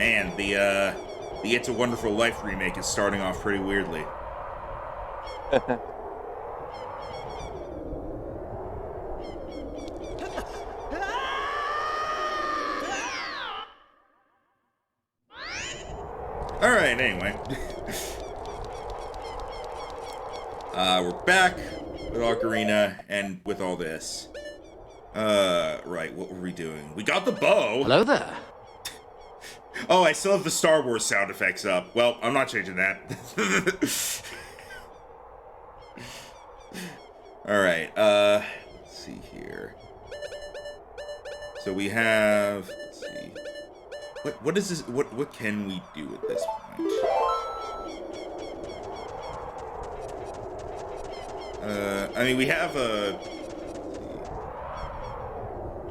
Man, the It's a Wonderful Life remake is starting off pretty weirdly. Alright, anyway. We're back with Ocarina and with all this. Right, what were we doing? We got the bow! Hello there. Oh, I still have the Star Wars sound effects up. Well, I'm not changing that. Alright, let's see here. So we have, let's see. What is this, what can we do at this point? I mean, we have a...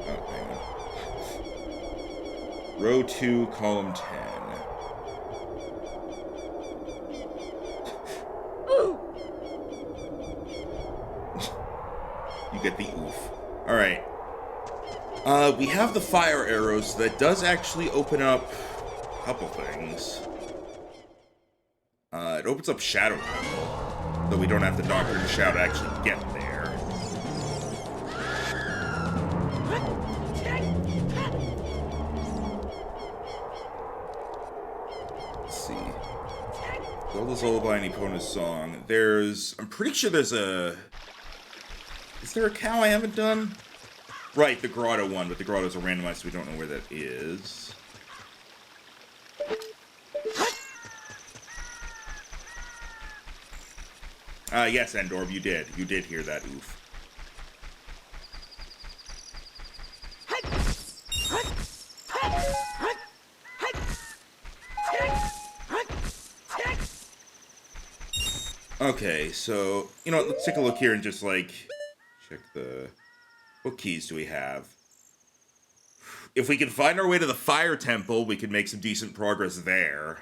Oh, hang on. Row 2, column 10. You get the oof. Alright. We have the fire arrows, so that does actually open up a couple things. It opens up Shadow Temple, though we don't have the Doctor and Shadow to actually get there. Let's see. Zelda's Lullaby and Epona's Song. I'm pretty sure there's a... Is there a cow I haven't done? Right, the grotto one, but the grottos are randomized, so we don't know where that is. Yes, Endorb, you did. You did hear that oof. Okay, so, you know what, let's take a look here and just, like, check the... What keys do we have? If we can find our way to the Fire Temple, we could make some decent progress there.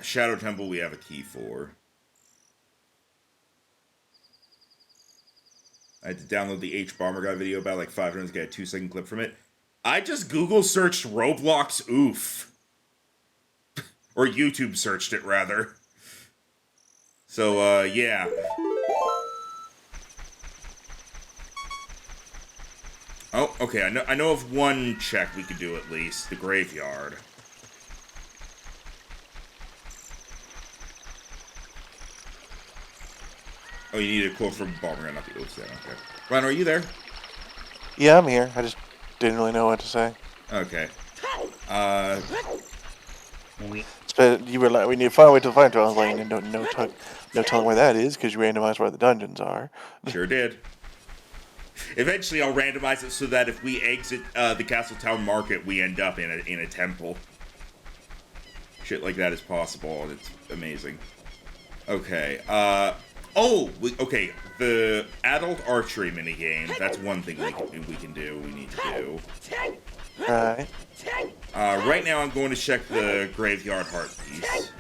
Shadow Temple we have a key for. I had to download the H-Bomber Guy video about like 5 minutes to get a 2-second clip from it. I just Google searched Roblox oof. Or YouTube searched it, rather. So, yeah. Oh, okay, I know of one check we could do at least. The graveyard. Oh, you need a quote from Bomber, not the oath. Okay. Ryan, are you there? Yeah, I'm here. I just didn't really know what to say. Okay. But you were like, we need to find a way to find it. I was like, no telling where that is because you randomized where the dungeons are. Sure did. Eventually, I'll randomize it so that if we exit the Castle Town Market, we end up in a temple. Shit like that is possible, and it's amazing. Okay. Okay. The adult archery minigame. That's one thing we can do. We need to do. Right. Right now, I'm going to check the graveyard heart piece.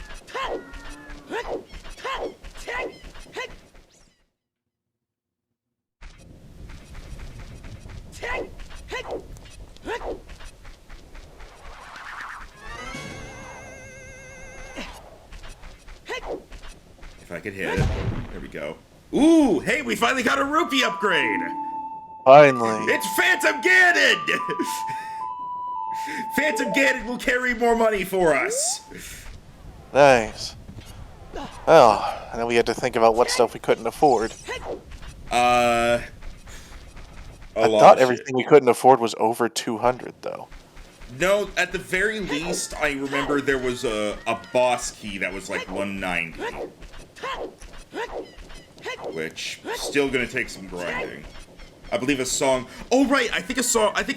If I could hit it. There we go. Ooh, hey, we finally got a rupee upgrade! Finally. It's Phantom Ganon! Phantom Ganon will carry more money for us! Nice. Oh, and then we had to think about what stuff we couldn't afford. I thought everything we couldn't afford was over 200, though. No, at the very least, I remember there was a boss key that was like 190. Which, still gonna take some grinding. I believe a song... Oh, right, I think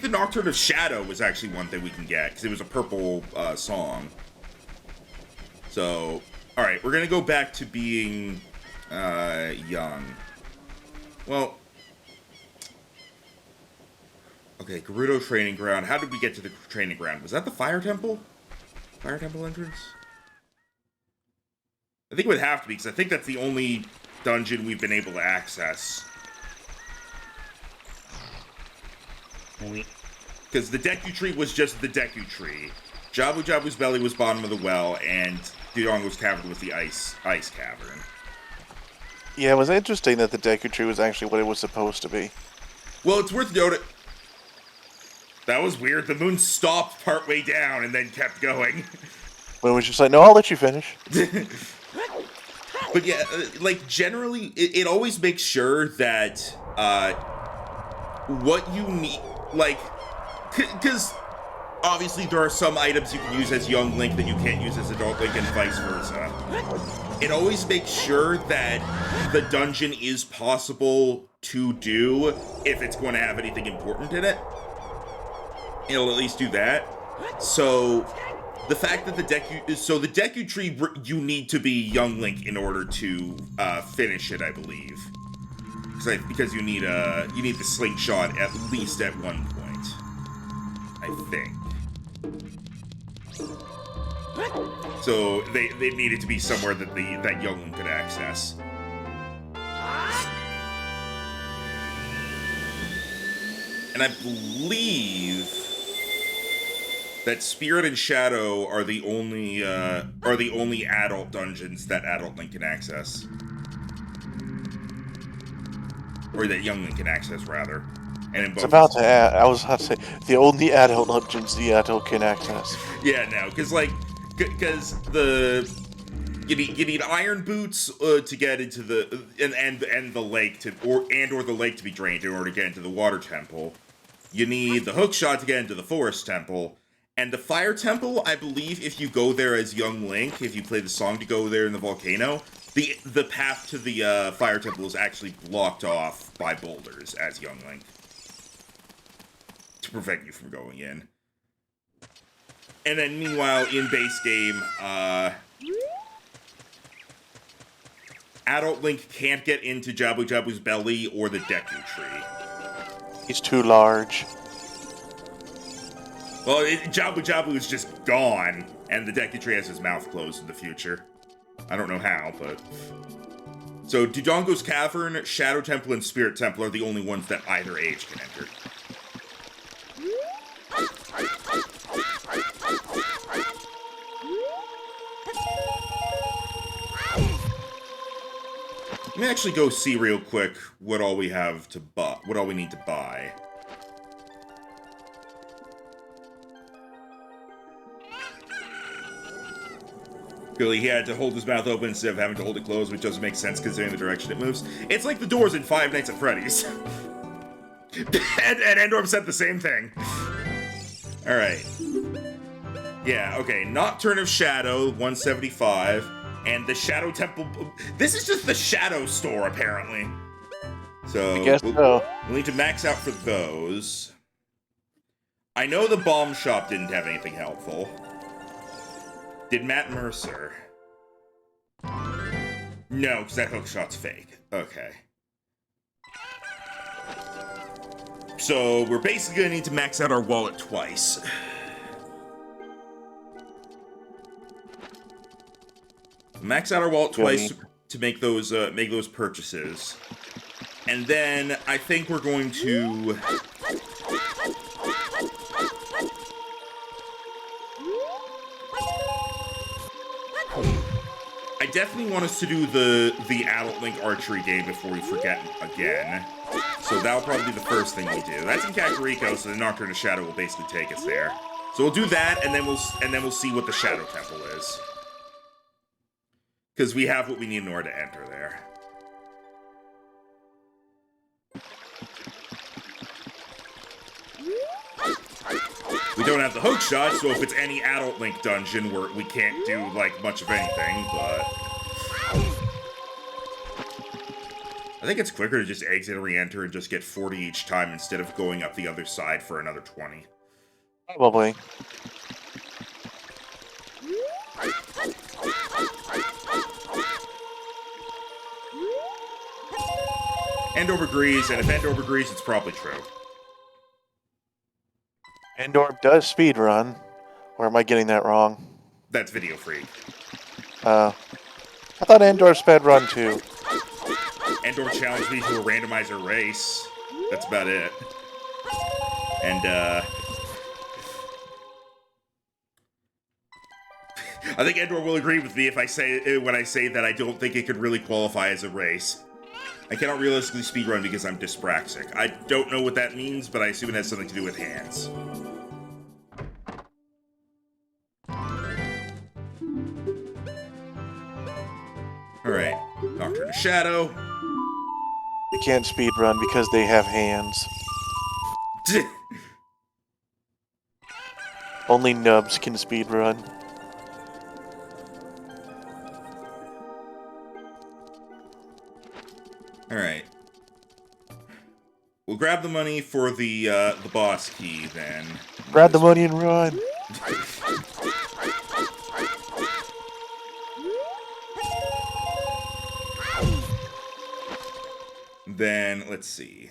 the Nocturne of Shadow was actually one thing we can get, because it was a purple song. So, alright, we're gonna go back to being young. Well... Okay, Gerudo Training Ground. How did we get to the training ground? Was that the Fire Temple? Fire Temple entrance? I think it would have to be, because I think that's the only dungeon we've been able to access. Because the Deku Tree was just the Deku Tree. Jabu Jabu's belly was bottom of the well, and Dodongo's cavern was the ice cavern. Yeah, it was interesting that the Deku Tree was actually what it was supposed to be. Well, it's worth noting. That was weird. The moon stopped partway down and then kept going. But it was just like, no, I'll let you finish. But yeah, like, generally, it always makes sure that what you need, like, because obviously there are some items you can use as young Link that you can't use as adult Link and vice versa. It always makes sure that the dungeon is possible to do if it's going to have anything important in it. It'll at least do that. So the fact that the Deku Tree, you need to be young Link in order to finish it, I believe. Because you need the slingshot at least at one point, I think. So they needed to be somewhere that that young Link could access. And I believe that Spirit and Shadow are the only adult dungeons that adult Link can access. Or that young Link can access, rather. And in both I was about to say, the only adult dungeons the adult can access. Yeah, no, because you need iron boots to get into the and the lake or the lake to be drained in order to get into the water temple. You need the hook shot to get into the forest temple. And the fire temple, I believe, if you go there as young Link, if you play the song to go there in the volcano, the path to the fire temple is actually blocked off by boulders as young Link to prevent you from going in. And then, meanwhile, in base game, adult Link can't get into Jabu Jabu's belly or the Deku Tree. He's too large. Well, Jabu Jabu is just gone, and the Deku Tree has his mouth closed in the future. I don't know how, but... So, Dodongo's Cavern, Shadow Temple, and Spirit Temple are the only ones that either age can enter. Let me actually go see real quick what all we have to buy, what all we need to buy. Really, he had to hold his mouth open instead of having to hold it closed, which doesn't make sense considering the direction it moves. It's like the doors in Five Nights at Freddy's. and Endorm said the same thing. Alright. Yeah, okay. Nocturne of Shadow, 175. And the Shadow Temple... This is just the Shadow store, apparently. So, I guess so. We'll need to max out for those. I know the bomb shop didn't have anything helpful. Did Matt Mercer? No, because that hookshot's fake. Okay. So, we're basically going to need to max out our wallet twice. Max out our wallet twice to make those purchases. And then, I think we're going to... I definitely want us to do the Adult Link archery game before we forget again. So that'll probably be the first thing we do. That's in Kakariko, so the Nocturne of Shadow will basically take us there. So we'll do that, and then we'll see what the Shadow Temple is. Because we have what we need in order to enter there. We don't have the hook shot, so if it's any Adult Link dungeon, we can't do, like, much of anything, but... I think it's quicker to just exit and re-enter and just get 40 each time instead of going up the other side for another 20. Probably. Endor agrees, and if Endor agrees, it's probably true. Endor does speedrun. Or am I getting that wrong? That's Video Freak. I thought Endor speedrun too. Endor challenged me to a randomizer race. That's about it. And, I think Edward will agree with me if I say when I say that I don't think it could really qualify as a race. I cannot realistically speedrun because I'm dyspraxic. I don't know what that means, but I assume it has something to do with hands. Alright, Doctor in the Shadow. They can't speedrun because they have hands. Only nubs can speedrun. Alright. We'll grab the money for the boss key, then. Grab the money and run! Then, let's see.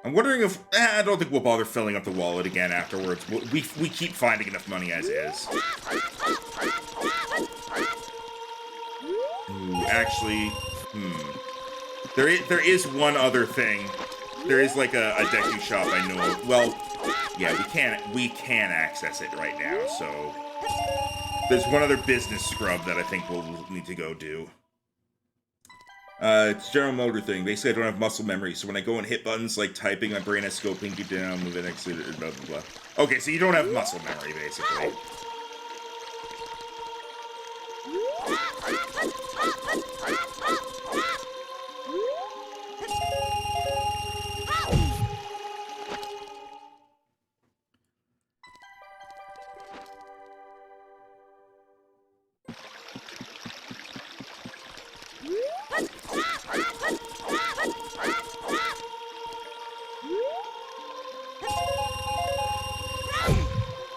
I'm wondering if... I don't think we'll bother filling up the wallet again afterwards. We keep finding enough money as is. Ooh, actually... There is one other thing. There is like a deku shop I know of. Well, yeah, we can access it right now, so... There's one other business scrub that I think we'll need to go do. It's a General Motor thing. Basically, I don't have muscle memory, so when I go and hit buttons like typing, my brain has to go pinky down, move it, exit, blah, blah, blah. Okay, so you don't have muscle memory, basically.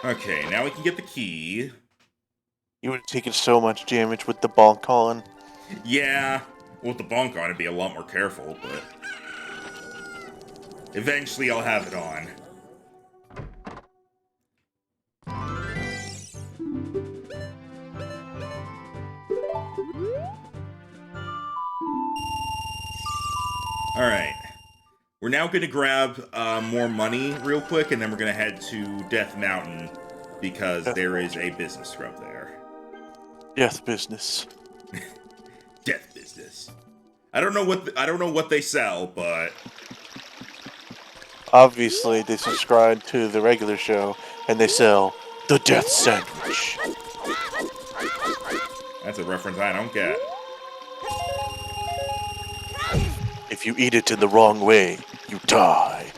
Okay, now we can get the key. You would have taken so much damage with the bonk on. Yeah. Well, with the bonk on, I'd be a lot more careful, but... Eventually, I'll have it on. Alright. We're now going to grab more money real quick, and then we're going to head to Death Mountain, because there is a business scrub there. Death business. Death business. I don't know what they sell, but obviously they subscribe to the regular show, and they sell the Death Sandwich. That's a reference I don't get. If you eat it in the wrong way, you die.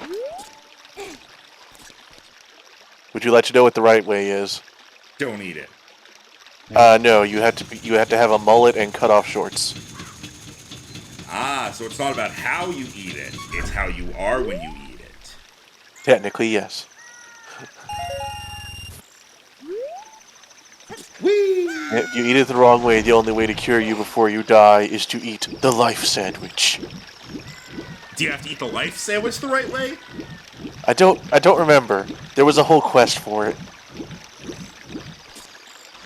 Would you like to know what the right way is? Don't eat it. No, you have to have a mullet and cut off shorts. Ah, so it's not about how you eat it, it's how you are when you eat it. Technically, yes. Whee! If you eat it the wrong way, the only way to cure you before you die is to eat the life sandwich. Do you have to eat the life sandwich the right way? I don't remember. There was a whole quest for it.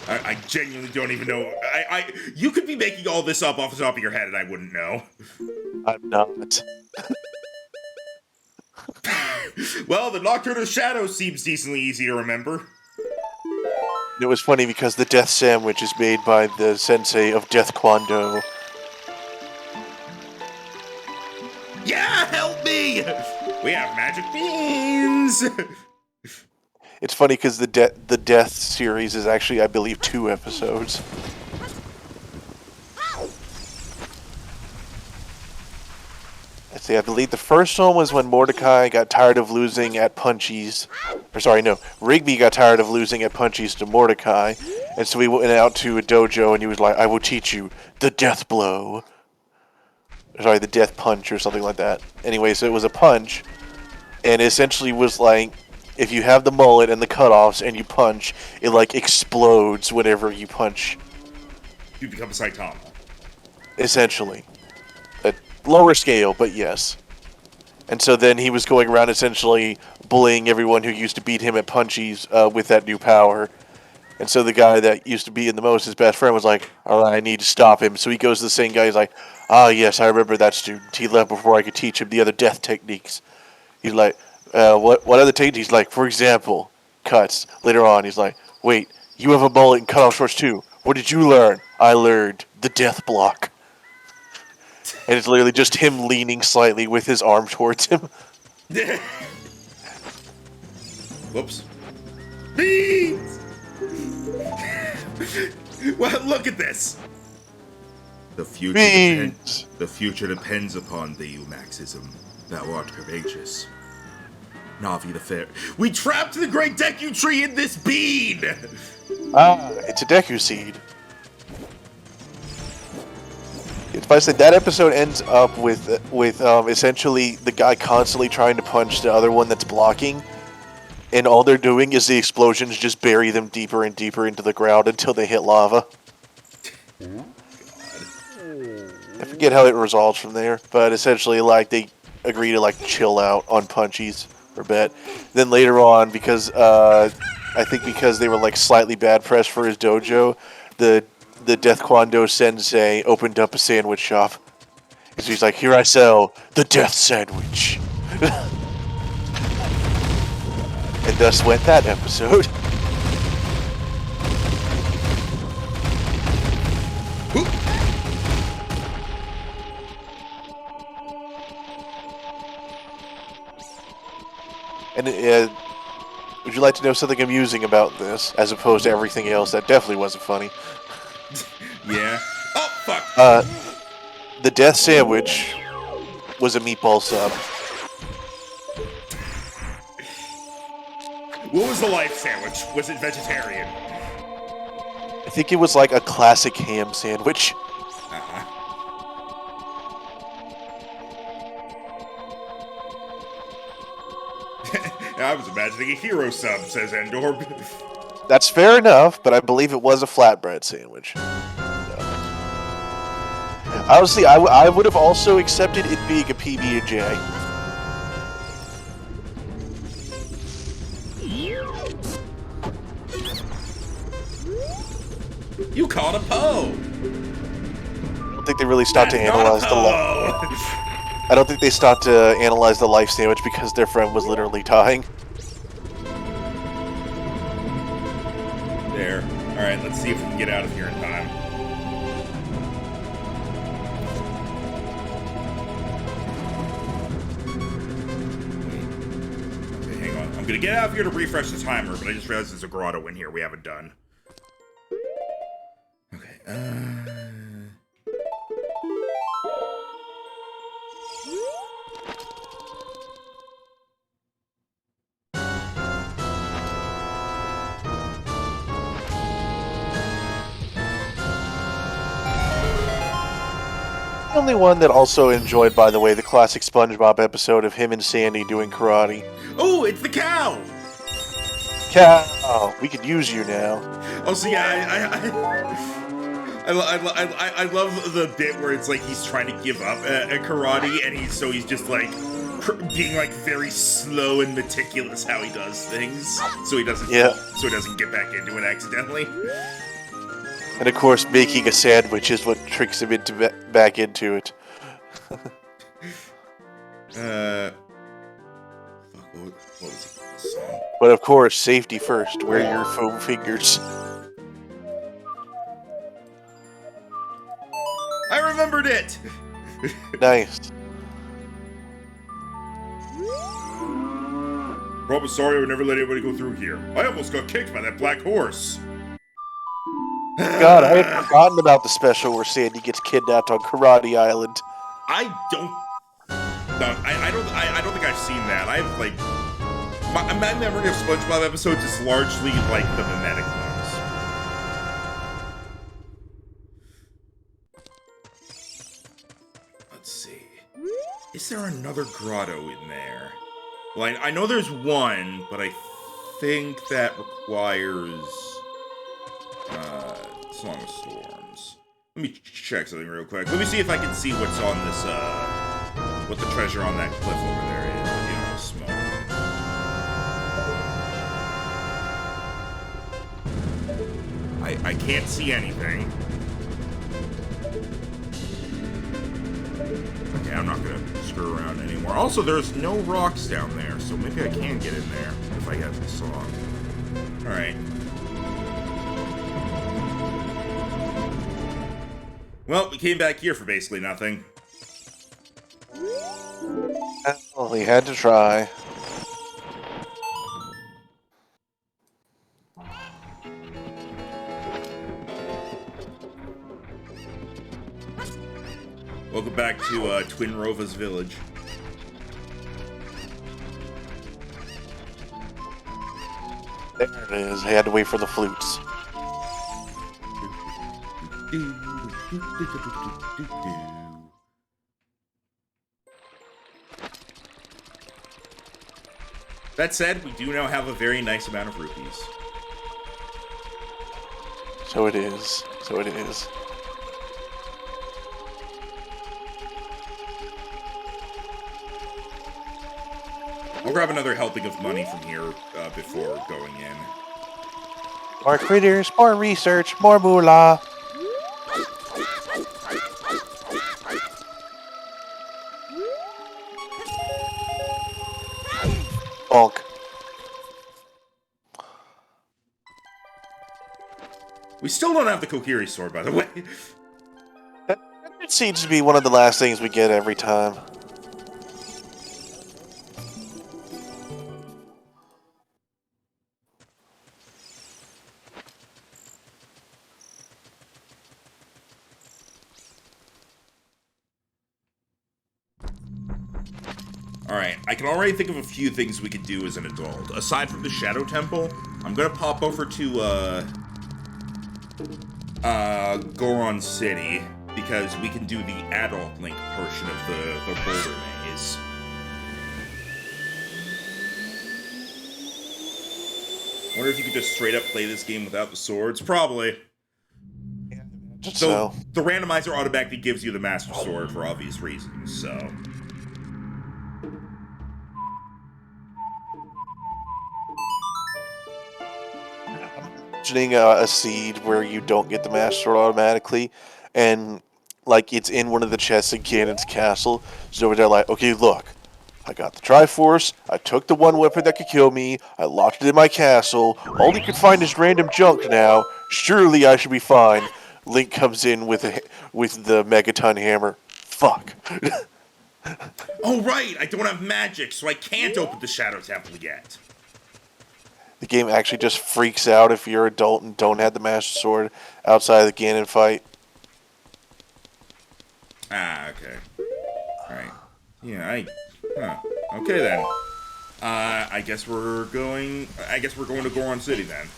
I genuinely don't even know. You could be making all this up off the top of your head and I wouldn't know. I'm not. Well, the Nocturne of Shadow seems decently easy to remember. It was funny because the Death Sandwich is made by the sensei of Death Kwando. Yeah, help me! We have magic beans! It's funny because the Death series is actually, I believe, 2 episodes. Let's see, I believe the first one was when Mordecai got tired of losing at Punchies. Or sorry, no, Rigby got tired of losing at Punchies to Mordecai. And so he went out to a dojo and he was like, I will teach you the Death Blow. Sorry, the Death Punch or something like that. Anyway, so it was a punch. And it essentially was like, if you have the mullet and the cutoffs and you punch, it like explodes whenever you punch. You become a Saitama. Essentially. A lower scale, but yes. And so then he was going around essentially bullying everyone who used to beat him at punchies with that new power. And so the guy that used to be in the most, his best friend, was like, alright, I need to stop him. So he goes to the same guy, he's like, ah yes, I remember that student. He left before I could teach him the other death techniques. He's like, what other techniques? He's like, for example, cuts. Later on, he's like, wait, You have a mullet and cut off shorts too. What did you learn? I learned the death block. And it's literally just him leaning slightly with his arm towards him. Whoops. Beans! Well, look at this. The future depends upon thee, you Maxism. Thou art courageous. Navi the Fair. We trapped the great Deku tree in this bean! Ah, it's a Deku seed. If I said that episode ends up with essentially the guy constantly trying to punch the other one that's blocking, and all they're doing is the explosions just bury them deeper and deeper into the ground until they hit lava. I forget how it resolves from there, but essentially, like, they agree to, like, chill out on punchies for a bit. Then later on, because, I think because they were, like, slightly bad press for his dojo, the Death Kwando Sensei opened up a sandwich shop. So he's like, here I sell the Death Sandwich. And thus went that episode. And would you like to know something amusing about this, as opposed to everything else that definitely wasn't funny? Yeah. Oh, fuck! The Death Sandwich was a meatball sub. What was the life sandwich? Was it vegetarian? I think it was like a classic ham sandwich. I was imagining a hero sub, says Endor. That's fair enough, but I believe it was a flatbread sandwich. Honestly, I would have also accepted it being a PB&J. You called a Poe! I don't think they really stopped to analyze the life. I don't think they stopped to analyze the life sandwich because their friend was literally dying. There. Alright, let's see if we can get out of here in time. Okay, hang on. I'm gonna get out of here to refresh the timer, but I just realized there's a grotto in here we haven't done. Okay, The only one that also enjoyed, by the way, the classic SpongeBob episode of him and Sandy doing karate. Oh, it's the cow! Cow, we could use you now. Oh, so yeah, I love the bit where it's like he's trying to give up at karate, and he's just like being like very slow and meticulous how he does things, so he doesn't get back into it accidentally. And of course, making a sandwich is what tricks him into back into it. Fuck, what was the song? But of course, safety first. Wear your foam fingers. I remembered it! Nice. Rob was sorry I would never let anybody go through here. I almost got kicked by that black horse. God, I had forgotten about the special where Sandy gets kidnapped on Karate Island. I don't think I've seen that. I've like my memory of SpongeBob episodes is largely like the mimetic ones. Let's see. Is there another grotto in there? Well, I know there's one, but I think that requires Song of Storms. Let me check something real quick. Let me see if I can see what's on this, what the treasure on that cliff over there is. You know, smoke. I can't see anything. Okay, I'm not gonna screw around anymore. Also, there's no rocks down there, so maybe I can get in there if I get the song. Alright. Well, we came back here for basically nothing. Well, we had to try. Welcome back to Twin Rova's village. There it is. I had to wait for the flutes. That said, we do now have a very nice amount of rupees. So it is. So it is. I'll grab another helping of money from here before going in. More critters, more research, more moolah. Bonk. We still don't have the Kokiri sword, by the way. It seems to be one of the last things we get every time. Alright, I can already think of a few things we could do as an adult. Aside from the Shadow Temple, I'm gonna pop over to, Goron City, because we can do the adult Link portion of the Boulder Maze. Wonder if you could just straight up play this game without the swords? Probably. So, the randomizer automatically gives you the Master Sword for obvious reasons, so... Imagining a seed where you don't get the Master Sword automatically, and like it's in one of the chests in Ganon's castle. So they're like, okay, look, I got the Triforce, I took the one weapon that could kill me, I locked it in my castle, all you can find is random junk now, surely I should be fine. Link comes in with the Megaton hammer. Fuck. Oh right, I don't have magic, so I can't open the Shadow Temple yet. The game actually just freaks out if you're adult and don't have the Master Sword outside of the Ganon fight. Ah, okay. Alright. Yeah, huh. Okay then. I guess we're going to Goron City then.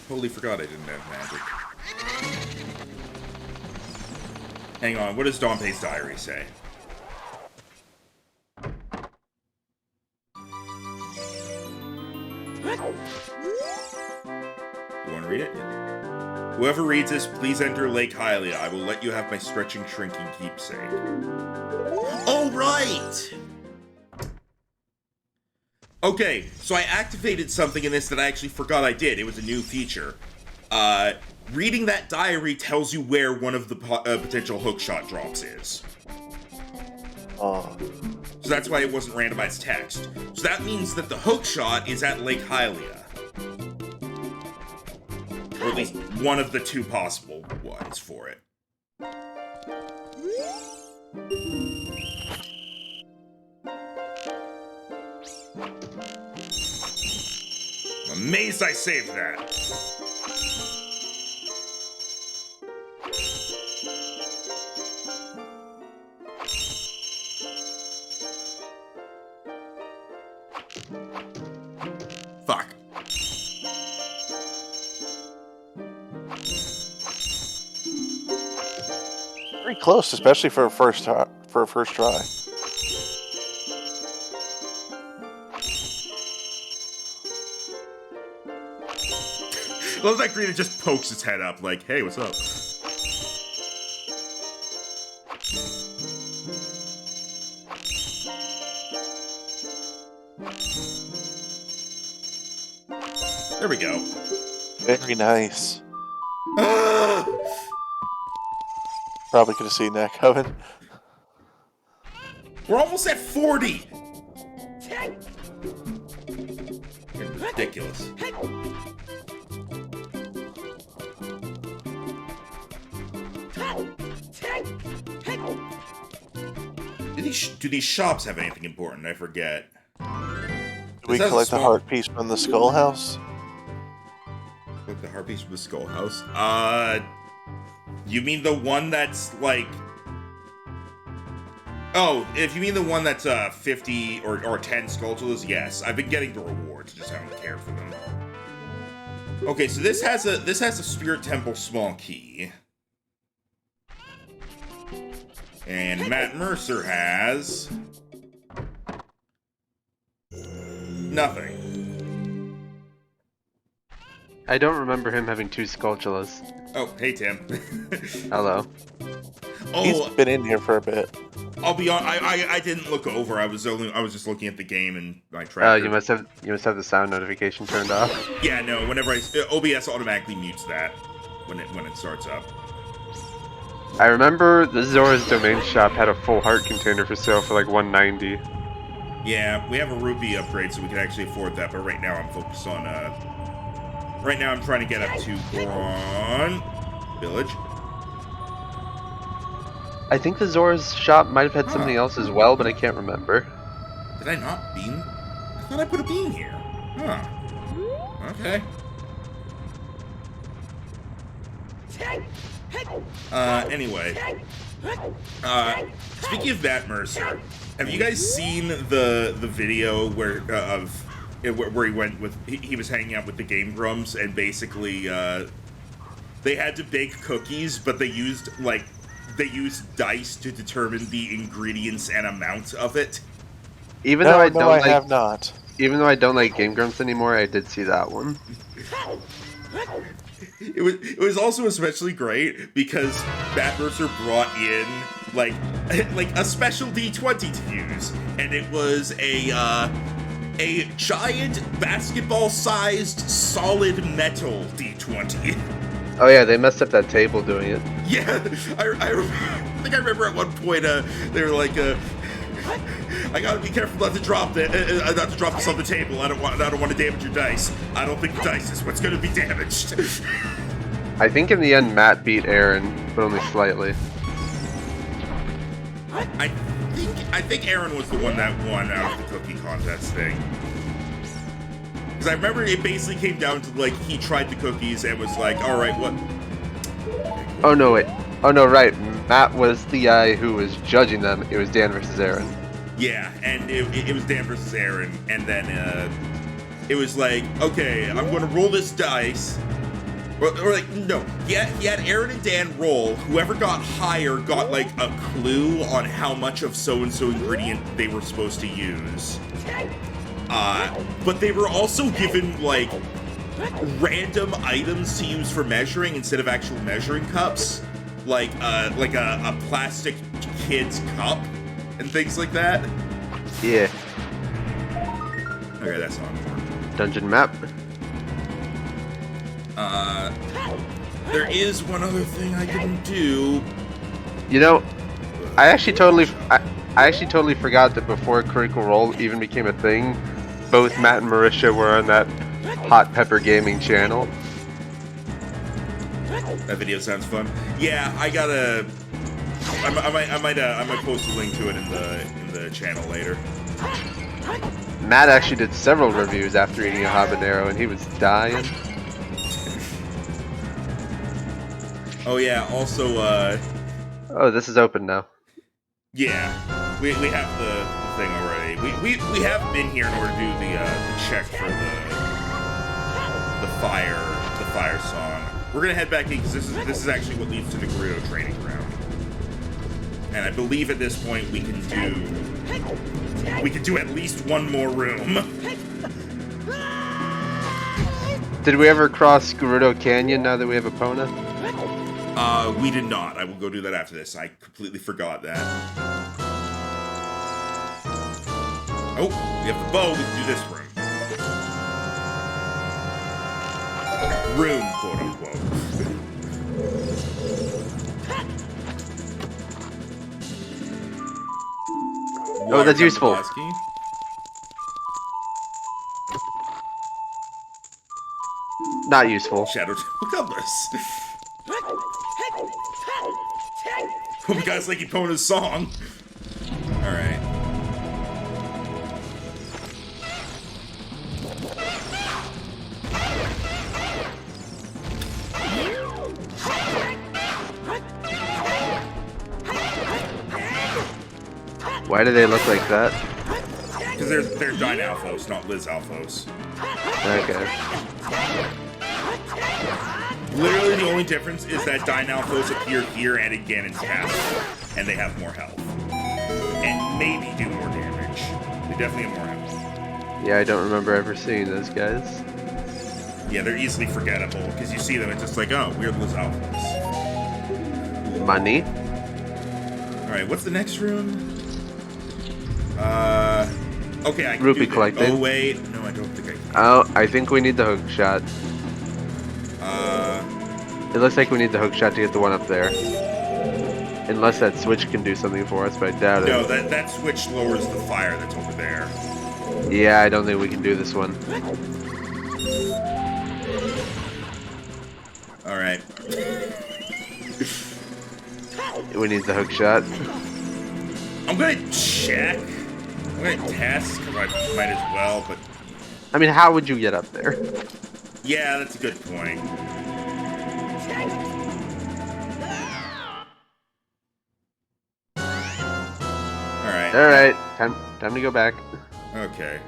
Totally forgot I didn't have magic. Hang on, what does Dompe's diary say? You want to read it? Whoever reads this, please enter Lake Hylia. I will let you have my stretching, shrinking keepsake. Oh, right! Okay, so I activated something in this that I actually forgot I did. It was a new feature. Reading that diary tells you where one of the potential hookshot drops is. Oh. So that's why it wasn't randomized text. So that means that the hookshot is at Lake Hylia. Or at least one of the two possible ones for it. I'm amazed I saved that. Fuck. Very close, especially for a first try. I love that Green just pokes its head up, like, hey, what's up? There we go. Very nice. Probably could have seen that coming. We're almost at 40! Ridiculous. do these shops have anything important? I forget. Do we collect the heart piece from the skull house? Collect the heart piece from the skull house? You mean the one that's like... Oh, if you mean the one that's 50 or 10 skulltulas, yes. I've been getting the rewards, just haven't cared for them. Okay, so this has a Spirit Temple small key. And Matt Mercer has... nothing. I don't remember him having 2 skulltulas. Oh, hey Tim. Hello. Oh, he's been in here for a bit. I'll be on. I didn't look over. I was just looking at the game and my tracker. Oh, you must have the sound notification turned off. Yeah, no. Whenever OBS automatically mutes that when it starts up. I remember the Zora's Domain shop had a full heart container for sale for like 190. Yeah, we have a rupee upgrade, so we can actually afford that. But right now, I'm focused on. Right now, I'm trying to get up to Goron Village. I think the Zora's shop might have had something else as well, but I can't remember. Did I not beam? I thought I put a beam here. Huh. Okay. Anyway. Speaking of Matt Mercer, have you guys seen the video where where he went with he was hanging out with the Game Grumps and basically they had to bake cookies, but they used dice to determine the ingredients and amount of it. Even though I have not. Even though I don't like Game Grumps anymore, I did see that one. It was also especially great because Matt Mercer brought in like a special D20 to use, and it was a giant basketball-sized solid metal D20. Oh yeah, they messed up that table doing it. Yeah, I think I remember at one point they were like, I gotta be careful not to drop this on the table. I don't want to damage your dice. I don't think the dice is what's gonna be damaged. I think in the end Matt beat Aaron, but only slightly. I think Aaron was the one that won out of the cookie contest thing. Because I remember it basically came down to, like, he tried the cookies and was like, alright, what? Oh no, wait. Oh no, right. Matt was the guy who was judging them. It was Dan versus Aaron. Yeah, and it was Dan versus Aaron, and then it was like, okay, I'm going to roll this dice. Or like, no, he had Aaron and Dan roll. Whoever got higher got, like, a clue on how much of so-and-so ingredient they were supposed to use. But they were also given, like, random items to use for measuring instead of actual measuring cups. Like a plastic kid's cup and things like that. Yeah. Okay, that's not important. Dungeon map. There is one other thing I didn't do. You know, I actually totally forgot that before Critical Role even became a thing, both Matt and Marisha were on that Hot Pepper Gaming channel. That video sounds fun. Yeah, I might post a link to it in the channel later. Matt actually did several reviews after eating a habanero, and he was dying. Oh yeah, also oh, this is open now. Yeah, we have the thing already. We have been here in order to do the check for the fire song. We're gonna head back in because this is actually what leads to the Gerudo training ground. And I believe at this point we can do at least one more room. Did we ever cross Gerudo Canyon now that we have Epona? We did not. I will go do that after this. I completely forgot that. Oh, we have the bow. We can do this room. Room, quote unquote. Oh, that's useful. Not useful. Shadow Temple Cutlass. Hope you guys like Epona's song. Alright. Why do they look like that? Because they're Dynalphos, not Lizalphos. Okay. Literally the only difference is that Dynalphos appear here and again in castle, and they have more health. And maybe do more damage. They definitely have more health. Yeah, I don't remember ever seeing those guys. Yeah, they're easily forgettable, because you see them, it's just like, oh, weird Lizalphos. Money. Alright, what's the next room? Okay, I can Rupee do that. collecting. Oh, wait. No, I don't think I can. Oh, I think we need the hook shot. It looks like we need the hook shot to get the one up there. Unless that switch can do something for us, but I doubt it. No, that switch lowers the fire that's over there. Yeah, I don't think we can do this one. Alright. We need the hook shot. I'm gonna check. I'm gonna test, because I might as well, but... I mean, how would you get up there? Yeah, that's a good point. Alright. Alright, time to go back. Okay.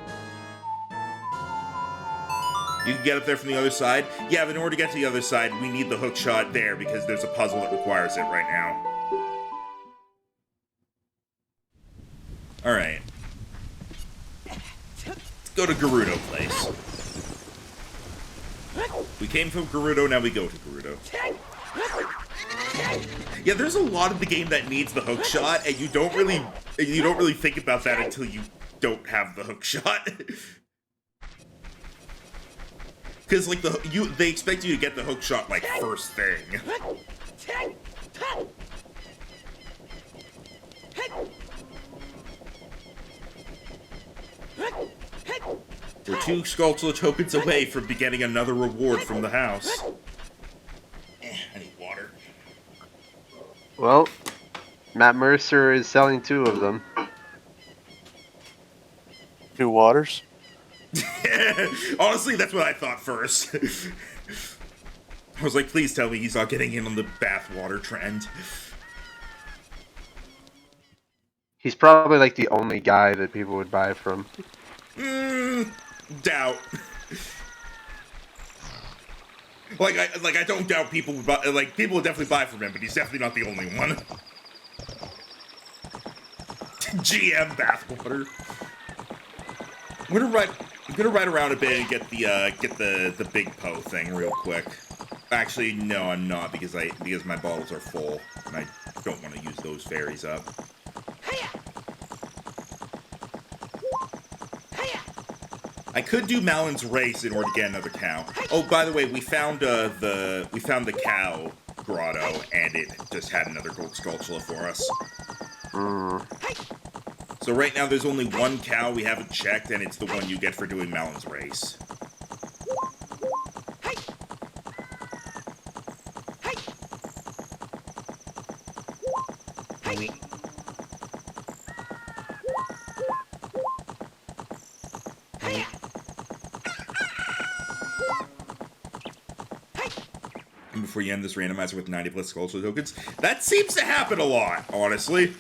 You can get up there from the other side? Yeah, but in order to get to the other side, we need the hook shot there, because there's a puzzle that requires it right now. Alright. Let's go to Gerudo Place. We came from Gerudo, now we go to Gerudo. Yeah, there's a lot of the game that needs the hook shot, and you don't really think about that until you don't have the hook shot. Because like they expect you to get the hook shot like first thing. We're 2 Skulltula tokens away from getting another reward from the house. I need water. Well, Matt Mercer is selling 2 of them. 2 waters? Honestly, that's what I thought first. I was like, please tell me he's not getting in on the bathwater trend. He's probably like the only guy that people would buy from. Doubt. I don't doubt people would buy, people would definitely buy from him, but he's definitely not the only one. GM bathwater. I'm gonna ride around a bit and get the big Poe thing real quick. Actually, no, I'm not because my bottles are full and I don't want to use those fairies up. I could do Malon's race in order to get another cow. Oh, by the way, we found the cow grotto, and it just had another gold Skulltula for us. So right now there's only 1 cow we haven't checked, and it's the one you get for doing Malon's race. Before you end this randomizer with 90 plus Skulltula tokens. That seems to happen a lot, honestly.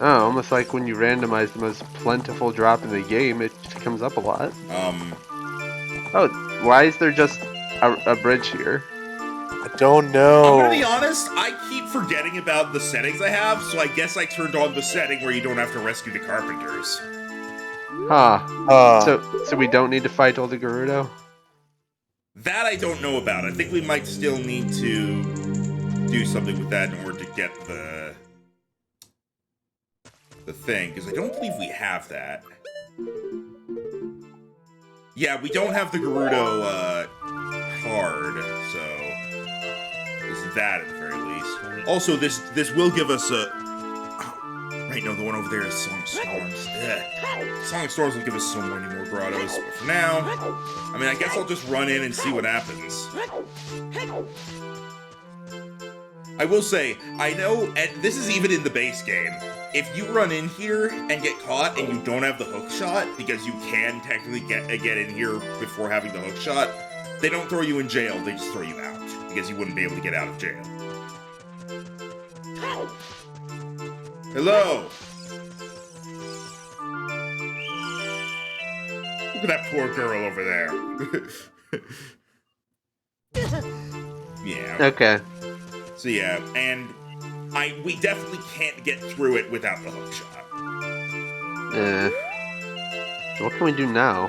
Oh, almost like when you randomize the most plentiful drop in the game, it just comes up a lot. Oh, why is there just a bridge here? I don't know. I'm gonna be honest, I keep forgetting about the settings I have, so I guess I turned on the setting where you don't have to rescue the carpenters. Huh. So we don't need to fight all the Gerudo? That I don't know about. I think we might still need to do something with that in order to get the thing, because I don't believe we have that. Yeah, we don't have the Gerudo card, so there's that at the very least. Also, this will give us a... Right, no, the one over there is Song of Storms. Ugh. Song of Storms will give us so many more grottos, but for now, I mean, I guess I'll just run in and see what happens. I will say, I know, and this is even in the base game, if you run in here and get caught and you don't have the hook shot, because you can technically get in here before having the hook shot, they don't throw you in jail, they just throw you out, because you wouldn't be able to get out of jail. Hello! Look at that poor girl over there. Yeah. Okay. So yeah, and we definitely can't get through it without the hook shot. What can we do now?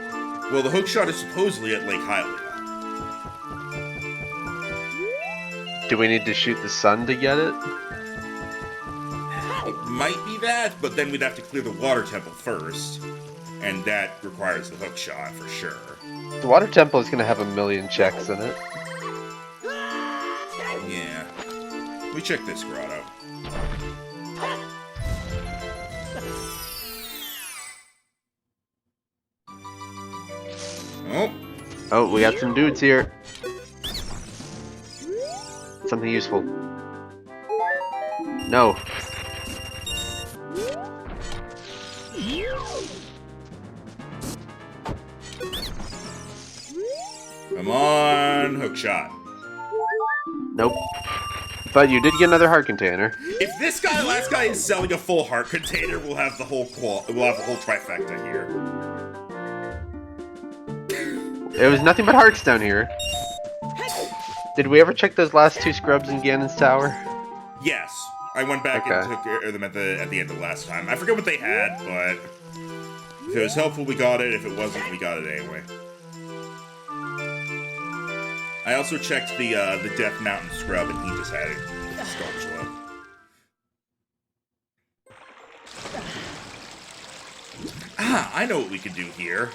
Well, the hook shot is supposedly at Lake Hylia. Do we need to shoot the sun to get it? It might be that, but then we'd have to clear the water temple first, and that requires the hook shot for sure. The water temple is going to have a million checks in it. Yeah. Let me check this grotto. Oh. Oh, we got some dudes here. Something useful. No. Come on, hook shot. Nope. But you did get another heart container. If this last guy is selling a full heart container, we'll have the whole trifecta here. There was nothing but hearts down here. Did we ever check those last two scrubs in Ganon's tower? Yes. I went back and took care of them at the end of last time. I forget what they had, but if it was helpful, we got it. If it wasn't, we got it anyway. I also checked the Death Mountain scrub, and he just had it. Sculpture. Ah, I know what we could do here.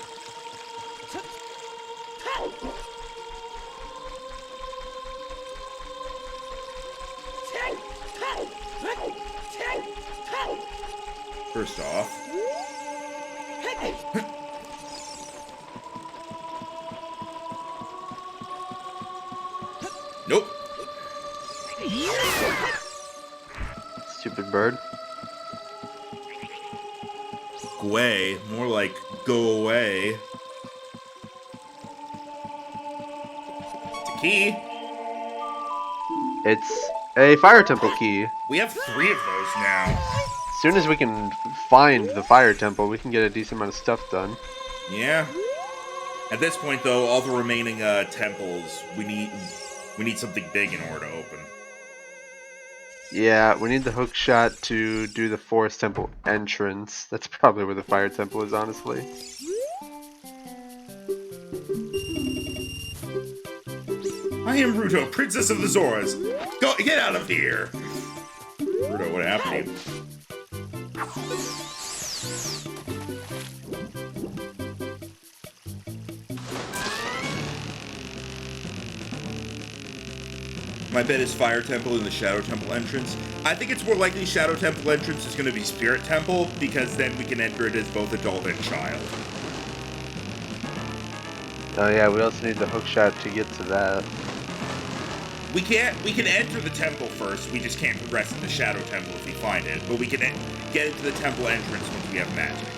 First off, nope. Stupid bird. Gway, more like go away. It's a key. It's a fire temple key. We have 3 of those now. As soon as we can find the fire temple, we can get a decent amount of stuff done. Yeah. At this point, though, all the remaining temples, we need something big in order to open. Yeah, we need the hook shot to do the forest temple entrance. That's probably where the fire temple is, honestly. I am Ruto, Princess of the Zoras. Go, get out of here! Ruto, what happened to you? My bet is Fire Temple and the Shadow Temple entrance. I think it's more likely Shadow Temple entrance is going to be Spirit Temple, because then we can enter it as both adult and child. Oh yeah, we also need the hook shot to get to that. We can enter the temple first, we just can't progress in the Shadow Temple if we find it, but we can get into the temple entrance once we have magic.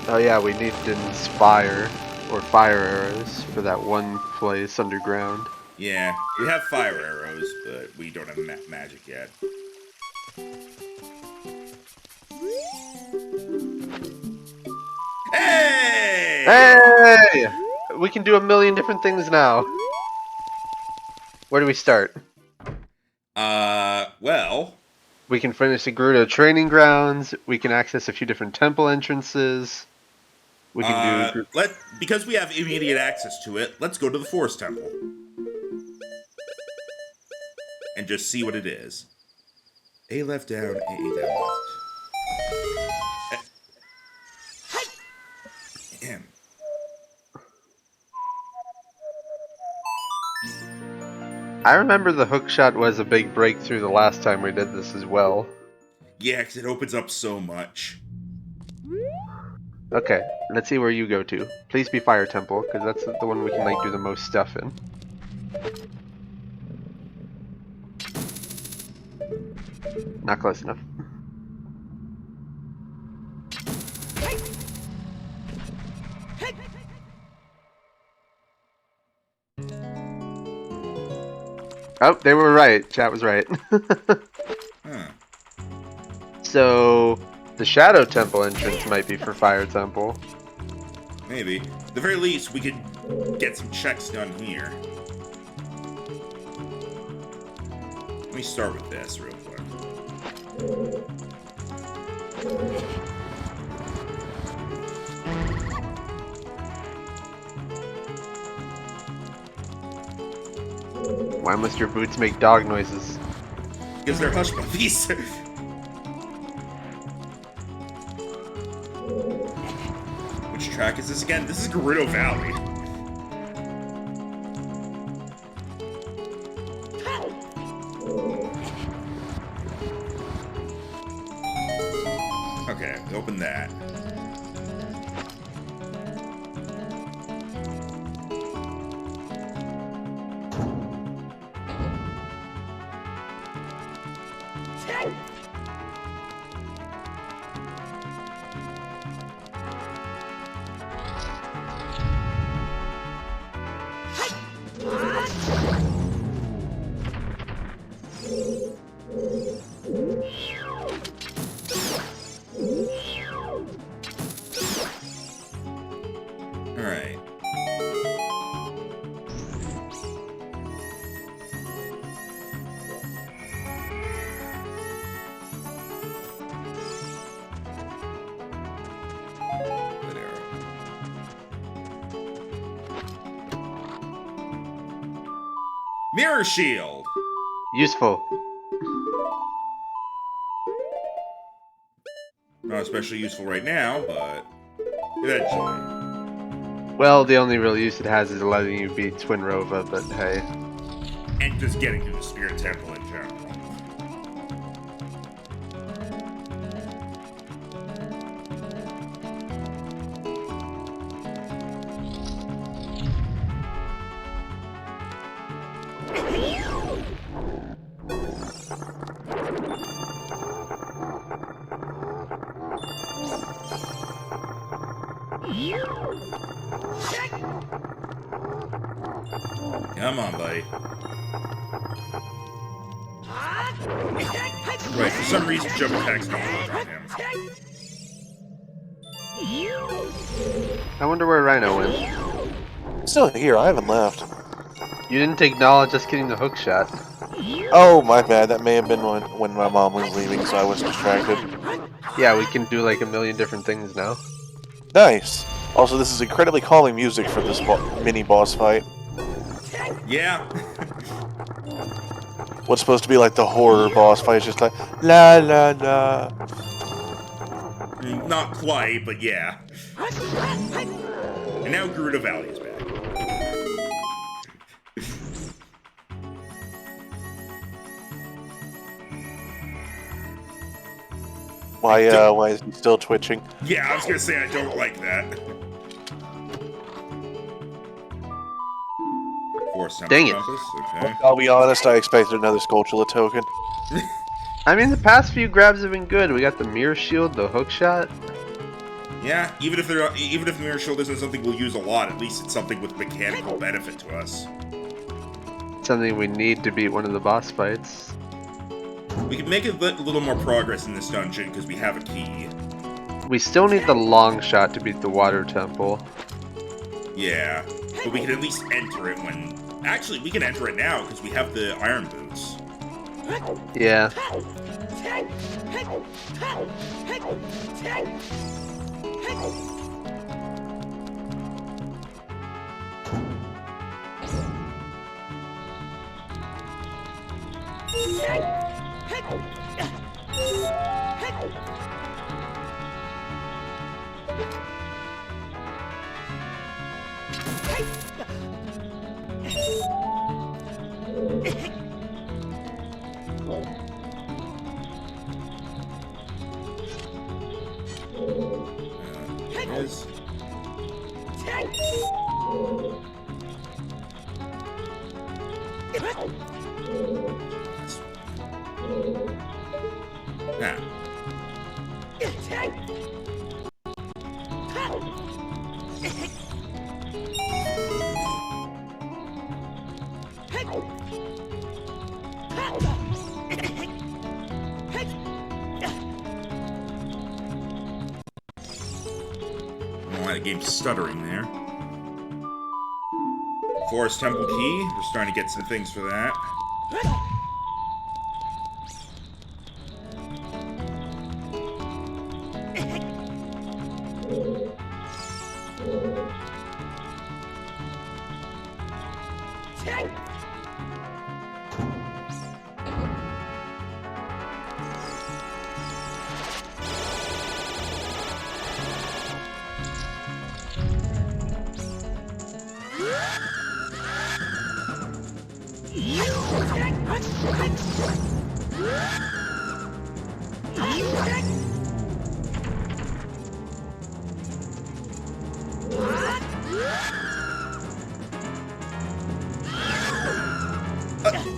Oh yeah, we need to inspire, or fire arrows, for that one place underground. Yeah, we have fire arrows, but we don't have magic yet. Hey! Hey! We can do a million different things now. Where do we start? Well... We can finish the Gerudo training grounds, we can access a few different temple entrances. We can do... because we have immediate access to it, let's go to the Forest Temple. And just see what it is. A left down, A down left. Damn. I remember the hook shot was a big breakthrough the last time we did this as well. Yeah, because it opens up so much. Okay, let's see where you go to. Please be Fire Temple, because that's the one we can like do the most stuff in. Not close enough. Oh, they were right. Chat was right. Huh. So, the Shadow Temple entrance might be for Fire Temple. Maybe. At the very least, we could get some checks done here. Let me start with this real quick. Why must your boots make dog noises? Because they're hush puppies. Which track is this again? This is Gerudo Valley. Okay, open that. Alright. Good arrow. Mirror shield! Useful. Not especially useful right now, but eventually. Well, the only real use it has is letting you beat Twin Rova, but hey. And just getting to the Spirit Temple in general. Come on, buddy. Right, for some reason, jump attacks don't work on him. I wonder where Rhino went. Still here, I haven't left. You didn't take knowledge just getting the hook shot. Oh, my bad. That may have been when my mom was leaving, so I was distracted. Yeah, we can do like a million different things now. Nice. Also, this is incredibly calming music for this mini boss fight. Yeah. What's supposed to be like the horror boss fight is just like la la la. Not quite, but yeah. And now Gerudo Valley is back. Why is he still twitching? Yeah, I was gonna say I don't like that. Dang it. Compass? Okay. I'll be honest, I expected another Skulltula token. I mean, the past few grabs have been good. We got the mirror shield, the hook shot. Yeah, even if Mirror Shield isn't something we'll use a lot, at least it's something with mechanical benefit to us. Something we need to beat one of the boss fights. We can make a little more progress in this dungeon because we have a key. We still need the long shot to beat the water temple. Yeah, but we can at least enter it when... Actually, we can enter it now because we have the iron boots. Yeah. Nah. Why the game's stuttering there. Forest Temple Key. We're starting to get some things for that.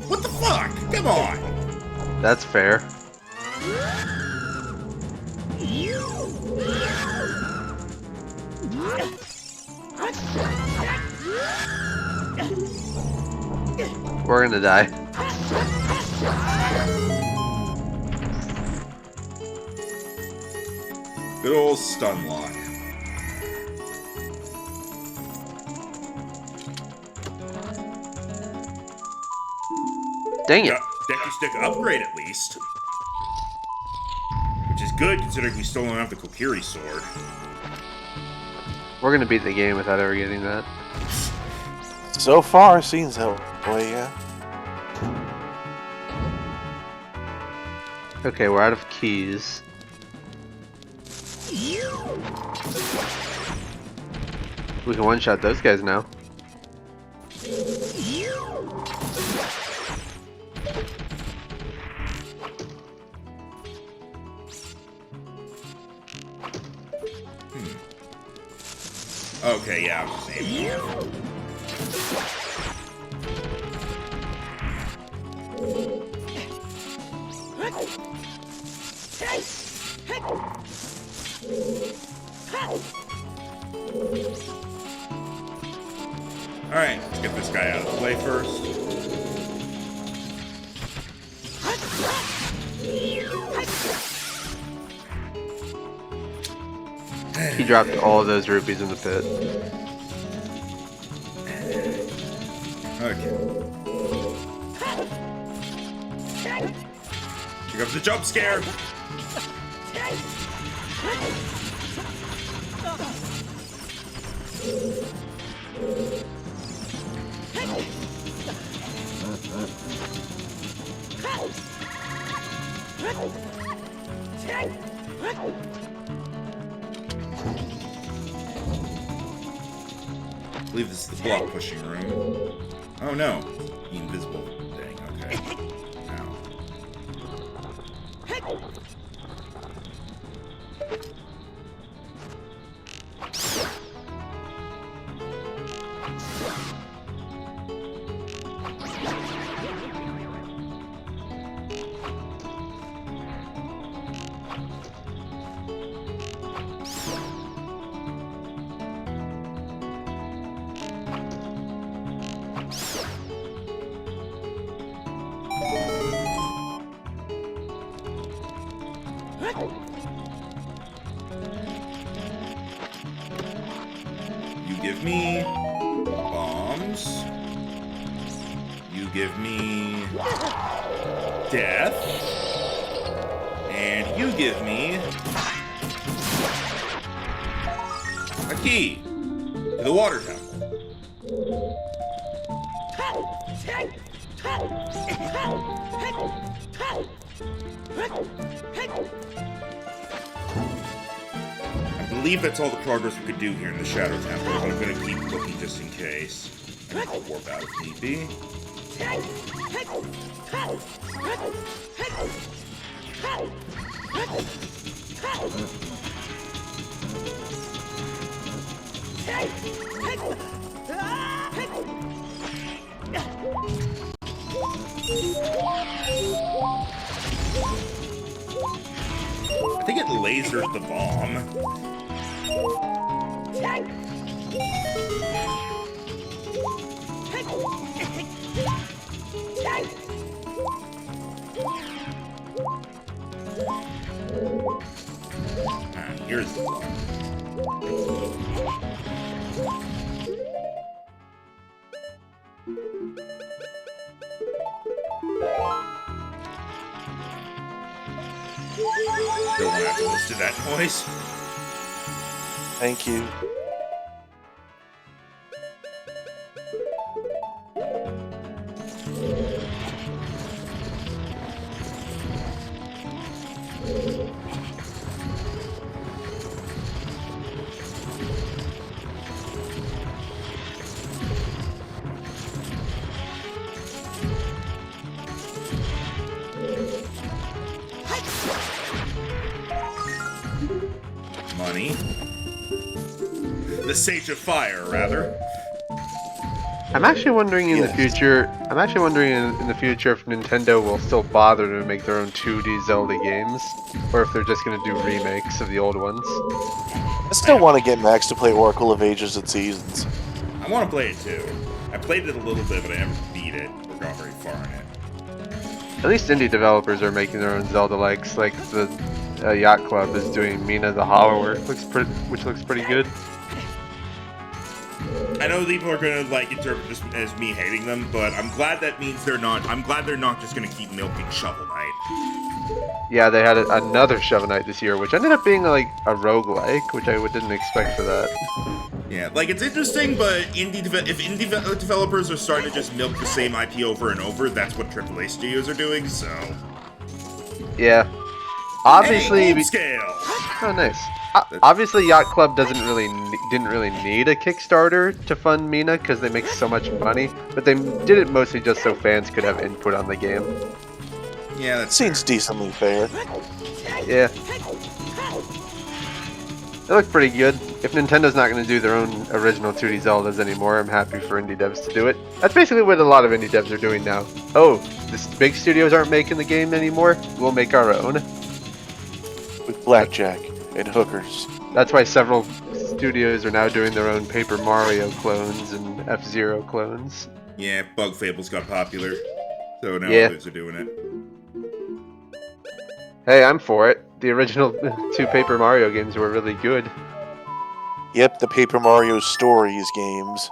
What the fuck? Come on! That's fair. We're gonna die. Good old stun lock. Dang it. Deku Stick upgrade at least. Which is good considering we still don't have the Kokiri sword. We're gonna beat the game without ever getting that. So far, seems that way, yeah. Okay, we're out of keys. We can one-shot those guys now. Okay, yeah, I was just aiming off. Alright, let's get this guy out of the way first. He dropped all of those rupees in the pit. Okay. Here comes the jump scare! I believe this is the block pushing room. Oh no, the invisible thing, okay. Ow. You give me bombs. You give me death. And you give me a key to the water temple. I believe that's all the progress we could do here in the Shadow Temple, but I'm gonna keep looking just in case. And I'll warp out if need be. I think it lasers the bomb. Here's the bomb. Don't want to have to listen to that noise. Thank you. Money. The Sage of Fire, rather. I'm actually wondering in the future. I'm actually wondering in the future if Nintendo will still bother to make their own 2D Zelda games, or if they're just going to do remakes of the old ones. I still want to get Max to play Oracle of Ages and Seasons. I want to play it too. I played it a little bit, but I never beat it or got very far in it. At least indie developers are making their own Zelda-likes, like the Yacht Club is doing Mina the Hollower, which looks pretty good. I know people are gonna like interpret this as me hating them, but I'm glad that means they're not. I'm glad they're not just gonna keep milking Shovel Knight. Yeah, they had another Shovel Knight this year, which ended up being like a roguelike, which I didn't expect for that. Yeah, like it's interesting, but if indie developers are starting to just milk the same IP over and over, that's what AAA studios are doing. So yeah, obviously. Hey, scale. Oh, nice. Obviously, Yacht Club didn't really need a Kickstarter to fund Mina because they make so much money, but they did it mostly just so fans could have input on the game. Yeah, that seems decently fair. Yeah. They look pretty good. If Nintendo's not going to do their own original 2D Zeldas anymore, I'm happy for indie devs to do it. That's basically what a lot of indie devs are doing now. Oh, the big studios aren't making the game anymore? We'll make our own. With blackjack and hookers. That's why several studios are now doing their own Paper Mario clones and F-Zero clones. Yeah, Bug Fables got popular, so now Yeah. others are doing it. Hey, I'm for it. The original 2 Paper Mario games were really good. Yep, the Paper Mario Stories games.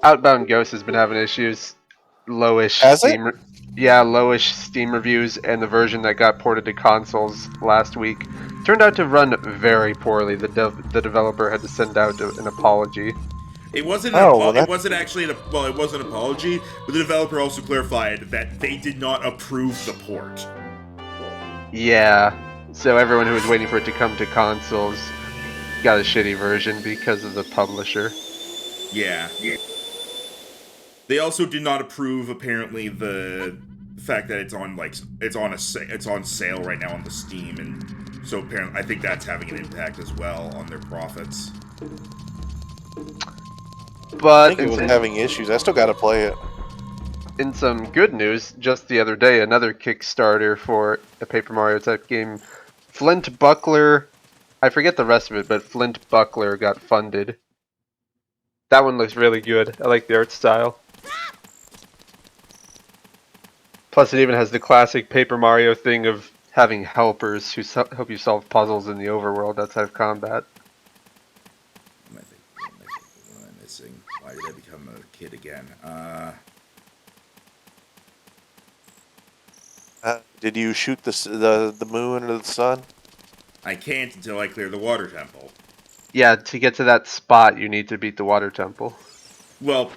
Outbound Ghost has been having issues. Lowish Has it? Steam. Yeah, lowish Steam reviews, and the version that got ported to consoles last week turned out to run very poorly. The developer had to send out an apology. It wasn't. It wasn't actually. It was an apology, but the developer also clarified that they did not approve the port. Yeah, so everyone who was waiting for it to come to consoles got a shitty version because of the publisher. Yeah. They also did not approve, apparently, the fact that it's on sale right now on the Steam, and so apparently I think that's having an impact as well on their profits. But I think it was having issues. I still gotta play it. In some good news, just the other day, another Kickstarter for a Paper Mario type game, Flint Buckler, I forget the rest of it, but Flint Buckler got funded. That one looks really good. I like the art style. Plus, it even has the classic Paper Mario thing of having helpers who help you solve puzzles in the overworld outside of combat. What am I missing? Why did I become a kid again? Did you shoot the moon or the sun? I can't until I clear the water temple. Yeah, to get to that spot, you need to beat the water temple. Well,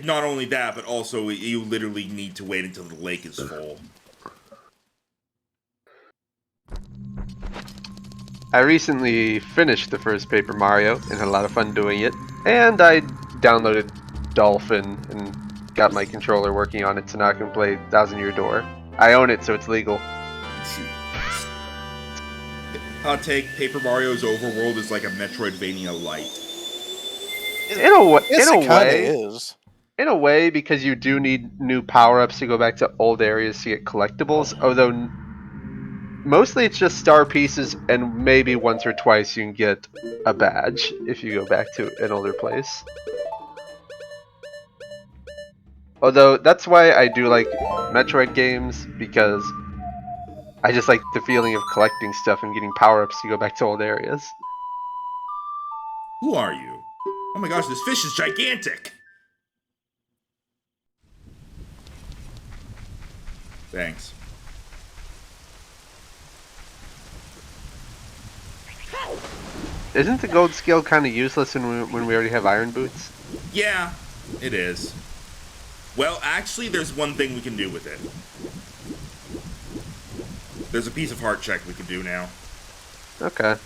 not only that, but also you literally need to wait until the lake is full. I recently finished the first Paper Mario and had a lot of fun doing it, and I downloaded Dolphin and got my controller working on it, so now I can play Thousand Year Door. I own it, so it's legal. Hot take, Paper Mario's overworld is like a Metroidvania light. In a way, Yes, it kind of is. In a way, because you do need new power-ups to go back to old areas to get collectibles, although mostly it's just star pieces, and maybe once or twice you can get a badge if you go back to an older place. Although, that's why I do like Metroid games, because I just like the feeling of collecting stuff and getting power-ups to go back to old areas. Who are you? Oh my gosh, this fish is gigantic! Thanks. Isn't the gold skill kind of useless when we already have iron boots? Yeah, it is. Well, actually, there's one thing we can do with it. There's a piece of heart check we can do now. Okay.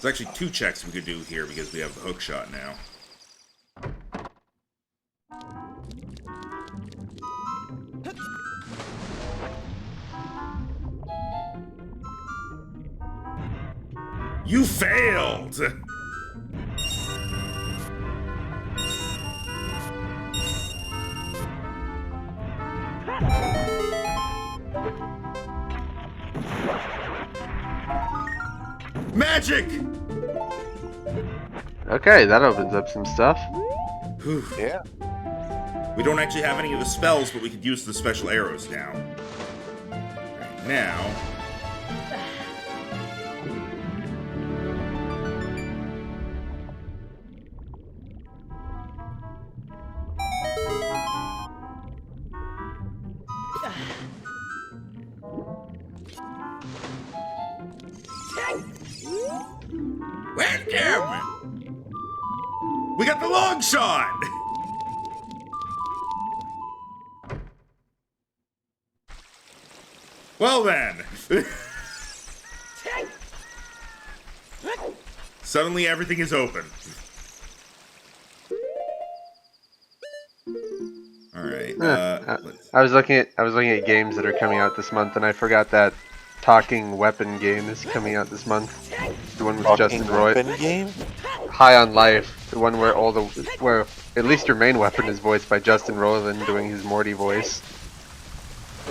There's actually 2 checks we could do here because we have the hook shot now. You failed! Magic! Okay, that opens up some stuff. Whew. Yeah. We don't actually have any of the spells, but we could use the special arrows now. Right now... Welcome! We got the long shot! Well then. Suddenly everything is open. Alright, I was looking at games that are coming out this month, and I forgot that Talking Weapon game is coming out this month. The one with Justin Roy. Game? High on Life, the one where where at least your main weapon is voiced by Justin Roiland doing his Morty voice.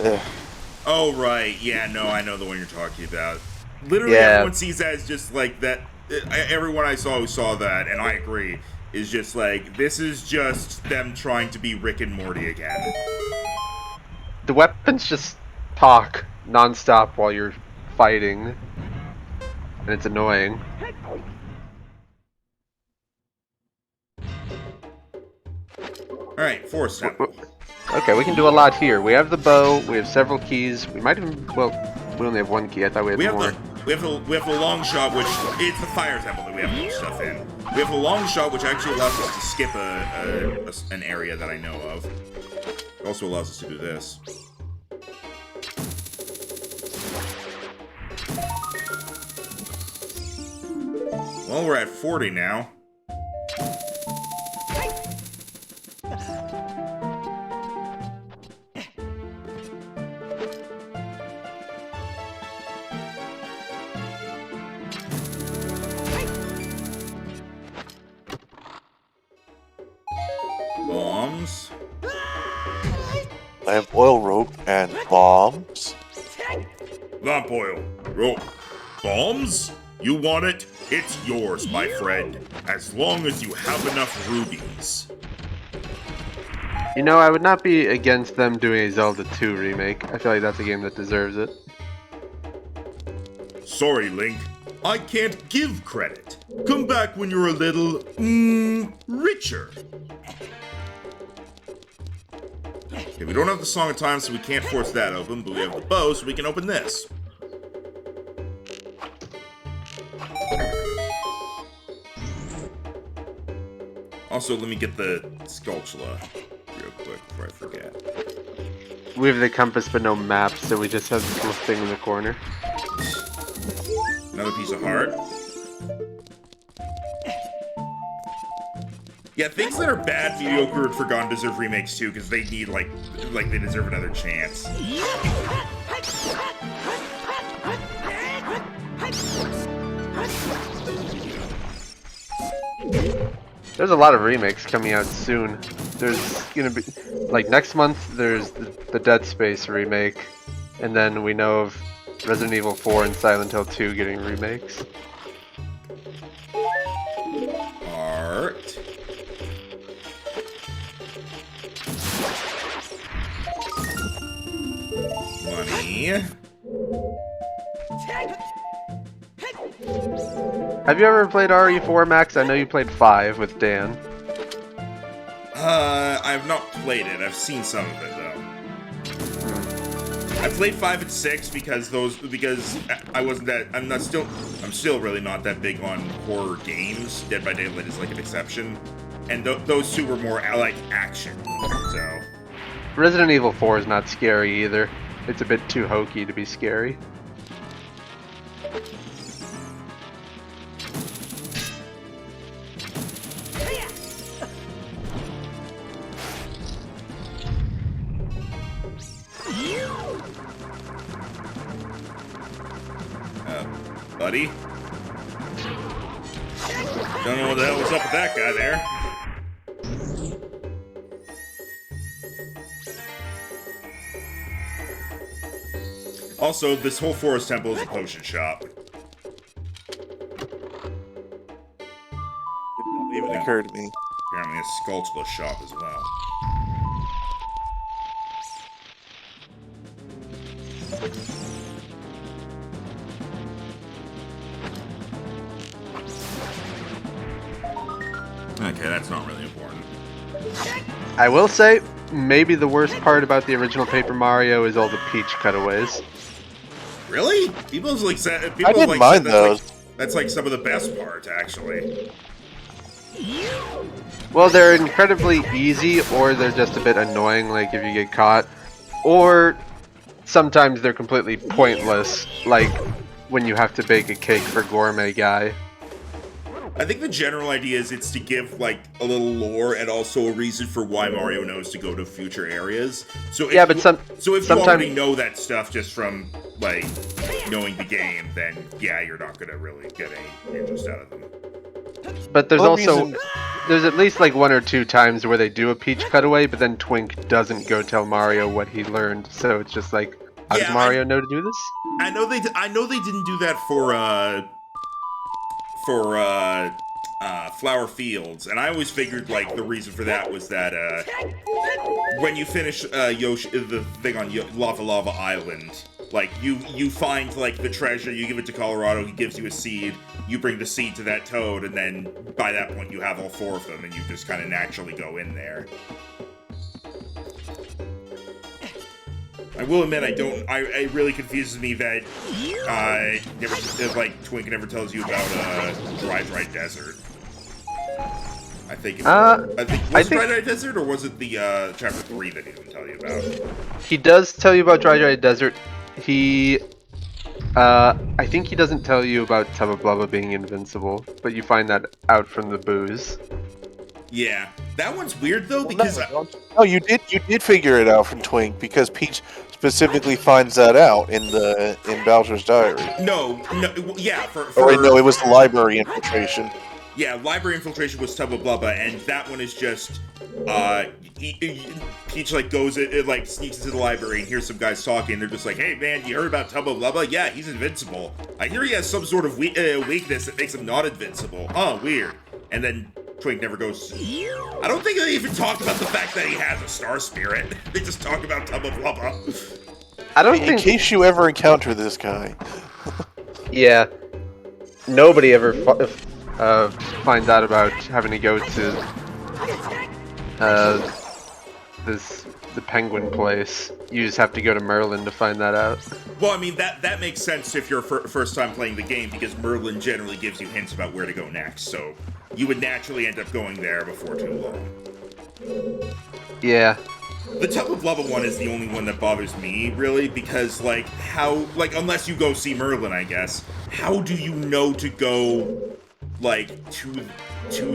Ugh. Oh right, yeah, no, I know the one you're talking about. Literally, Yeah. everyone sees that as just like that. Everyone I saw who saw that, and I agree, is just like this is just them trying to be Rick and Morty again. The weapons just talk non-stop while you're fighting, and it's annoying. All right, Force Temple. Okay, we can do a lot here. We have the bow. We have several keys. We might even we only have 1 key. I thought we had more. We have the long shot, which it's the fire temple that we have most stuff in. We have the long shot, which actually allows us to skip an area that I know of. It also allows us to do this. Well, we're at 40 now. Bombs. I have oil rope and bombs. Lamp oil. Rope. Bombs? You want it? It's yours, my friend. As long as you have enough rubies. You know, I would not be against them doing a Zelda 2 remake. I feel like that's a game that deserves it. Sorry, Link. I can't give credit. Come back when you're a little, richer. Okay, we don't have the Song of Time, so we can't force that open, but we have the bow, so we can open this. Also, let me get the Skulltula real quick before I forget. We have the compass but no map, so we just have this little thing in the corner. Another piece of heart. Yeah, things that are bad, mediocre, and forgotten deserve remakes too, because they need like they deserve another chance. There's a lot of remakes coming out soon. There's gonna be, like, next month there's the Dead Space remake, and then we know of Resident Evil 4 and Silent Hill 2 getting remakes. Art. Money. Have you ever played RE4, Max? I know you played 5 with Dan. I've not played it. I've seen some of it though. I played 5 and 6 because I wasn't that. I'm still really not that big on horror games. Dead by Daylight is like an exception, and those two were more like action. So Resident Evil 4 is not scary either. It's a bit too hokey to be scary. Buddy? Don't know what the hell was up with that guy there. Also, this whole forest temple is a potion shop. Didn't even occur to me. Apparently a Skulltula shop as well. Okay, that's not really important. I will say, maybe the worst part about the original Paper Mario is all the Peach cutaways. Really? People like said. People I didn't like mind said those. That's like some of the best parts, actually. Well, they're incredibly easy, or they're just a bit annoying, like if you get caught. Or sometimes they're completely pointless, like when you have to bake a cake for Gourmet Guy. I think the general idea is it's to give like a little lore and also a reason for why Mario knows to go to future areas. So if Yeah, but if you sometimes already know that stuff just from like knowing the game, then yeah, you're not gonna really get any interest out of them. But there's Well, also there's at least like 1 or 2 times where they do a Peach cutaway, but then Twink doesn't go tell Mario what he learned. So it's just like, how does Mario know to do this? I know they didn't do that for Flower Fields, and I always figured like the reason for that was that when you finish Yoshi, the thing on Lava Island, like you find like the treasure, you give it to Colorado, he gives you a seed, you bring the seed to that toad, and then by that point you have all 4 of them, and you just kind of naturally go in there. I will admit, it really confuses me that Twink never tells you about Dry Desert. I think Dry Desert, or was it the chapter 3 that he didn't tell you about? He does tell you about Dry Desert. I think he doesn't tell you about Tubba Blubba being invincible, but you find that out from the booze. Yeah, that one's weird though because no, you did figure it out from Twink because Peach specifically finds that out in Bowser's Diary. Yeah, no, it was the library infiltration. Yeah, library infiltration was Tubba Blubba, and that one is just Peach like goes it like sneaks into the library and hears some guys talking. They're just like, "Hey man, you heard about Tubba Blubba? Yeah, he's invincible. I hear he has some sort of weakness that makes him not invincible. Oh, weird." And then Twink never goes. I don't think they even talked about the fact that he has a star spirit. They just talk about Tubba Blubba. In case you ever encounter this guy. Yeah, nobody ever finds out about having to go to the penguin place. You just have to go to Merlin to find that out. Well, I mean, that makes sense if you're first time playing the game, because Merlin generally gives you hints about where to go next, so you would naturally end up going there before too long. Yeah. The Tubba Blubba one is the only one that bothers me, really, because, unless you go see Merlin, I guess, how do you know to go, like, to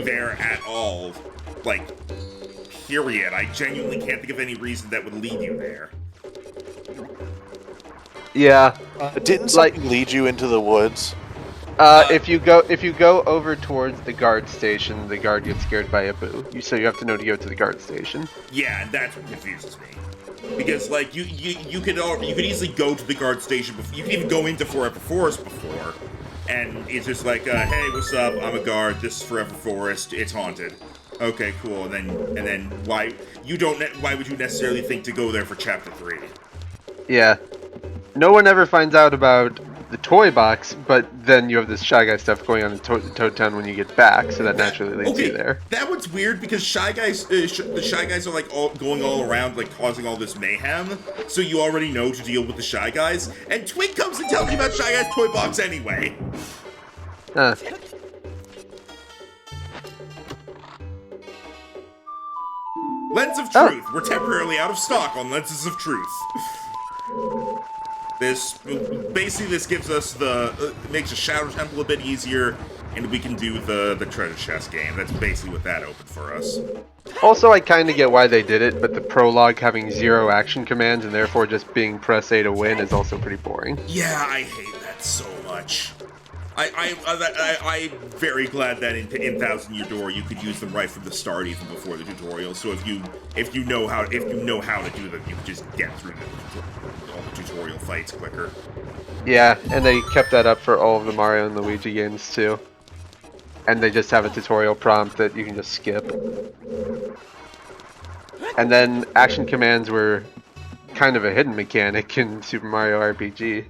there at all. Like, period. I genuinely can't think of any reason that would lead you there. Yeah. Didn't something lead you into the woods? If you go over towards the guard station, the guard gets scared by a boo. So you have to know to go to the guard station. Yeah, and that's what confuses me. Because like you could easily go to the guard station before, you could even go into Forever Forest before, and it's just like, hey, what's up? I'm a guard. This is Forever Forest. It's haunted. Okay, cool. And then why would you necessarily think to go there for Chapter 3? Yeah. No one ever finds out about the toy box, but then you have this Shy Guy stuff going on in Toad Town when you get back, so that naturally leads you there. That one's weird because Shy Guys, the Shy Guys are like going all around, like causing all this mayhem. So you already know to deal with the Shy Guys, and Twink comes and tells you about Shy Guys toy box anyway. Huh. Lens of Truth. We're temporarily out of stock on Lenses of Truth. This gives us makes the Shadow Temple a bit easier, and we can do the treasure chest game. That's basically what that opened for us. Also, I kind of get why they did it, but the prologue having 0 action commands and therefore just being press A to win is also pretty boring. Yeah, I hate that so much. I'm very glad that in Thousand Year Door you could use them right from the start, even before the tutorial. So if you know how to do them, you can just get through all the tutorial fights quicker. Yeah, and they kept that up for all of the Mario and Luigi games too. And they just have a tutorial prompt that you can just skip. And then action commands were kind of a hidden mechanic in Super Mario RPG.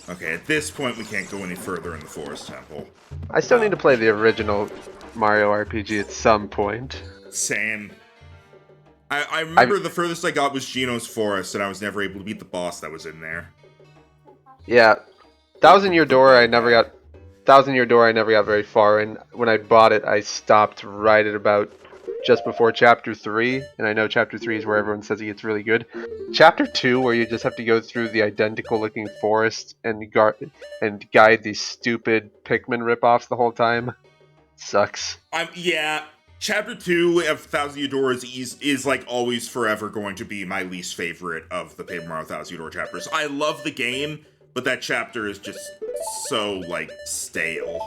Okay, at this point we can't go any further in the Forest Temple. I still need to play the original Mario RPG at some point. Same. I remember the furthest I got was Geno's Forest, and I was never able to beat the boss that was in there. Yeah. Thousand Year Door I never got very far, and when I bought it I stopped right at about just before Chapter 3, and I know Chapter 3 is where everyone says it gets really good. Chapter 2, where you just have to go through the identical-looking forest and guide these stupid Pikmin ripoffs the whole time, sucks. Yeah, Chapter 2 of Thousand Year Door is like always forever going to be my least favorite of the Paper Mario Thousand Year Door chapters. I love the game, but that chapter is just so, like, stale.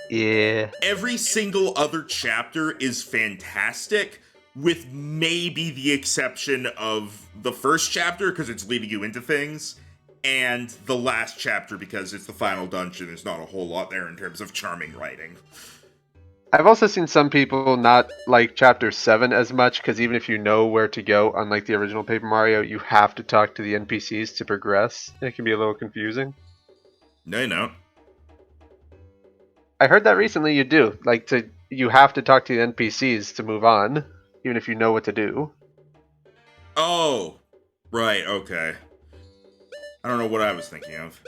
Yeah. Every single other chapter is fantastic, with maybe the exception of the first chapter, because it's leading you into things, and the last chapter, because it's the final dungeon. There's not a whole lot there in terms of charming writing. I've also seen some people not like Chapter 7 as much, because even if you know where to go, unlike the original Paper Mario, you have to talk to the NPCs to progress. It can be a little confusing. No, you don't. I heard that recently you do. You have to talk to the NPCs to move on, even if you know what to do. Oh, right, okay. I don't know what I was thinking of.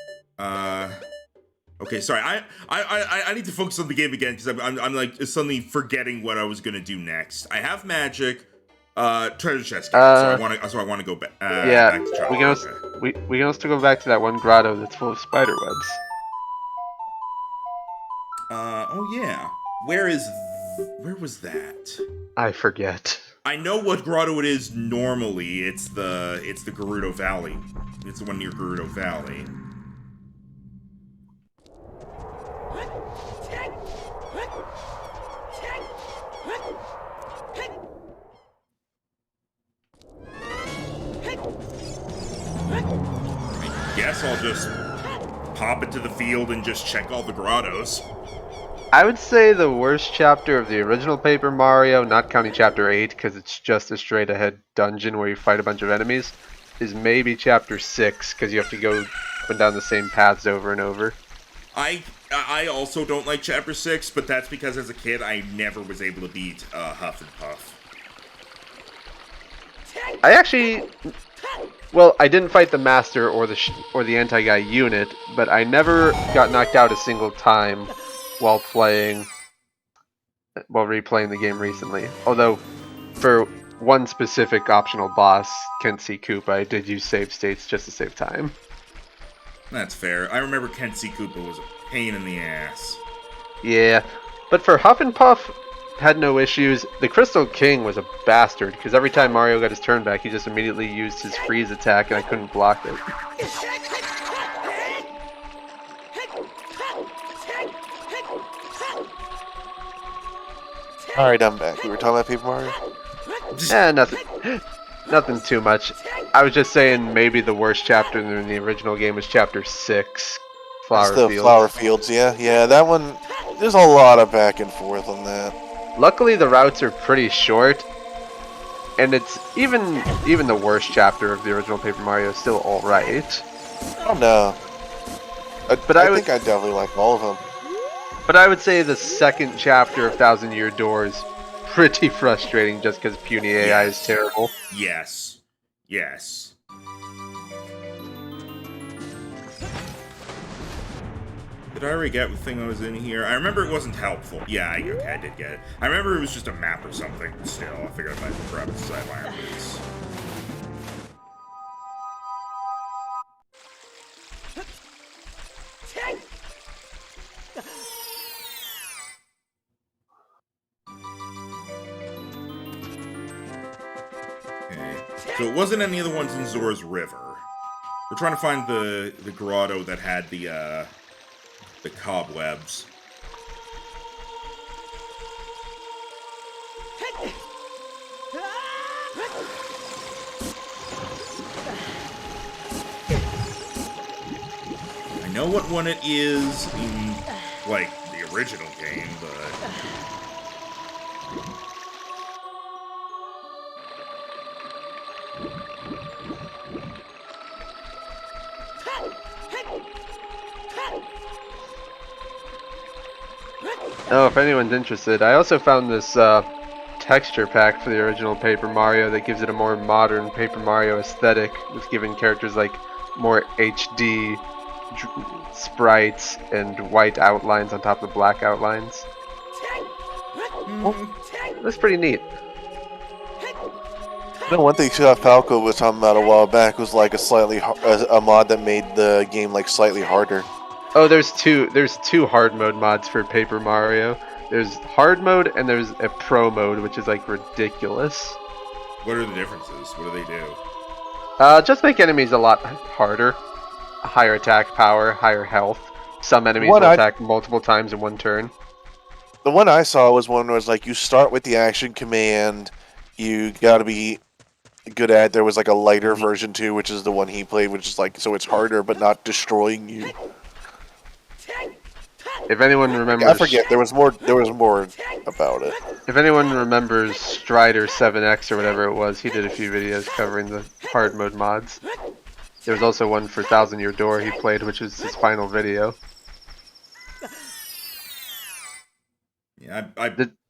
Okay, sorry. I need to focus on the game again because I'm like suddenly forgetting what I was gonna do next. I have magic, treasure chest game, so I want to go back. Yeah, back to Charlie. we can also go back to that one grotto that's full of spider webs. Oh yeah. Where was that? I forget. I know what grotto it is normally. It's the Gerudo Valley. It's the one near Gerudo Valley. I guess I'll just pop into the field and just check all the grottos. I would say the worst chapter of the original Paper Mario, not counting Chapter 8 because it's just a straight ahead dungeon where you fight a bunch of enemies, is maybe Chapter 6 because you have to go up and down the same paths over and over. I also don't like Chapter 6, but that's because as a kid I never was able to beat Huff and Puff. I actually... Well, I didn't fight the Master or the Anti-Guy unit, but I never got knocked out a single time while replaying the game recently. Although, for one specific optional boss, Kent C. Koopa, I did use save states just to save time. That's fair. I remember Kent C. Koopa was a pain in the ass. Yeah, but for Huff and Puff, had no issues. The Crystal King was a bastard, because every time Mario got his turn back, he just immediately used his freeze attack, and I couldn't block it. Alright, I'm back. We were talking about Paper Mario? Nothing too much. I was just saying maybe the worst chapter in the original game was Chapter 6, That's Flower the Fields. Flower Fields, yeah. Yeah, that one, there's a lot of back and forth on that. Luckily, the routes are pretty short, and it's even the worst chapter of the original Paper Mario is still alright. Oh no. But I think I definitely like all of them. But I would say the second chapter of Thousand Year Door is pretty frustrating just because puny AI is terrible. Yes. Yes. Did I already get the thing that was in here? I remember it wasn't helpful. Yeah, okay, I did get it. I remember it was just a map or something. Still, I figured I might as well grab it inside my boots. Okay. So it wasn't any of the ones in Zora's River. We're trying to find the grotto that had the cobwebs. I know what one it is in, like, the original game, but... Oh, if anyone's interested, I also found this texture pack for the original Paper Mario that gives it a more modern Paper Mario aesthetic, with giving characters like more HD sprites and white outlines on top of black outlines. That's pretty neat. No, one thing Falco was talking about a while back was like a mod that made the game like slightly harder. Oh, there's two hard mode mods for Paper Mario. There's hard mode and there's a pro mode, which is like ridiculous. What are the differences? What do they do? Just make enemies a lot harder. Higher attack power, higher health. Some enemies will attack multiple times in one turn. The one I saw was one where it was like you start with the action command, you gotta be good at. There was like a lighter version too, which is the one he played, which is like so it's harder but not destroying you. If anyone remembers, I forget. There was more about it. If anyone remembers Strider 7X or whatever it was, he did a few videos covering the hard mode mods. There was also one for Thousand Year Door he played, which was his final video. Yeah,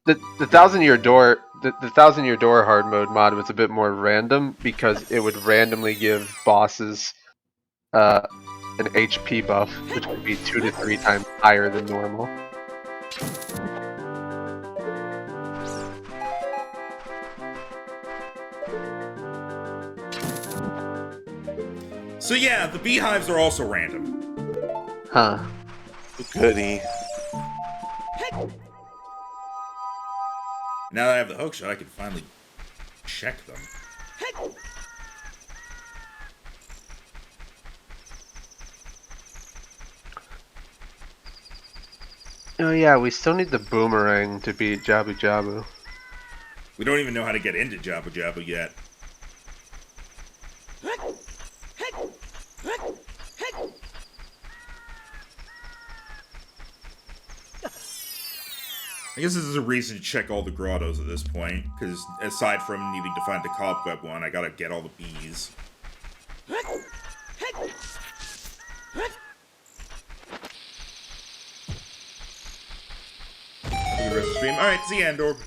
the Thousand Year Door the Thousand Year Door hard mode mod was a bit more random because it would randomly give bosses an HP buff, which would be 2 to 3 times higher than normal. So yeah, the beehives are also random. Huh. Goody. Now that I have the hook shot, I can finally check them. Oh yeah, we still need the boomerang to beat Jabu Jabu. We don't even know how to get into Jabu Jabu yet. I guess this is a reason to check all the grottos at this point, because aside from needing to find the cobweb one, I gotta get all the bees. The rest of the stream. Alright, it's the end orb.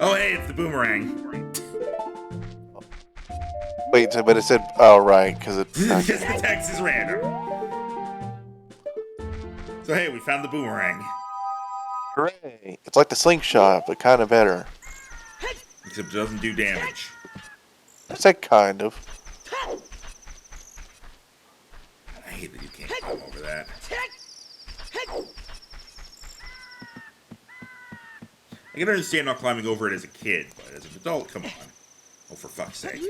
Oh, hey, it's the boomerang. Wait, but it said, oh, right, because it's... Because the text is random. So hey, we found the boomerang. Hooray! It's like the slingshot, but kind of better. Except it doesn't do damage. I said kind of. I hate that you can't climb over that. I can understand not climbing over it as a kid, but as an adult, come on. Oh, for fuck's sake.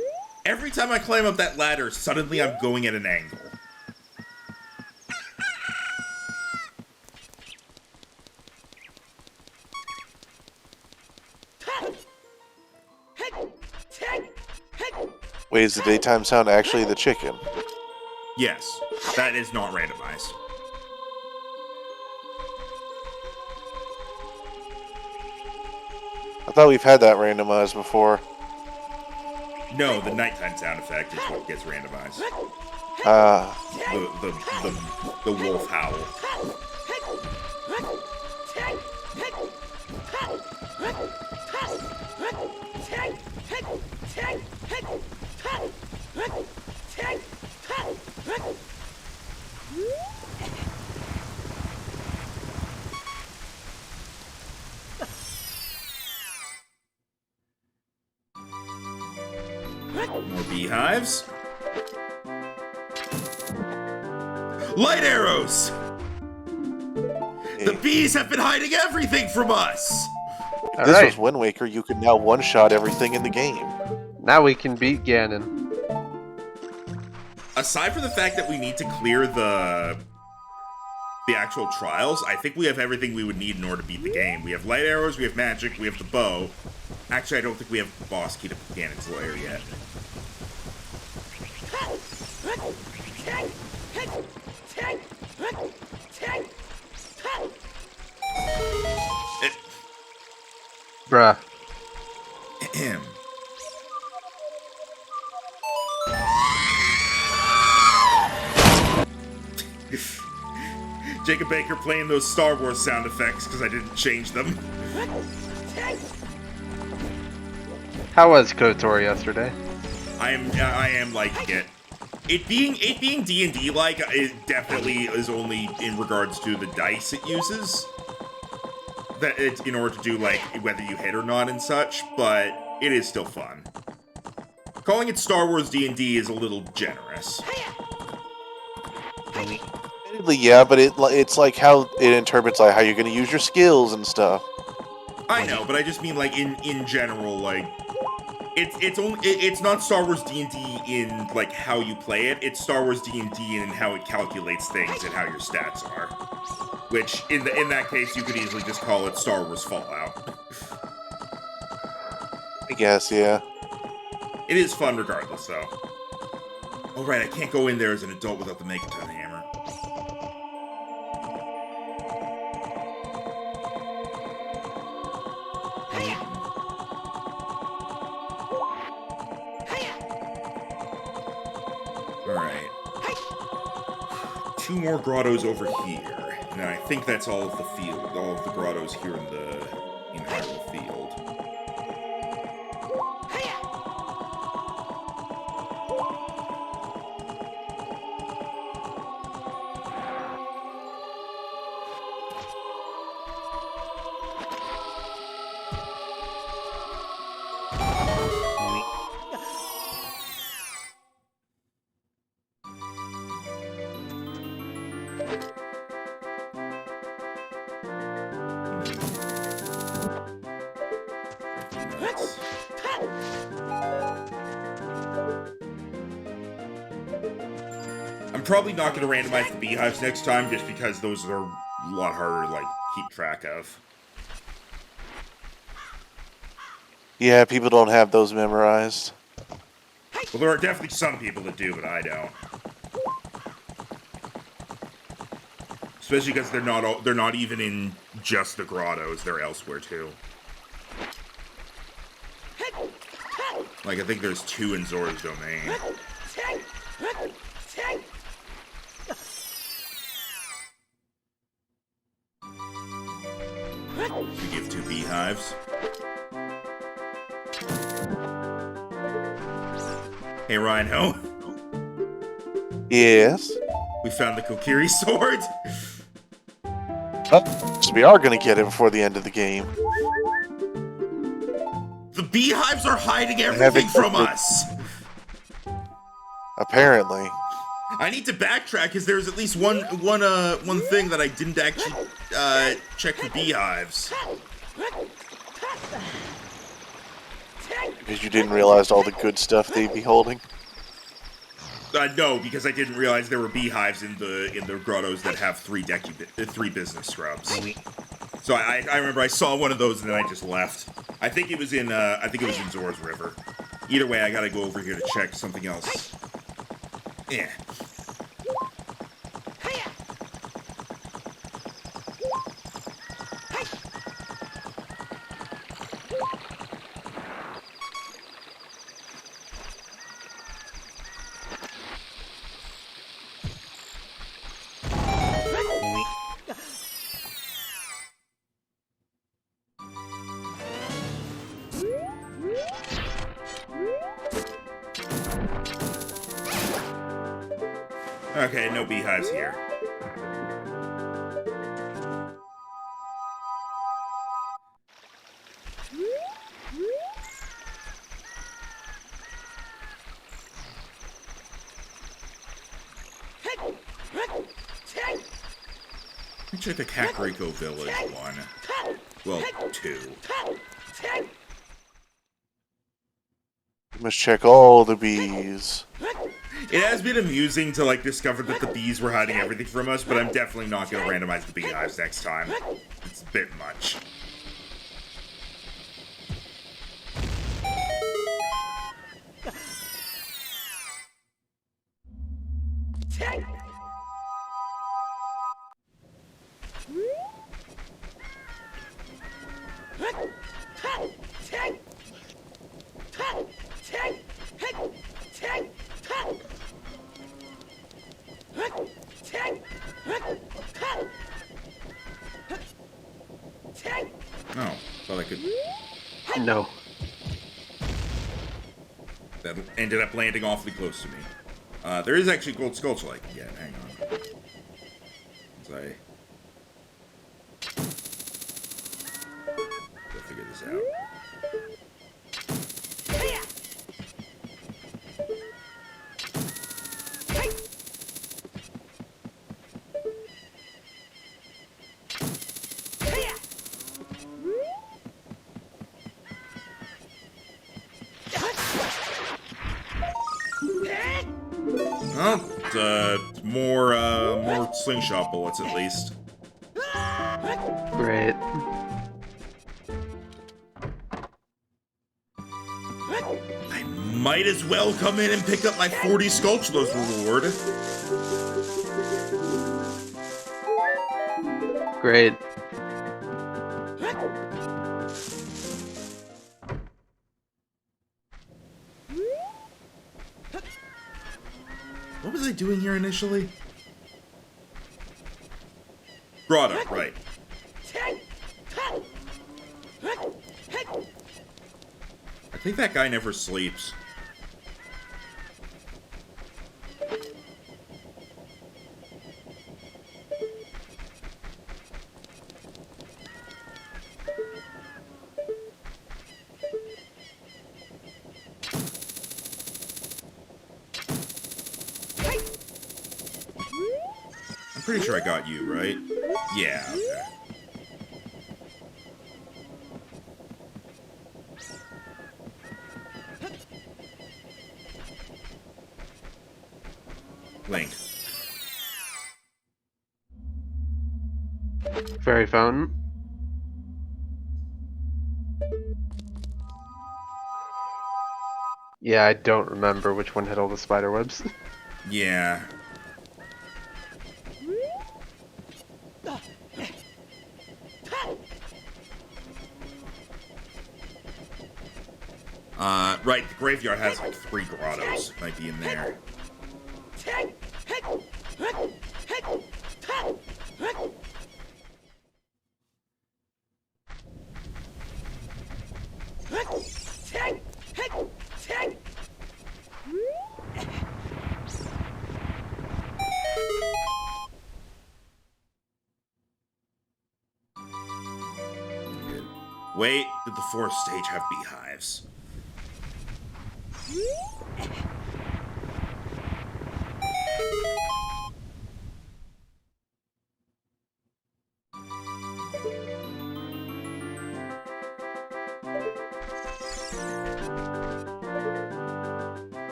Every time I climb up that ladder, suddenly I'm going at an angle. Wait, is the daytime sound actually the chicken? Yes, that is not randomized. I thought we've had that randomized before. No, the nighttime sound effect is what gets randomized. The wolf howl. More beehives. Light arrows! The bees have been hiding everything from us! If this was Wind Waker, you could now one-shot everything in the game. Now we can beat Ganon. Aside from the fact that we need to clear the actual trials, I think we have everything we would need in order to beat the game. We have light arrows, we have magic, we have the bow. Actually, I don't think we have the boss key to Ganon's lair yet. Bruh. Jacob Baker playing those Star Wars sound effects because I didn't change them. How was KOTOR yesterday? I am liking it. It being D&D like, it definitely is only in regards to the dice it uses. That it's in order to do like whether you hit or not and such, but it is still fun. Calling it Star Wars D&D is a little generous. Admittedly, yeah, but it's like how it interprets like how you're going to use your skills and stuff. I know, but I just mean like in general, like it's not Star Wars D&D in like how you play it. It's Star Wars D&D in how it calculates things and how your stats are. Which in that case, you could easily just call it Star Wars Fallout. I guess, yeah. It is fun regardless, though. Oh right, I can't go in there as an adult without the Megaton hammer. Alright. 2 more grottos over here. And I think that's all of the field, all of the grottos here in Hyrule Field. I'm probably not going to randomize the beehives next time, just because those are a lot harder to, like, keep track of. Yeah, people don't have those memorized. Well, there are definitely some people that do, but I don't. Especially because they're not even in just the grottos; they're elsewhere too. Like I think there's 2 in Zora's Domain. We give 2 beehives. Hey Rhino. Yes. We found the Kokiri sword. So we are going to get it before the end of the game. The beehives are hiding everything from us! Apparently. I need to backtrack because there's at least one thing that I didn't actually check for beehives. Because you didn't realize all the good stuff they'd be holding? No, because I didn't realize there were beehives in the grottos that have three business scrubs. So I remember I saw one of those and then I just left. I think it was in Zora's River. Either way, I gotta go over here to check something else. Yeah. Okay, no beehives here. Let me check the Kakariko Village one. Well, 2. You must check all the bees. It has been amusing to, like, discover that the bees were hiding everything from us, but I'm definitely not going to randomize the beehives next time. It's a bit much. Oh, thought I could... No. That ended up landing awfully close to me. There is actually gold sculpture I can get. Hang on. As I'll figure this out. Well, more slingshot bullets at least. Great. I might as well come in and pick up my 40 Sculptulas reward. Great. What was I doing here initially? Grotto, right. I think that guy never sleeps. I'm pretty sure I got you, right? Yeah, okay. Link. Fairy fountain. Yeah, I don't remember which one had all the spider webs. Yeah. Right, the graveyard has like 3 grottos. Might be in there. Wait, did the fourth stage have beehives?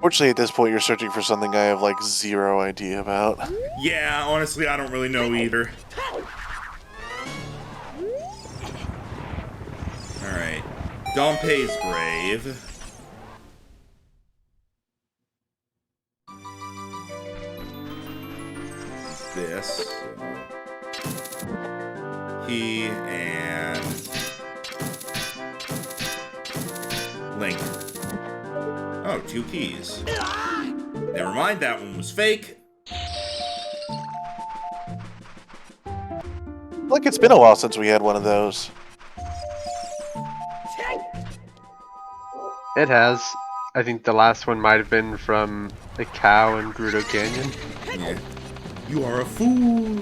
Fortunately, at this point, you're searching for something I have, like, zero idea about. Yeah, honestly, I don't really know either. Alright. Dompei's grave. This. So. He and... Link. Oh, 2 keys. Never mind, that one was fake. Like, it's been a while since we had one of those. It has. I think the last one might have been from the cow in Gerudo Canyon. Yeah. You are a fool.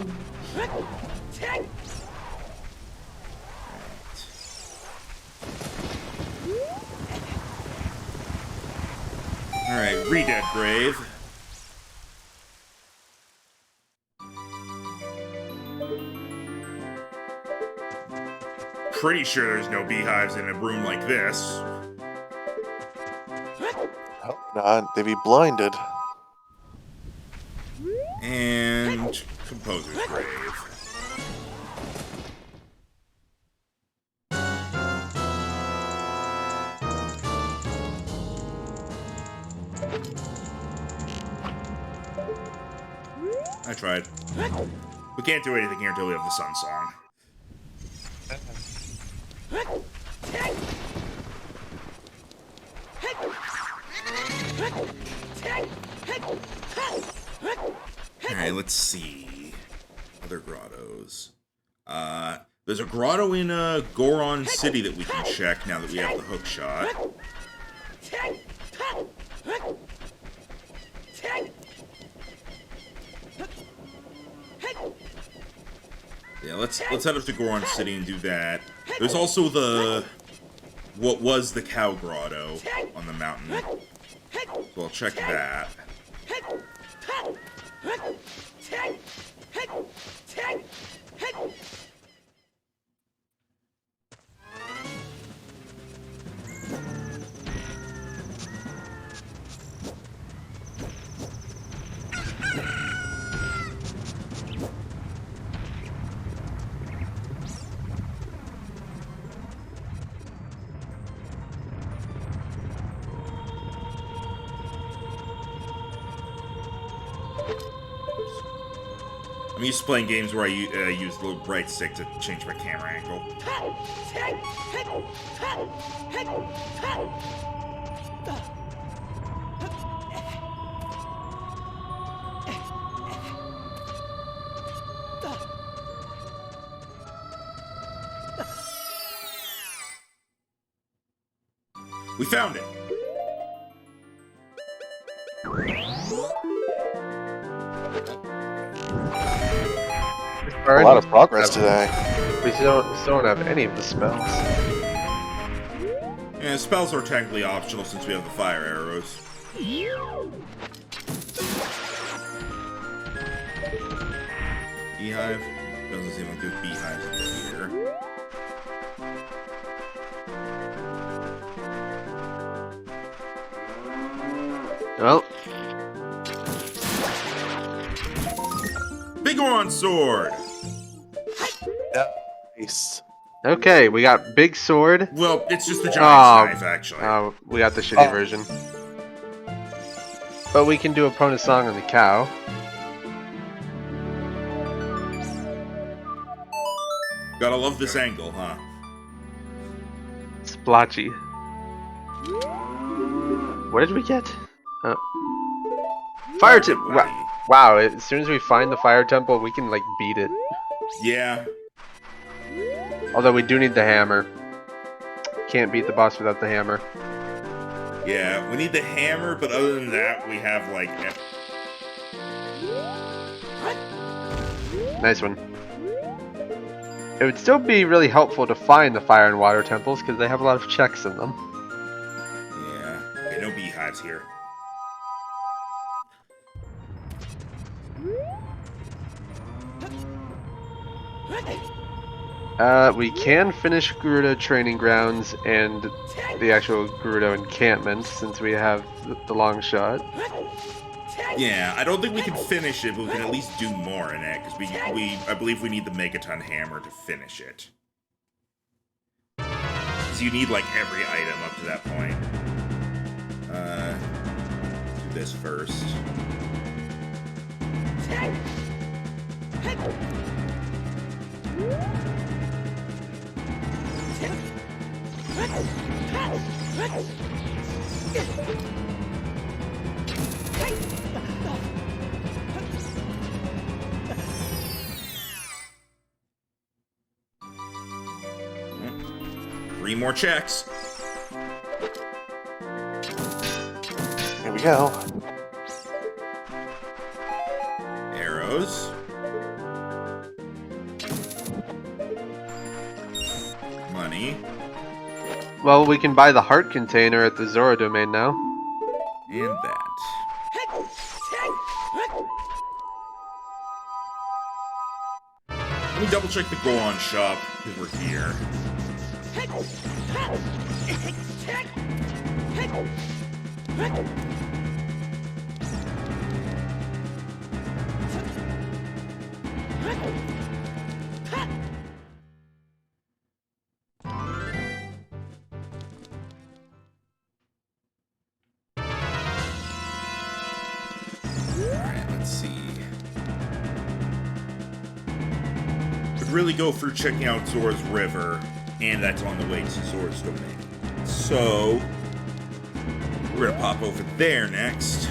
Alright, Redead Grave. Pretty sure there's no beehives in a room like this. Hope not. They'd be blinded. And Composer's Grave. I tried. We can't do anything here until we have the Sun Song. Alright, let's see. Other grottos. There's a grotto in Goron City that we can check now that we have the hook shot. Yeah, let's head up to Goron City and do that. There's also what was the cow grotto on the mountain. So I'll check that. I'm used to playing games where I use the little right stick to change my camera angle. We found it! A lot of progress today. We still don't have any of the spells. Yeah, spells are technically optional since we have the fire arrows. Beehive? Doesn't seem like there's beehives here. Well. Big Goron Sword! Nice. Okay, we got big sword. Well, it's just the giant's knife, actually. Oh, we got the shitty version. But we can do a Pona song on the cow. Gotta love this angle, huh? Splotchy. What did we get? Fire temple. Wow, as soon as we find the fire temple, we can like beat it. Yeah. Although we do need the hammer. Can't beat the boss without the hammer. Yeah, we need the hammer, but other than that, we have like... Nice one. It would still be really helpful to find the fire and water temples because they have a lot of checks in them. Yeah. Okay, no beehives here. We can finish Gerudo Training Grounds and the actual Gerudo encampment since we have the long shot. Yeah, I don't think we can finish it, but we can at least do more in it, because I believe we need the Megaton Hammer to finish it. So you need, like, every item up to that point. Do this first. Three more checks. Here we go. Arrows. Money. Well, we can buy the heart container at the Zora domain now. And that. Let me double check the Goron shop, because we're here. Alright, let's see. Could really go for checking out Zora's River, and that's on the way to Zora's domain. So, we're gonna pop over there next.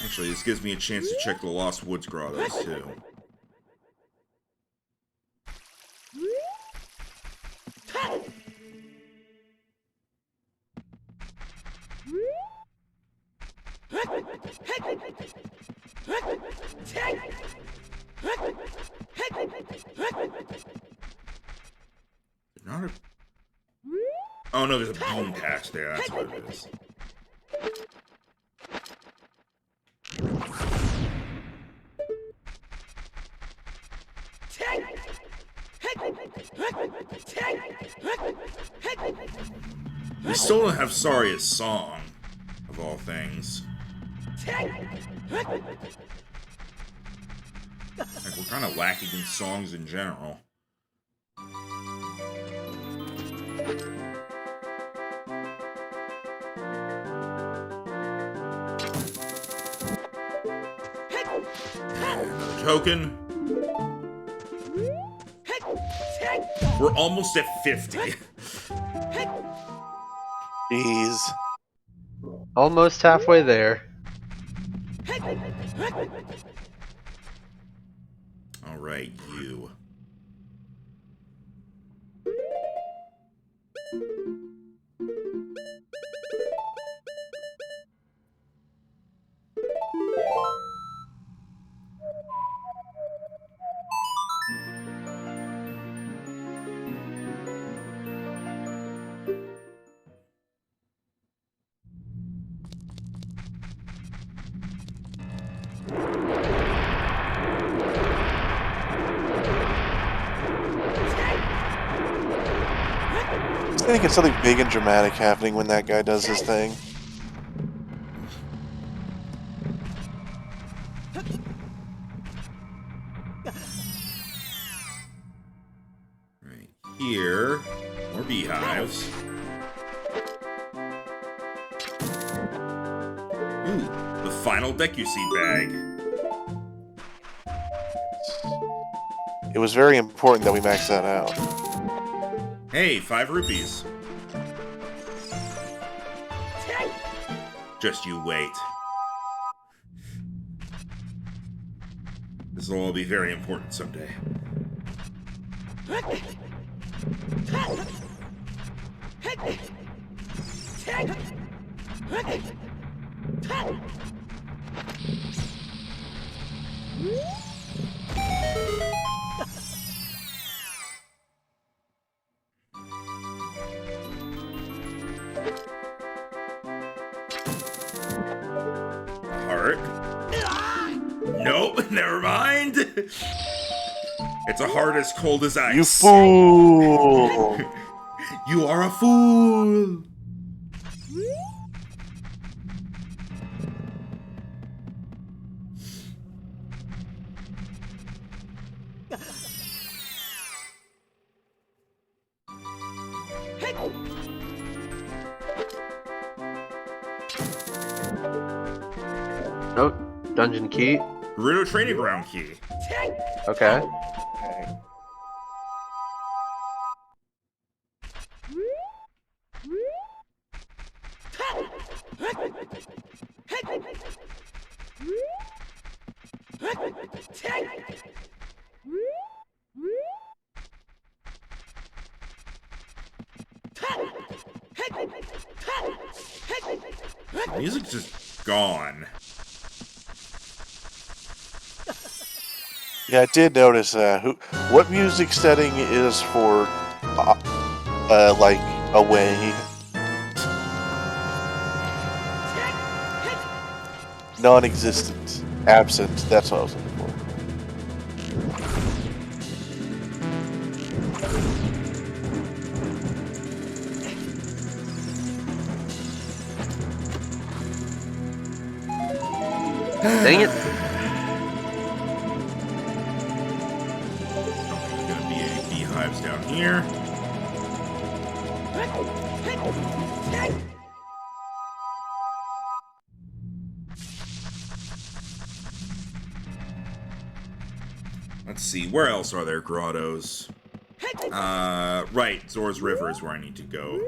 Actually, this gives me a chance to check the Lost Woods grottos, too. Not a... Oh no, there's a boom patch there, that's what it is. We still don't have Saria's song, of all things. Like, we're kind of lacking in songs in general. Another token. We're almost at 50. Jeez. Almost halfway there. Alright, you. I think it's something big and dramatic happening when that guy does his thing. Right here, more beehives. Ooh, the final Deku-Seed bag. It was very important that we max that out. Hey, 5 rupees. Just you wait. This will all be very important someday. start. Nope, never mind. It's a heart as cold as ice. You fool! You are a fool. Oh, dungeon key. Gerudo training ground key. Okay. The music's just gone. Yeah, I did notice that. What music setting is for, like, away? Non-existent. Absent. That's what I was looking for. Dang it. There's gonna be any beehives down here. Let's see, where else are there grottos? Right, Zora's River is where I need to go.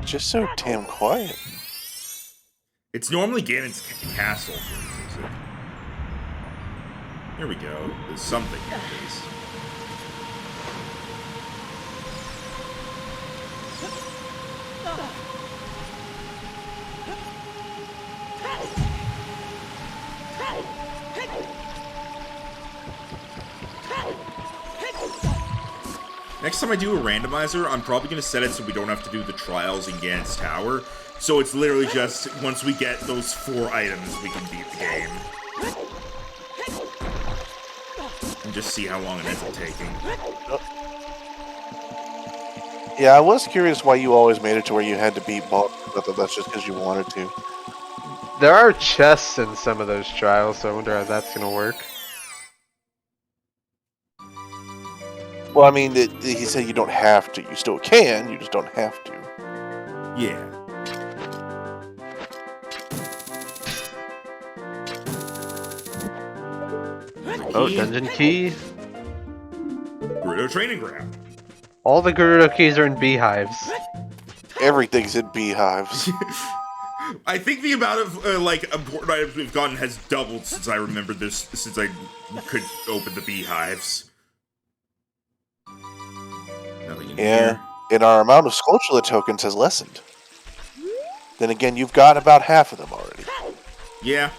Just so damn quiet. It's normally Ganon's castle for music. Here we go. There's something in this. Next time I do a randomizer, I'm probably going to set it so we don't have to do the trials in Ganon's Tower. So it's literally just, once we get those 4 items, we can beat the game. And just see how long it ends up taking. Yeah, I was curious why you always made it to where you had to beat boss. I thought that's just because you wanted to. There are chests in some of those trials, so I wonder how that's gonna work. Well, I mean, he said you don't have to. You still can, you just don't have to. Yeah. Oh, dungeon key. Gerudo training ground. All the Gerudo keys are in beehives. Everything's in beehives. I think the amount of, important items we've gotten has doubled since I remember this, since I could open the beehives. Nothing in here. And our amount of Skulltula tokens has lessened. Then again, you've got about half of them already. Yeah.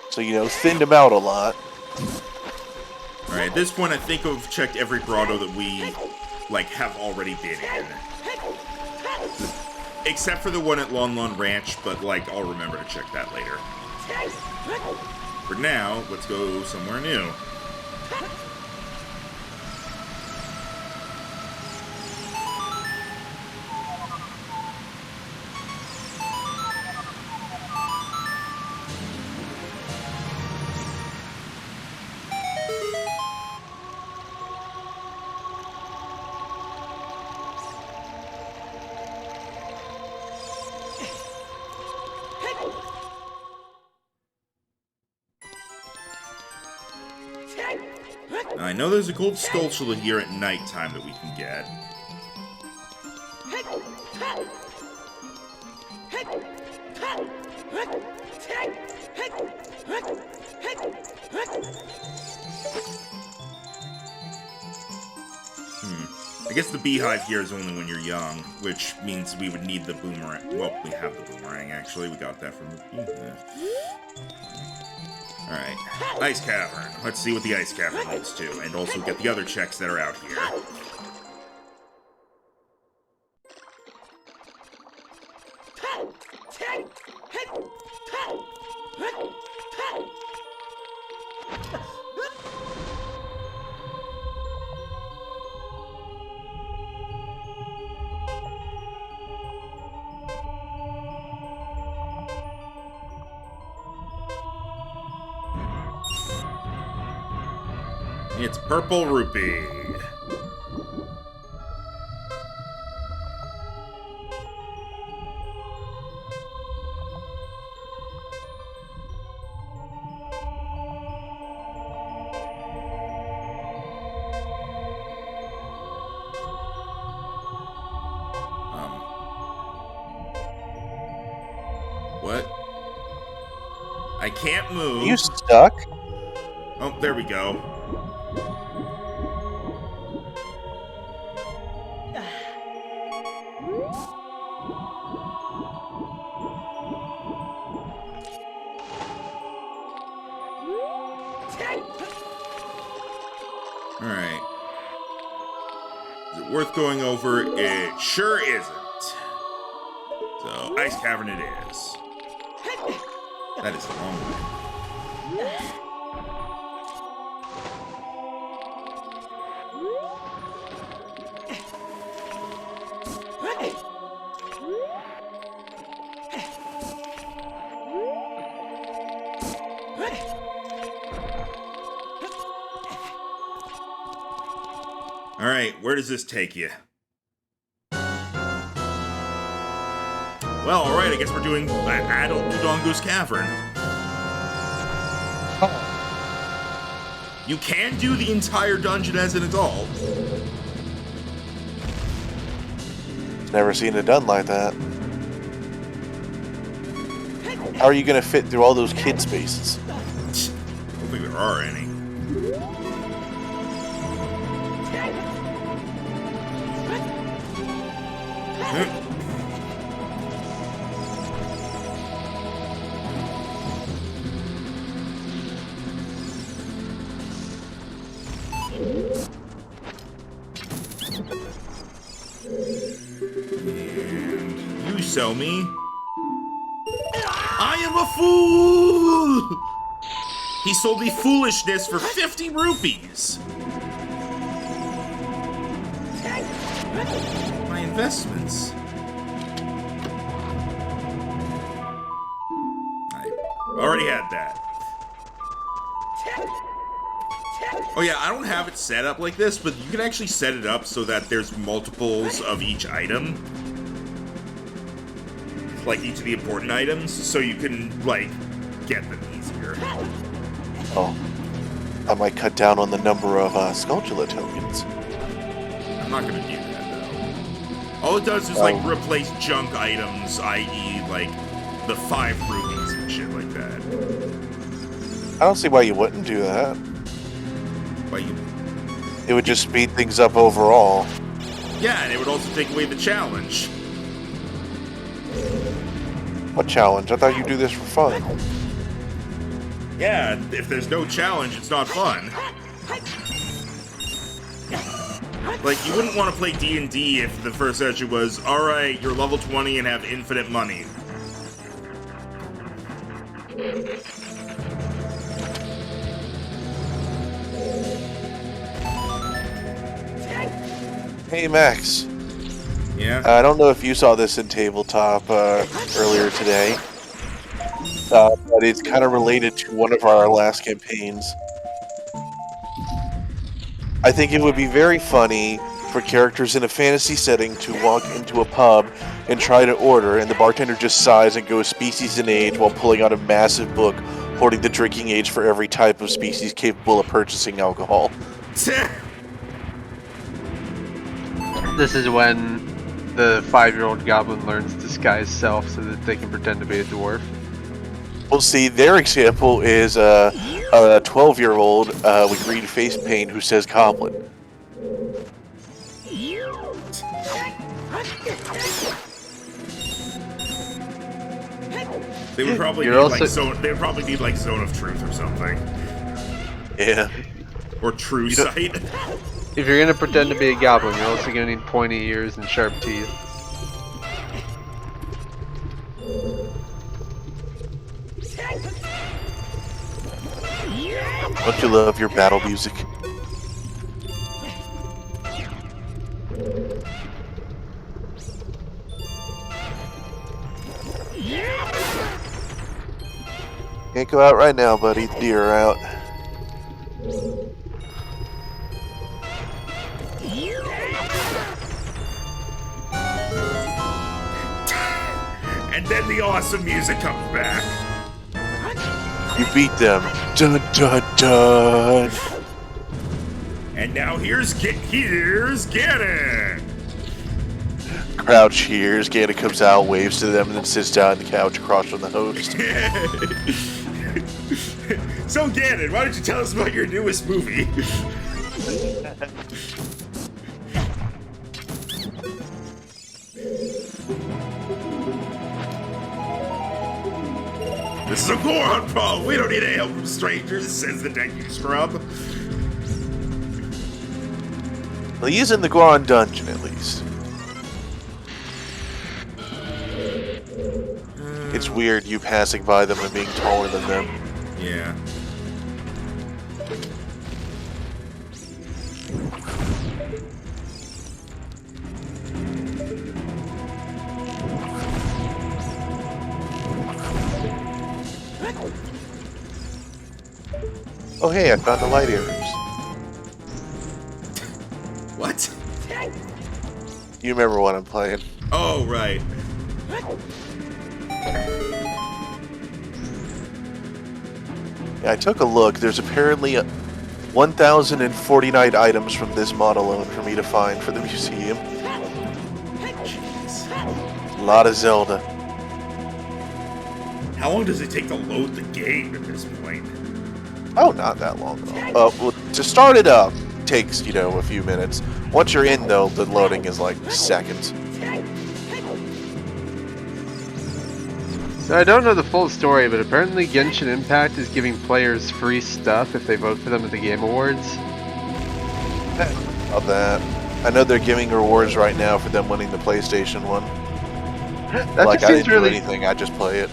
So, you know, thinned them out a lot. Alright, at this point I think I've checked every grotto that we, have already been in. Except for the one at Lon Lon Ranch, but, I'll remember to check that later. For now, let's go somewhere new. I know there's a gold Skulltula here at nighttime that we can get. I guess the beehive here is only when you're young, which means we would need the boomerang. Well, we have the boomerang, actually. We got that from the beehive. Alright. Ice Cavern. Let's see what the Ice Cavern leads to, and also get the other checks that are out here. It's Purple Rupee. What? I can't move. Are you stuck? Oh, there we go. Alright. Is it worth going over? It sure isn't. So, Ice Cavern it is. That is a long way. Alright, where does this take you? Well, alright, I guess we're doing Adult Dodongo's Cavern. You can do the entire dungeon as an adult. Never seen it done like that. How are you going to fit through all those kid spaces? I don't think there are any. And you sell me. I am a fool! He sold me foolishness for 50 rupees! My investments. I already had that. Oh yeah, I don't have it set up like this, but you can actually set it up so that there's multiples of each item. Like each of the important items, so you can, like, get them easier. Oh. I might cut down on the number of Skulltula tokens. I'm not gonna do that, though. All it does is, like, replace junk items, i.e., like, the 5 rupees and shit like that. I don't see why you wouldn't do that. Why you... It would just speed things up overall. Yeah, and it would also take away the challenge. What challenge? I thought you do this for fun. Yeah, if there's no challenge, it's not fun. Like, you wouldn't want to play D&D if the first session was, alright, you're level 20 and have infinite money. Hey, Max. Yeah? I don't know if you saw this in tabletop earlier today, but it's kind of related to one of our last campaigns. I think it would be very funny for characters in a fantasy setting to walk into a pub and try to order, and the bartender just sighs and goes species and age while pulling out a massive book holding the drinking age for every type of species capable of purchasing alcohol. This is when the 5-year-old goblin learns disguise self so that they can pretend to be a dwarf. Well, see, their example is a 12-year-old with green face paint who says Goblin. They would probably You're need also- like zone. They would probably need like Zone of Truth or something, Yeah. or True Sight. If you're gonna pretend to be a goblin, you're also gonna need pointy ears and sharp teeth. Don't you love your battle music? Can't go out right now, buddy. The deer are out. And then the awesome music comes back. You beat them. Dun dun dun. And now here's Ganon. Crowd cheers. Ganon comes out, waves to them, and then sits down on the couch across from the host. So Ganon, why don't you tell us about your newest movie? This is a Goron problem. We don't need any help from strangers, says the Deku Scrub. Well, he's in the Goron dungeon, at least. It's weird you passing by them and being taller than them. Yeah. Oh hey, I found the light arrows. What? You remember what I'm playing. Oh, right. Yeah, I took a look. There's apparently 1,049 items from this mod alone for me to find for the museum. A lot of Zelda. How long does it take to load the game at this point? Oh, not that long though. Well, to start it up takes, a few minutes. Once you're in though, the loading is like seconds. So I don't know the full story, but apparently Genshin Impact is giving players free stuff if they vote for them at the Game Awards. Of that. I know they're giving rewards right now for them winning the PlayStation one. That Like, just I seems didn't really do anything, I just play it.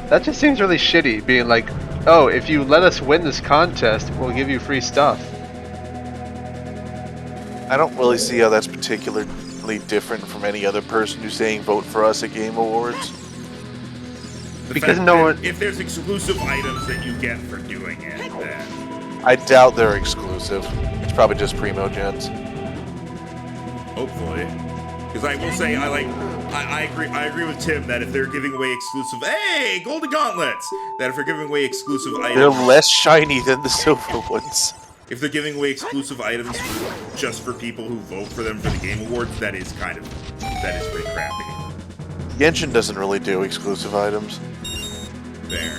That just seems really shitty, being like, oh, if you let us win this contest, we'll give you free stuff. I don't really see how that's particularly different from any other person who's saying vote for us at Game Awards. Because fact no that one- If there's exclusive items that you get for doing it, then I doubt they're exclusive. It's probably just Primo Gens. hopefully. Because I will say, I agree with Tim that if they're giving away exclusive, hey, Golden Gauntlets, that if they're giving away exclusive They're items, less shiny than the silver ones. if they're giving away exclusive items just for people who vote for them for the Game Awards, that is pretty crappy. Genshin doesn't really do exclusive items. There.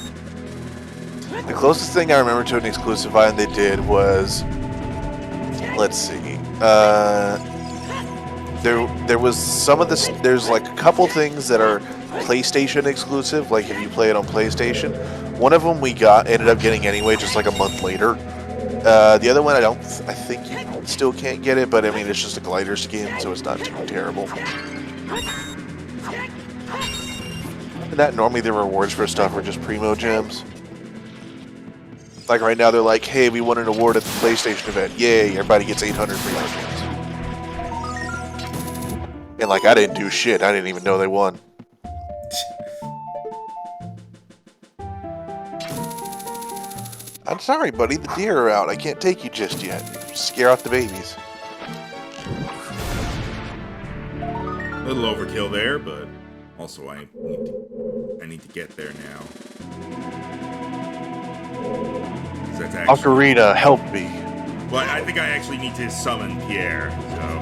The closest thing I remember to an exclusive item they did was, let's see, there was some of this. There's like a couple things that are PlayStation exclusive, like if you play it on PlayStation. One of them we ended up getting anyway, just like a month later. The other one I think you still can't get it, but I mean it's just a glider skin, so it's not too terrible. And that normally the rewards for stuff are just Primo Gems. Like right now they're like, hey, we won an award at the PlayStation event. Yay, everybody gets 800 Primo Gems. And like, I didn't do shit. I didn't even know they won. I'm sorry, buddy. The deer are out. I can't take you just yet. Scare off the babies. A little overkill there, but also I need to get there now. 'Cause that's actually, Ocarina, help me. well, I think I actually need to summon Pierre, so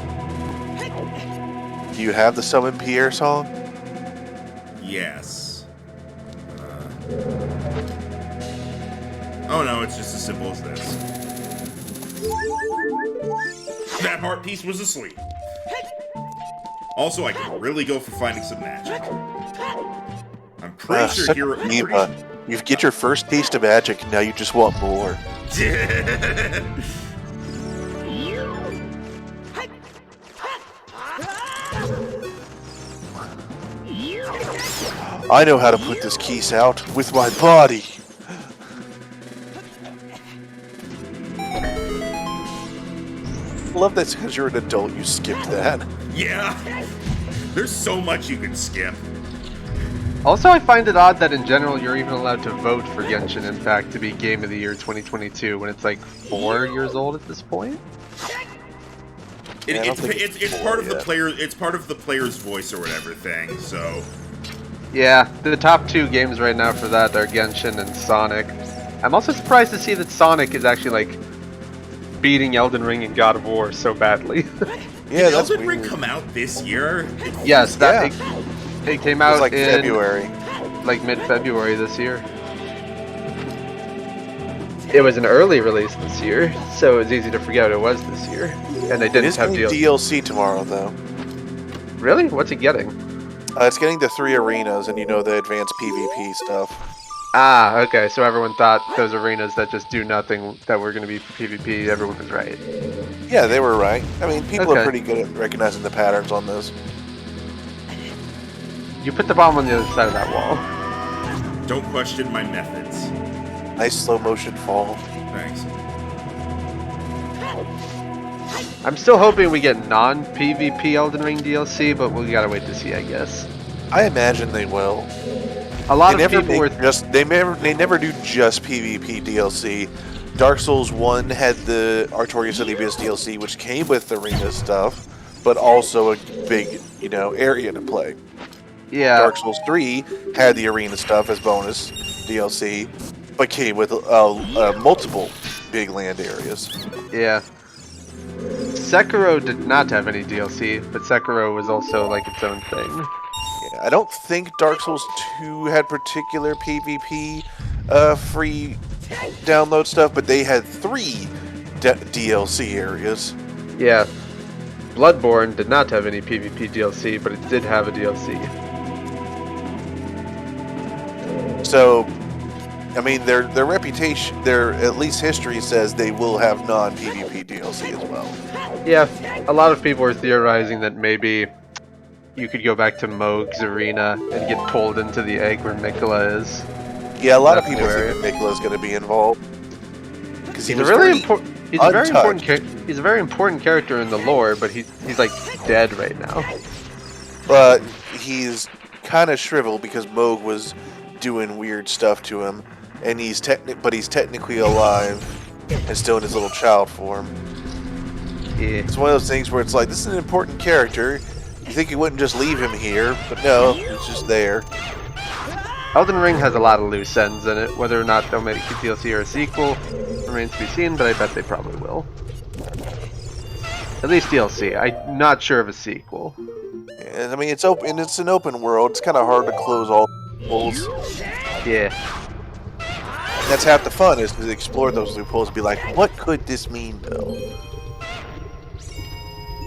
Do you have the Summon Pierre song? yes. Oh no, it's just as simple as this. That heart piece was asleep. Also, I can really go for finding some magic. I'm pretty sure here... You get your first taste of magic, and now you just want more. I know how to put this keys out with my body. I love that because you're an adult, you skipped that. Yeah. There's so much you can skip. Also, I find it odd that in general you're even allowed to vote for Genshin Impact to be Game of the Year 2022 when it's like 4 years old at this point. It's part of the player. It's part of the player's voice or whatever thing. So. Yeah, the top 2 games right now for that are Genshin and Sonic. I'm also surprised to see that Sonic is actually like beating Elden Ring and God of War so badly. Yeah, did Elden Ring come out this year? Yes, it came out like in February, like mid-February this year. It was an early release this year, so it was easy to forget it was this year. And they didn't have DLC tomorrow, though. Really? What's it getting? It's getting the 3 arenas and, the advanced PvP stuff. Ah, okay, so everyone thought those arenas that just do nothing that were going to be for PvP, everyone was right. Yeah, they were right. I mean, people are pretty good at recognizing the patterns on this. You put the bomb on the other side of that wall. Don't question my methods. Nice slow motion fall. Thanks. I'm still hoping we get non-PvP Elden Ring DLC, but we gotta wait to see, I guess. I imagine they will. A lot of people were they never do just PvP DLC. Dark Souls 1 had the Artorias of the Abyss DLC, which came with arena stuff, but also a big, area to play. Yeah. Dark Souls 3 had the arena stuff as bonus DLC, but came with multiple big land areas. Yeah. Sekiro did not have any DLC, but Sekiro was also like its own thing. Yeah, I don't think Dark Souls 2 had particular PvP free download stuff, but they had 3 DLC areas. Yeah. Bloodborne did not have any PvP DLC, but it did have a DLC. So, I mean, their reputation, their at least history says they will have non-PvP DLC as well. Yeah, a lot of people are theorizing that maybe you could go back to Mohg's arena and get pulled into the egg where Miquella is. Yeah, a lot of people think that Miquella is going to be involved. Because he's a very important character in the lore, but he's like dead right now. But he's kind of shriveled because Mohg was doing weird stuff to him, and he's technically alive and still in his little child form. Yeah. It's one of those things where it's like, this is an important character. You think you wouldn't just leave him here, but no, he's just there. Elden Ring has a lot of loose ends in it. Whether or not they'll make a DLC or a sequel remains to be seen, but I bet they probably will. At least DLC. I'm not sure of a sequel. And I mean, it's open. It's an open world. It's kind of hard to close all loopholes. Yeah. And that's half the fun, is to explore those loopholes and be like, what could this mean, though?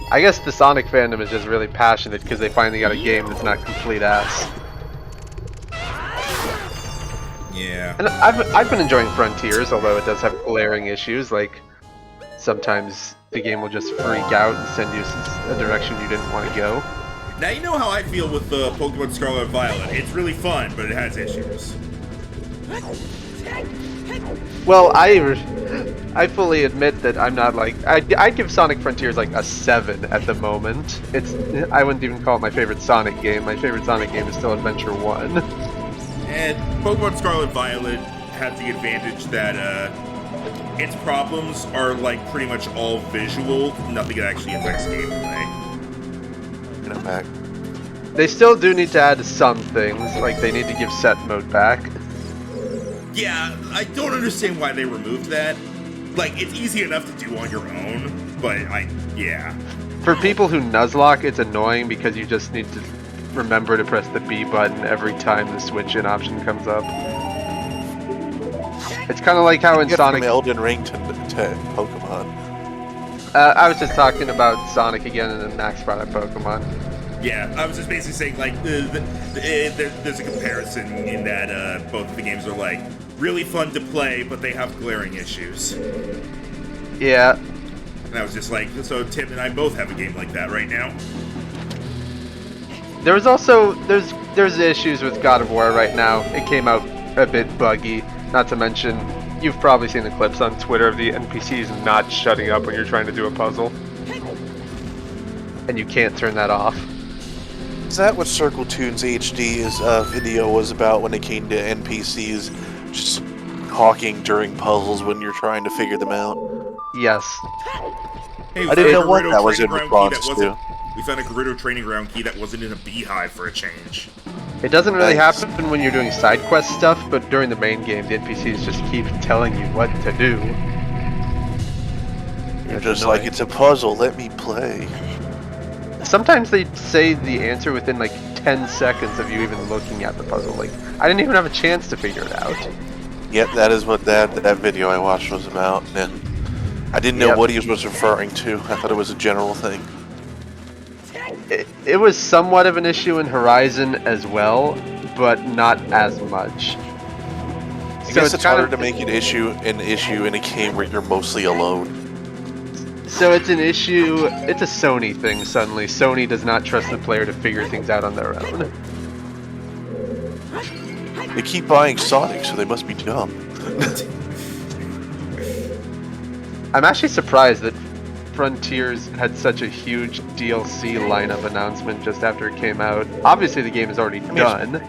I guess the Sonic fandom is just really passionate because they finally got a game that's not complete ass. Yeah. And I've been enjoying Frontiers, although it does have glaring issues, like sometimes the game will just freak out and send you a direction you didn't want to go. Now you know how I feel with the Pokemon Scarlet and Violet. It's really fun, but it has issues. Well, I fully admit that I'm not like I'd give Sonic Frontiers like a 7 at the moment. I wouldn't even call it my favorite Sonic game. My favorite Sonic game is still Adventure 1. And Pokemon Scarlet and Violet have the advantage that its problems are like pretty much all visual. Nothing that actually affects gameplay. And I'm back. They still do need to add some things, like they need to give set mode back. Yeah, I don't understand why they removed that. Like, it's easy enough to do on your own, but yeah. For people who Nuzlocke, it's annoying because you just need to remember to press the B button every time the switch in option comes up. It's kind of like how in Get Sonic. from Elden Ring to Pokemon. I was just talking about Sonic again, and then Max brought up Pokemon. Yeah, I was just basically saying, like, there's a comparison in that both of the games are, like, really fun to play, but they have glaring issues. Yeah. And I was just like, so Tim and I both have a game like that right now. There's issues with God of War right now. It came out a bit buggy. Not to mention, you've probably seen the clips on Twitter of the NPCs not shutting up when you're trying to do a puzzle. And you can't turn that off. Is that what Circle Tunes HD's video was about when it came to NPCs just talking during puzzles when you're trying to figure them out? Yes. Hey, I didn't know what that was in response to. We found a Gerudo training ground key that wasn't in a beehive for a change. It doesn't really happen when you're doing side quest stuff, but during the main game, the NPCs just keep telling you what to do. You're just like, it's a puzzle, let me play. Sometimes they say the answer within like 10 seconds of you even looking at the puzzle. Like, I didn't even have a chance to figure it out. Yep, that is what that video I watched was about. And I didn't know what he was referring to. I thought it was a general thing. It was somewhat of an issue in Horizon as well, but not as much. I guess it's harder to make an issue in a game where you're mostly alone. So it's an issue, it's a Sony thing suddenly. Sony does not trust the player to figure things out on their own. They keep buying Sonic, so they must be dumb. I'm actually surprised that Frontiers had such a huge DLC lineup announcement just after it came out. Obviously the game is already done,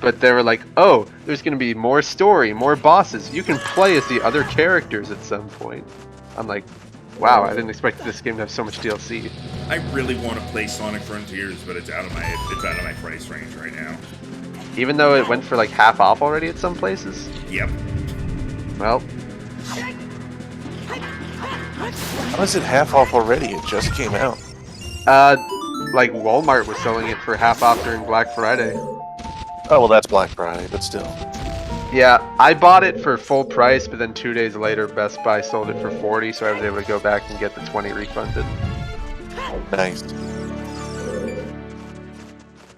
but they were like, oh, there's going to be more story, more bosses. You can play as the other characters at some point. I'm like, wow, I didn't expect this game to have so much DLC. I really want to play Sonic Frontiers, but it's out of my price range right now. Even though it went for like half off already at some places? Yep. Well, how is it half off already? It just came out. like Walmart was selling it for half off during Black Friday. Oh, well, that's Black Friday, but still. Yeah, I bought it for full price, but then 2 days later, Best Buy sold it for $40, so I was able to go back and get the $20 refunded. Nice.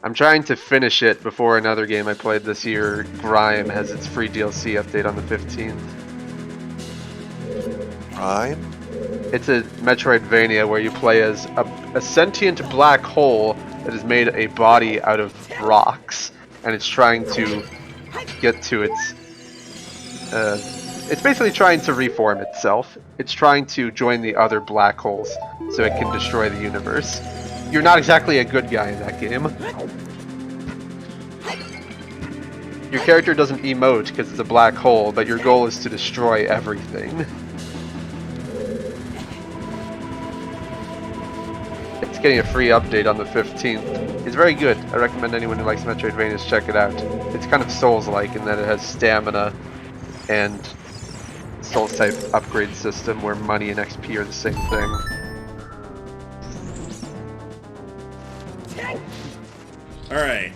I'm trying to finish it before another game I played this year, Grime, has its free DLC update on the 15th. Grime? It's a Metroidvania where you play as a sentient black hole that has made a body out of rocks, and it's trying to get to its... it's basically trying to reform itself. It's trying to join the other black holes so it can destroy the universe. You're not exactly a good guy in that game. Your character doesn't emote because it's a black hole, but your goal is to destroy everything. It's getting a free update on the 15th. It's very good. I recommend anyone who likes Metroidvanias check it out. It's kind of Souls-like in that it has stamina and Souls-type upgrade system where money and XP are the same thing. Alright.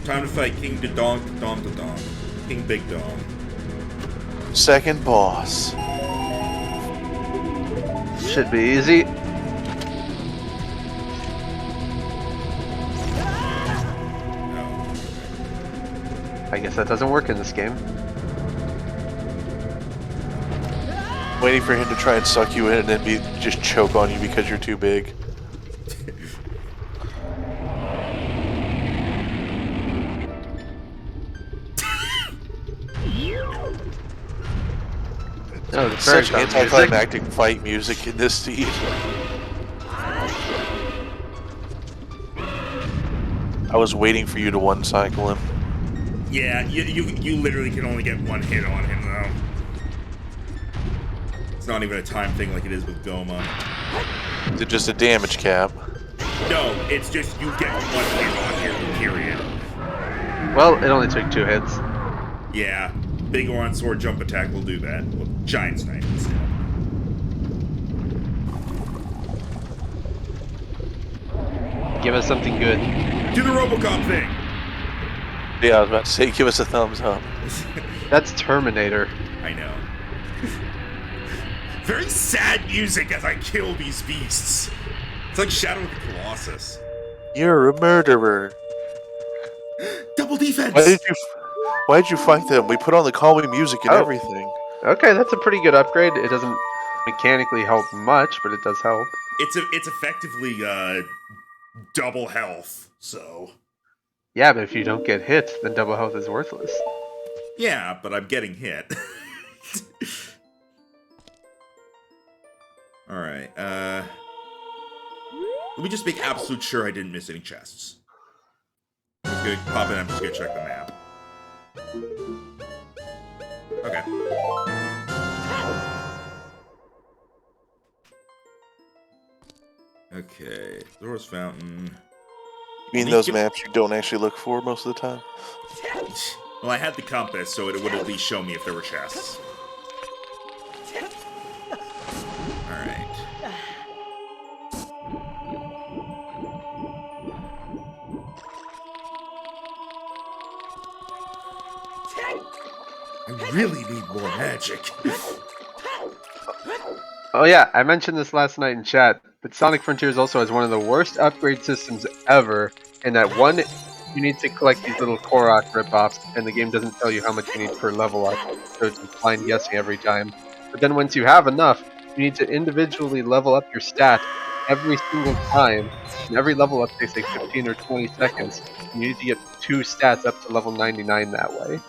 Time to fight King Dodong, King Big Dong. Second boss. Should be easy. I guess that doesn't work in this game. Waiting for him to try and suck you in and then just choke on you because you're too big. Oh, Such anticlimactic fight music in this scene. I was waiting for you to one-cycle him. Yeah, you literally can only get one hit on him, though. It's not even a time thing like it is with Goma. Is it just a damage cap? No, it's just you get one hit on him, period. Well, it only took 2 hits. Yeah, big Oran sword jump attack will do that. Well, giant snipe instead. Give us something good. Do the Robocop thing! Yeah, I was about to say, give us a thumbs up. That's Terminator. I know. Very sad music as I kill these beasts. It's like Shadow of the Colossus. You're a murderer. Double defense! Why did you fight them? We put on the calming music and Oh. everything. Okay, that's a pretty good upgrade. It doesn't mechanically help much, but it does help. It's effectively double health, so... Yeah, but if you don't get hit, then double health is worthless. Yeah, but I'm getting hit. Alright, let me just make absolute sure I didn't miss any chests. I'm just gonna pop in, I'm just gonna check the map. Okay. Okay, Thoros Fountain. You mean those maps you don't actually look for most of the time? Well, I had the compass, so it would at least show me if there were chests. Alright. I really need more magic. Oh yeah, I mentioned this last night in chat, but Sonic Frontiers also has one of the worst upgrade systems ever, in that one, you need to collect these little Korok ripoffs, and the game doesn't tell you how much you need per level up, so it's just blind guessing every time. But then once you have enough, you need to individually level up your stat every single time, and every level up takes like 15 or 20 seconds, and you need to get 2 stats up to level 99 that way.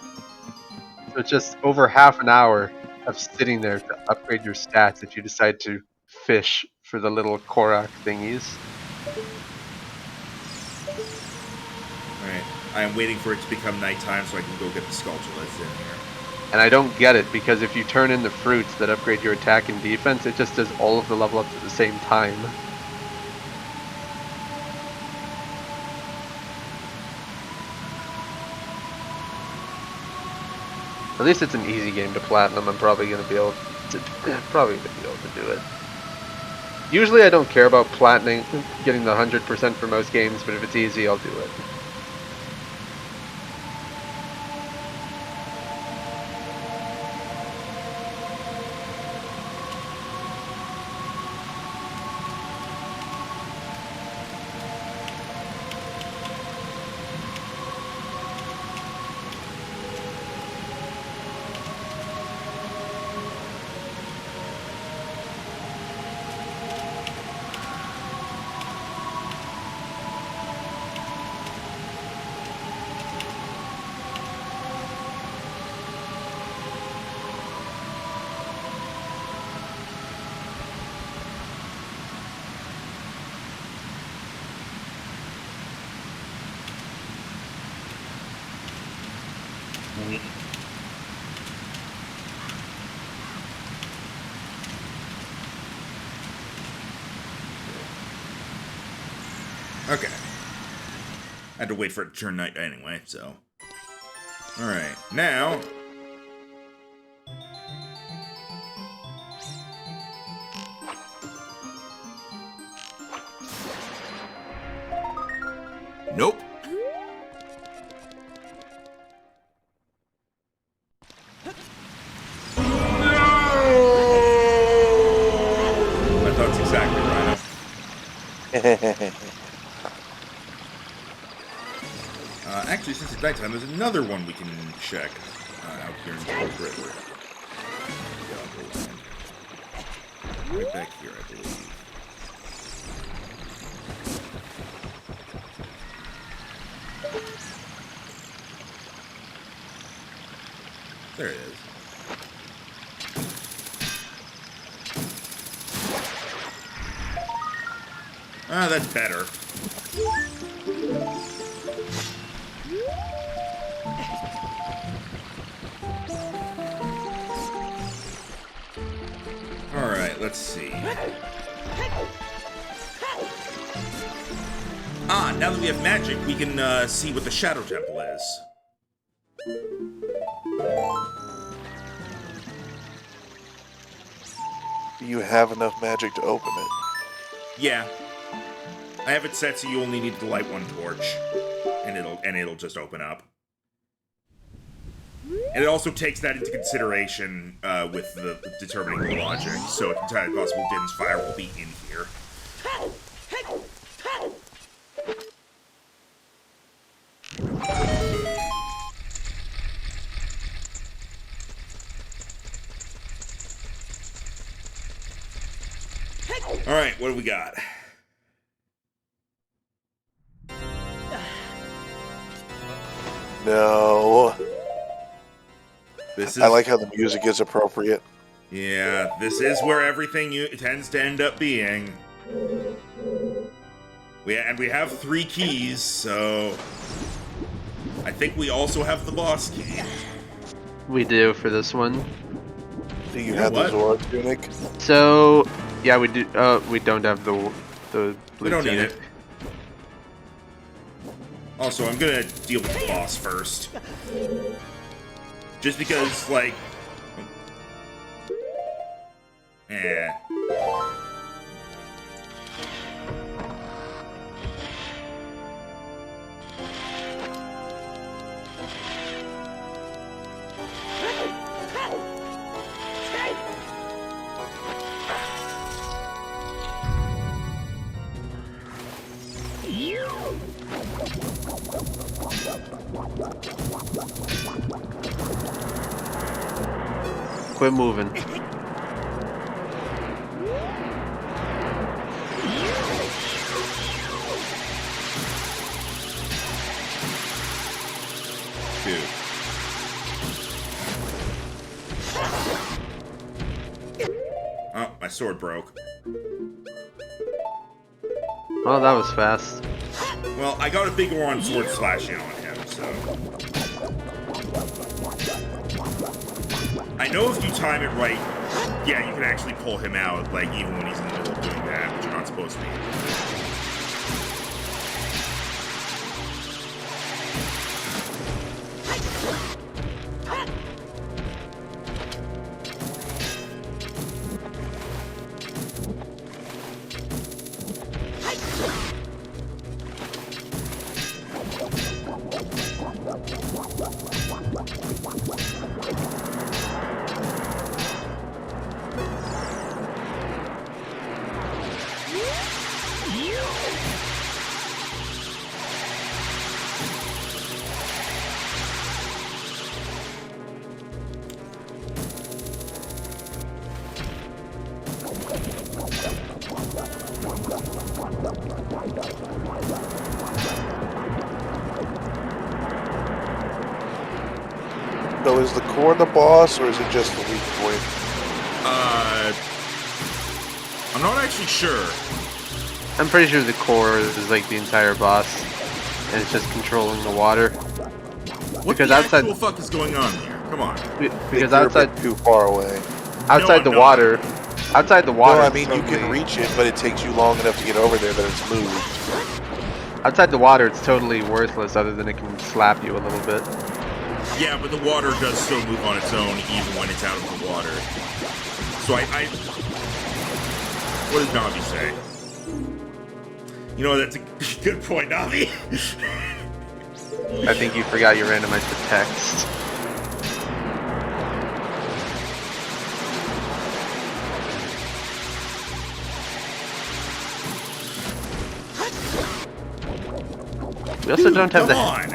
So it's just over half an hour of sitting there to upgrade your stats if you decide to fish for the little Korok thingies. Alright, I am waiting for it to become nighttime so I can go get the Skulltulas in here. And I don't get it, because if you turn in the fruits that upgrade your attack and defense, it just does all of the level ups at the same time. At least it's an easy game to platinum. I'm probably gonna be able to do it. Usually I don't care about getting the 100% for most games, but if it's easy, I'll do it. Okay. I had to wait for it to turn night anyway, so... Alright, now... Nope. I thought it's exactly right. Actually, since it's nighttime, there's another one we can check out here in Cold River. Right back here, I believe. There it is. Ah, that's better. Alright, let's see. Ah, now that we have magic, we can see what the Shadow Temple is. You have enough magic to open it. Yeah. I have it set so you only need to light one torch. And it'll just open up. And it also takes that into consideration with the determining the logic, so it's entirely possible Din's fire will be in here. Alright, what do we got? No. This is, I like how the music is appropriate. Yeah, this is where everything tends to end up being. We have 3 keys, so I think we also have the boss key. We do for this one. Do you have the Zora tunic? So, yeah, we do. We don't have the blue We don't need tunic. it. Also, I'm gonna deal with the boss first. Just because, like... Quit moving. Dude. Oh, my sword broke. Oh, that was fast. Well, I got a big one sword slashing on him, so... I know if you time it right, yeah, you can actually pull him out, like, even when he's in the middle of doing that, which you're not supposed to be. So is the core the boss, or is it just the weak point? I'm not actually sure. I'm pretty sure the core is like the entire boss, and it's just controlling the water. What Because the outside- actual fuck is going on here? Come on. Because You're outside, a bit too far away. outside I'm the not. water, outside the water. No, I it's mean you can totally- reach it, but it takes you long enough to get over there that it's moved. Outside the water, it's totally worthless, other than it can slap you a little bit. Yeah, but the water does still move on its own, even when it's out of the water. So I what does Navi say? You know, that's a good point, Navi. I think you forgot you randomized the text. We also don't have Come on.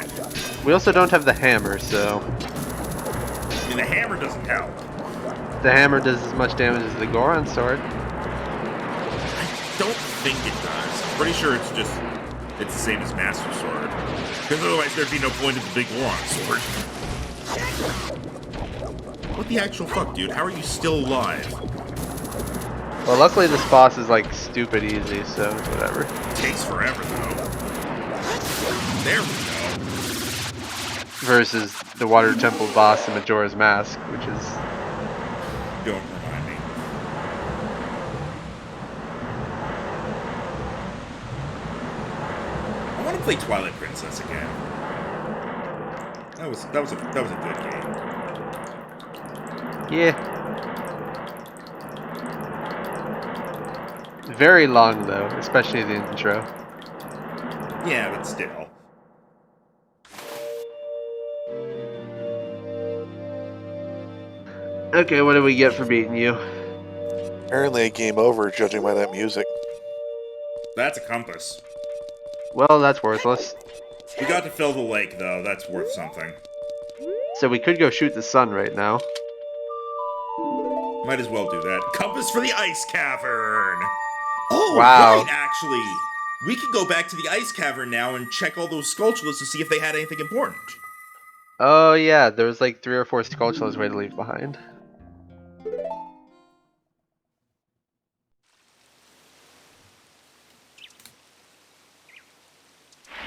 We also don't have the hammer, so I mean, the hammer doesn't help. the hammer does as much damage as the Goron sword. I don't think it does. I'm pretty sure it's the same as Master Sword. Because otherwise there'd be no point in the big war on sword. What the actual fuck, dude? How are you still alive? Well, luckily this boss is like stupid easy, so it's whatever. It takes forever, though. There we go. Versus the Water Temple boss in Majora's Mask, which is... Don't remind me. I want to play Twilight Princess again. That was a good game. yeah. Very long though, especially the intro. Yeah, but still. Okay, what do we get for beating you? Apparently a game over, judging by that music. That's a compass. Well, that's worthless. We got to fill the lake, though. That's worth something. So we could go shoot the sun right now. Might as well do that. Compass for the ice cavern! Oh, Wow. right, actually. We could go back to the ice cavern now and check all those sculptures to see if they had anything important. Oh yeah, there was like 3 or 4 Skulltulas we had to leave behind.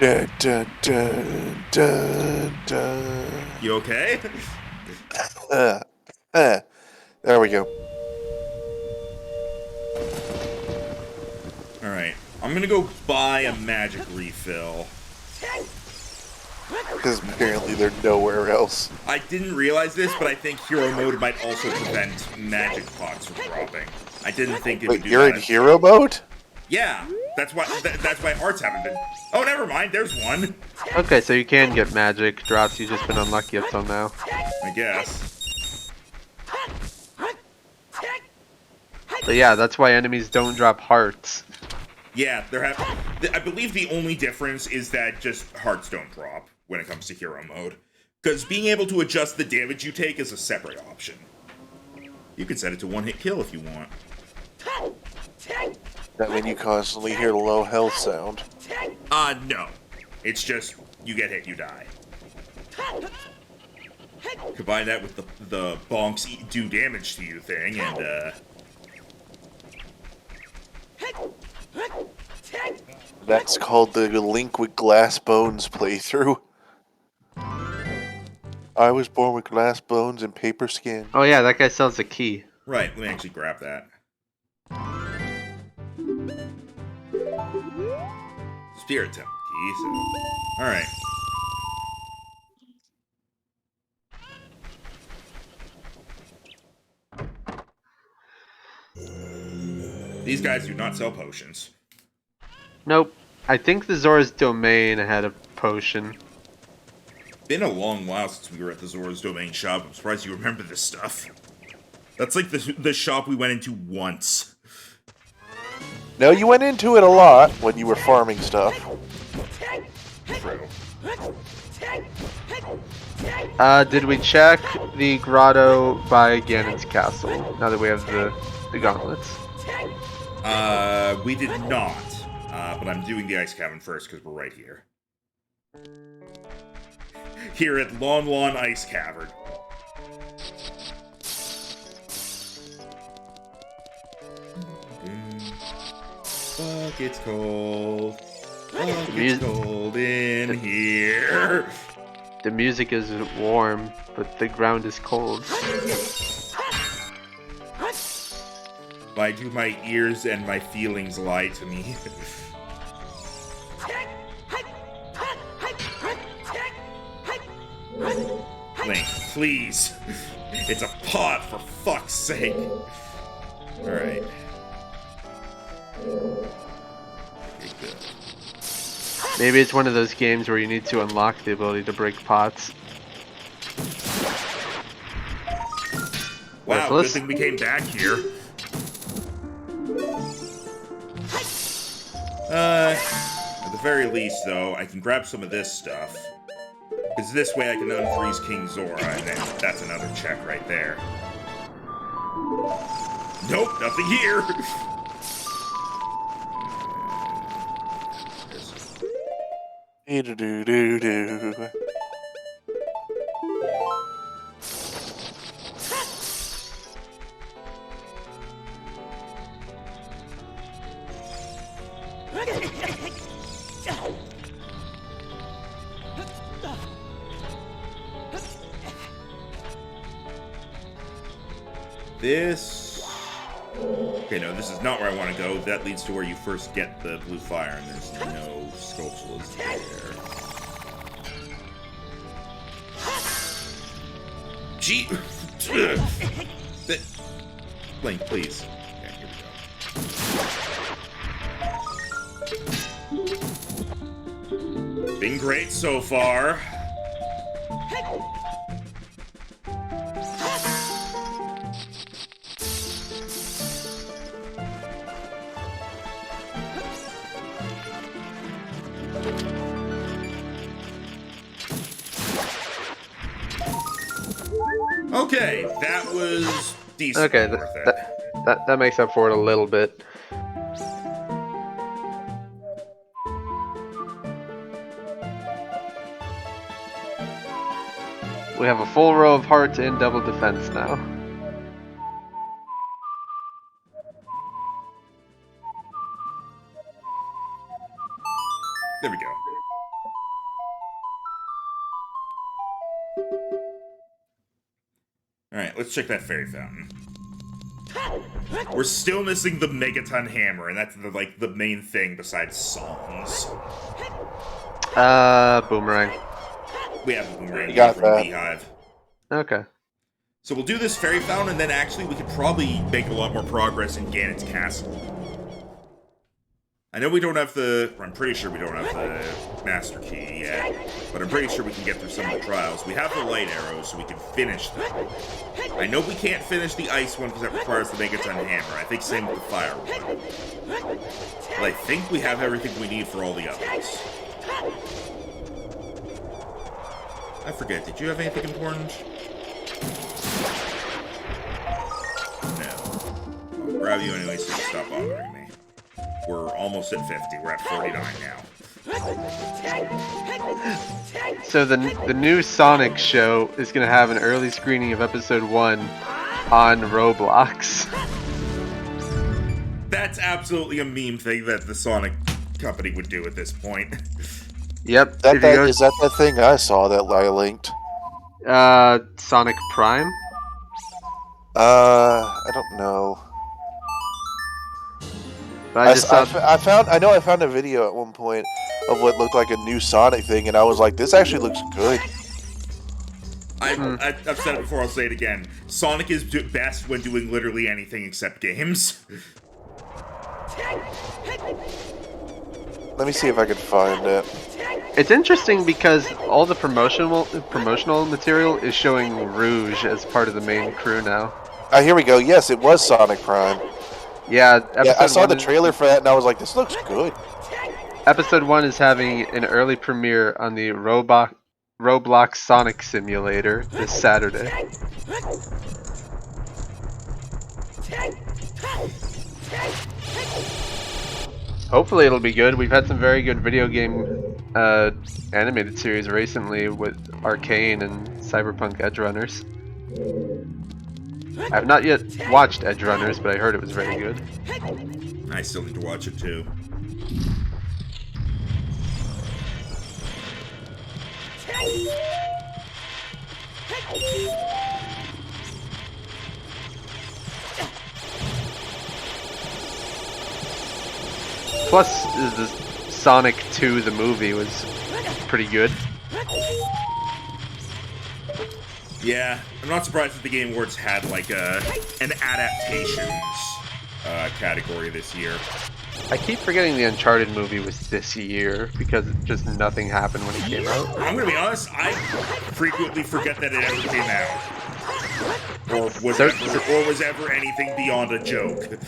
Dun, dun, dun, dun, dun. You okay? There we go. Alright. I'm gonna go buy a magic refill. Because apparently they're nowhere else. I didn't realize this, but I think hero mode might also prevent magic pots from dropping. I didn't think it would Wait, do you're that. in hero mode? Yeah, that's why hearts haven't been. Oh, never mind. There's one. Okay, so you can get magic drops, you've just been unlucky up till now. I guess. But yeah, that's why enemies don't drop hearts. Yeah, I believe the only difference is that just hearts don't drop when it comes to hero mode. Because being able to adjust the damage you take is a separate option. You can set it to one-hit kill if you want. That mean you constantly hear the low health sound? No. It's just, you get hit, you die. Combine that with the bonks do damage to you thing, and, That's called the Link with Glass Bones playthrough. I was born with glass bones and paper skin. Oh yeah, that guy sells a key. Right, let me actually grab that. Spirit Temple key, so... Alright. These guys do not sell potions. Nope. I think the Zora's Domain had a potion. Been a long while since we were at the Zora's Domain shop. I'm surprised you remember this stuff. That's like the shop we went into once. No, you went into it a lot when you were farming stuff. True. Did we check the grotto by Ganon's castle, now that we have the gauntlets? We did not. But I'm doing the ice cavern first because we're right here. Here at Lon Lon Ice Cavern. Fuck, it's cold. Fuck, it's cold in here. The music is warm, but the ground is cold. Why do my ears and my feelings lie to me? Link, please. It's a pot, for fuck's sake. Alright. Okay, good. Maybe it's one of those games where you need to unlock the ability to break pots. Wow, Worthless. good thing we came back here. At the very least, though, I can grab some of this stuff. Because this way I can unfreeze King Zora, and then that's another check right there. Nope, nothing here! Do-do-do-do. This... Okay, no, this is not where I want to go. That leads to where you first get the blue fire, and there's no sculptures there. Gee... Link, please. Okay, here we go. Been great so far. Okay, that was decent. Okay, Worth it. that makes up for it a little bit. We have a full row of hearts in double defense now. There we go. Alright, let's check that fairy fountain. We're still missing the Megaton Hammer, and that's the main thing besides songs. Boomerang. We have a boomerang You got from that. Beehive. Okay. So we'll do this fairy fountain, and then actually we could probably make a lot more progress in Ganon's castle. I know we don't have I'm pretty sure we don't have the Master Key yet, but I'm pretty sure we can get through some of the trials. We have the light arrows, so we can finish them. I know we can't finish the ice one because that requires the Megaton Hammer. I think same with the fire one. But I think we have everything we need for all the others. I forget, did you have anything important? No. I'll grab you anyway so you stop bothering me. We're almost at 50. We're at 49 now. So the new Sonic show is going to have an early screening of episode 1 on Roblox. That's absolutely a meme thing that the Sonic company would do at this point. Yep. Is that the thing I saw that I linked? Sonic Prime? I don't know. But I just saw... I know I found a video at one point of what looked like a new Sonic thing, and I was like, this actually looks good. I've said it before, I'll say it again. Sonic is best when doing literally anything except games. Let me see if I can find it. It's interesting because all the promotional material is showing Rouge as part of the main crew now. Here we go. Yes, it was Sonic Prime. Yeah, I saw the trailer for that, and I was like, this looks good. Episode 1 is having an early premiere on the Roblox Sonic Simulator this Saturday. Hopefully it'll be good. We've had some very good video game animated series recently with Arcane and Cyberpunk Edgerunners. I have not yet watched Edgerunners, but I heard it was very good. I still need to watch it too. Plus, the Sonic 2, the movie, was pretty good. Yeah, I'm not surprised that the Game Awards had like an adaptations category this year. I keep forgetting the Uncharted movie was this year because just nothing happened when it came out. I'm gonna be honest, I frequently forget that it ever came out. Or was ever anything beyond a joke.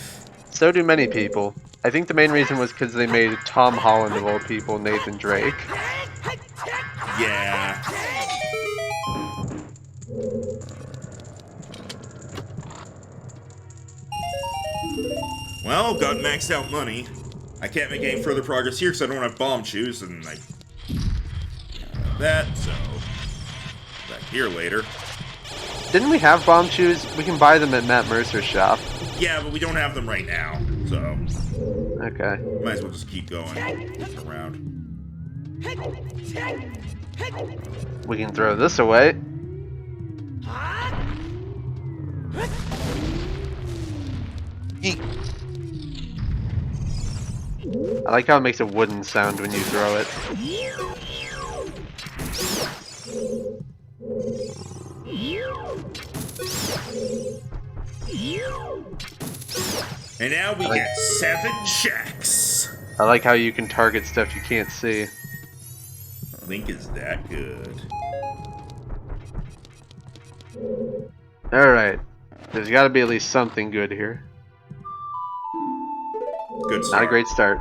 So do many people. I think the main reason was because they made Tom Holland, of all people, Nathan Drake. Yeah. Well, got maxed out money. I can't make any further progress here because I don't have bomb shoes, and I... that, so... back here later. Didn't we have bomb shoes? We can buy them at Matt Mercer's shop. Yeah, but we don't have them right now, so... Okay. might as well just keep going around. We can throw this away. Eek. I like how it makes a wooden sound when you throw it. And now we get 7 checks. I like how you can target stuff you can't see. Link is that good. Alright. There's gotta be at least something good here. Good start. Not a great start.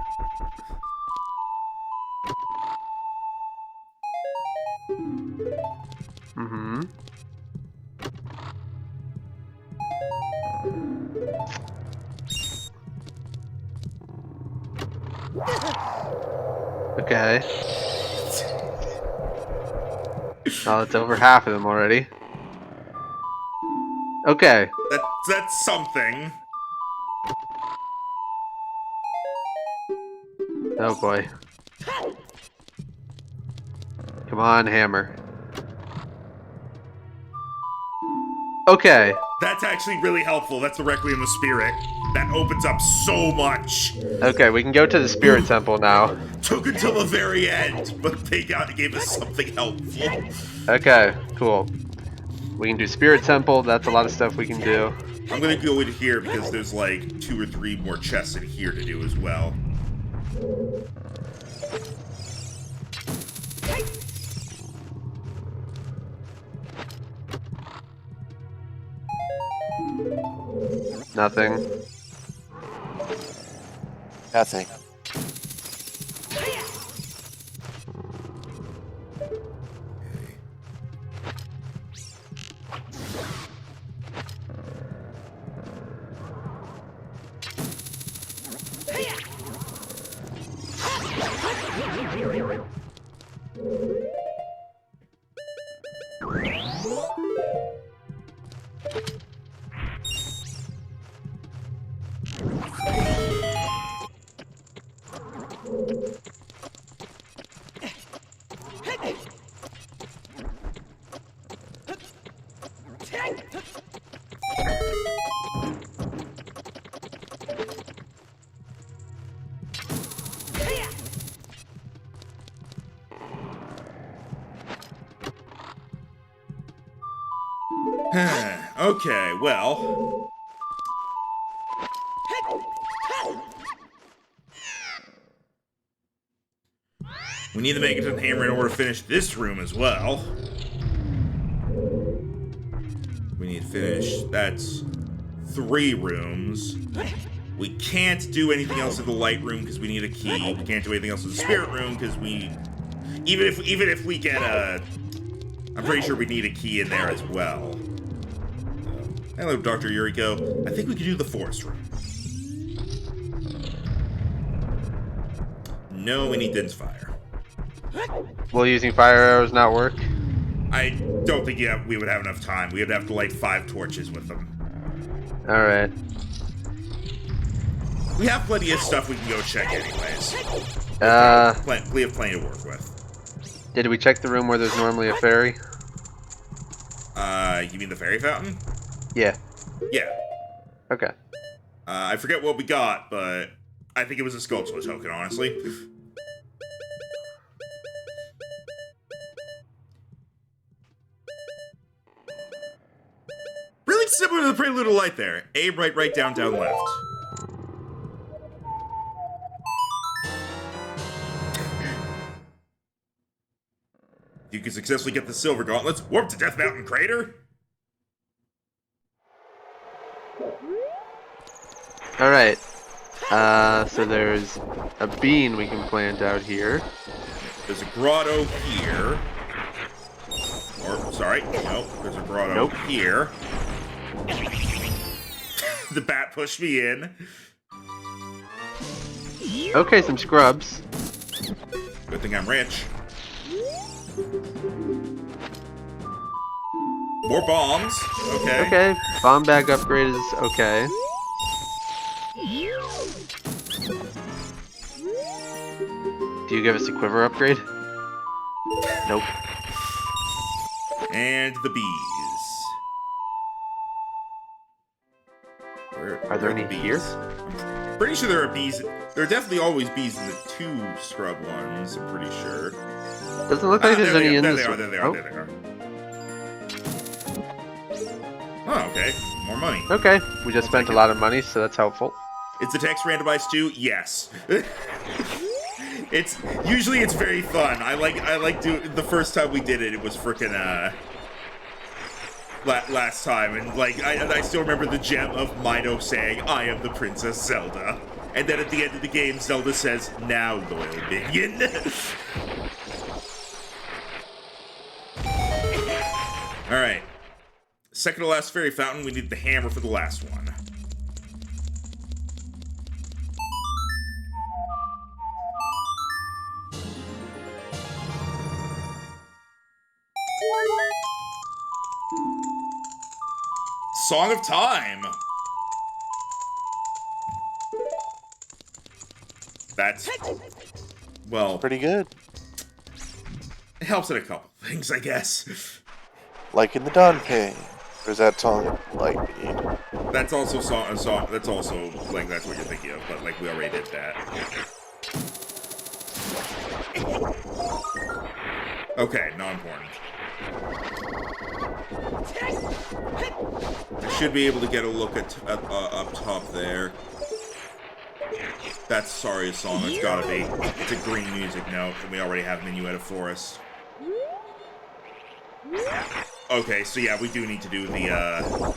Okay. Oh, it's over half of them already. Okay. That's something. Oh boy. Come on, hammer. Okay. That's actually really helpful. That's the Requiem of Spirit. That opens up so much. Okay, we can go to the spirit temple now. Took until the very end, but they gave us something helpful. Okay, cool. We can do spirit temple. That's a lot of stuff we can do. I'm gonna go in here because there's like 2 or 3 more chests in here to do as well. Nothing. Nothing. Okay, well. We need the Megaton Hammer in order to finish this room as well. We need to finish. That's 3 rooms. We can't do anything else in the light room because we need a key. We can't do anything else in the spirit room because we... Even if we get a... I'm pretty sure we need a key in there as well. Hello, Dr. Yuriko. I think we could do the forest room. No, we need Din's fire. Will using fire arrows not work? I don't think we would have enough time. We would have to light 5 torches with them. Alright. We have plenty of stuff we can go check anyways. We have plenty to work with. Did we check the room where there's normally a fairy? You mean the fairy fountain? Yeah. Yeah. Okay. I forget what we got, but I think it was a sculpture token, honestly. Really similar to the Prelude of Light there. Aim right, down, left. You can successfully get the silver gauntlets. Warp to Death Mountain Crater. Alright. So there's a bean we can plant out here. There's a grotto here. Or, sorry, no, there's a grotto here. The bat pushed me in. Okay, some scrubs. Good thing I'm rich. More bombs. Okay. Okay, bomb bag upgrade is okay. Do you give us a quiver upgrade? Nope. And the bees. Are there any here? I'm pretty sure there are bees. There are definitely always bees in the 2 scrub ones, I'm pretty sure. Doesn't look like there's any in this one. There they are. Oh, okay. More money. Okay, we just spent a lot of money, so that's helpful. Is the text randomized too? Yes. It's very fun. I like doing the first time we did it. It was frickin' last time, and like I still remember the gem of Mido saying, "I am the Princess Zelda," and then at the end of the game, Zelda says, "Now, loyal minion." All right. Second to last fairy fountain. We need the hammer for the last one. Song of Time. That's, well, Pretty good. it helps in a couple things, I guess. Like in the Dante. Or is that song like That's also song. That's also like that's what you're thinking of, but like we already did that. Okay, not important. I should be able to get a look at up top there. That's Saria's song. It's gotta be. It's a green music note, and we already have Minuet of Forest. Okay, so yeah, we do need to do the,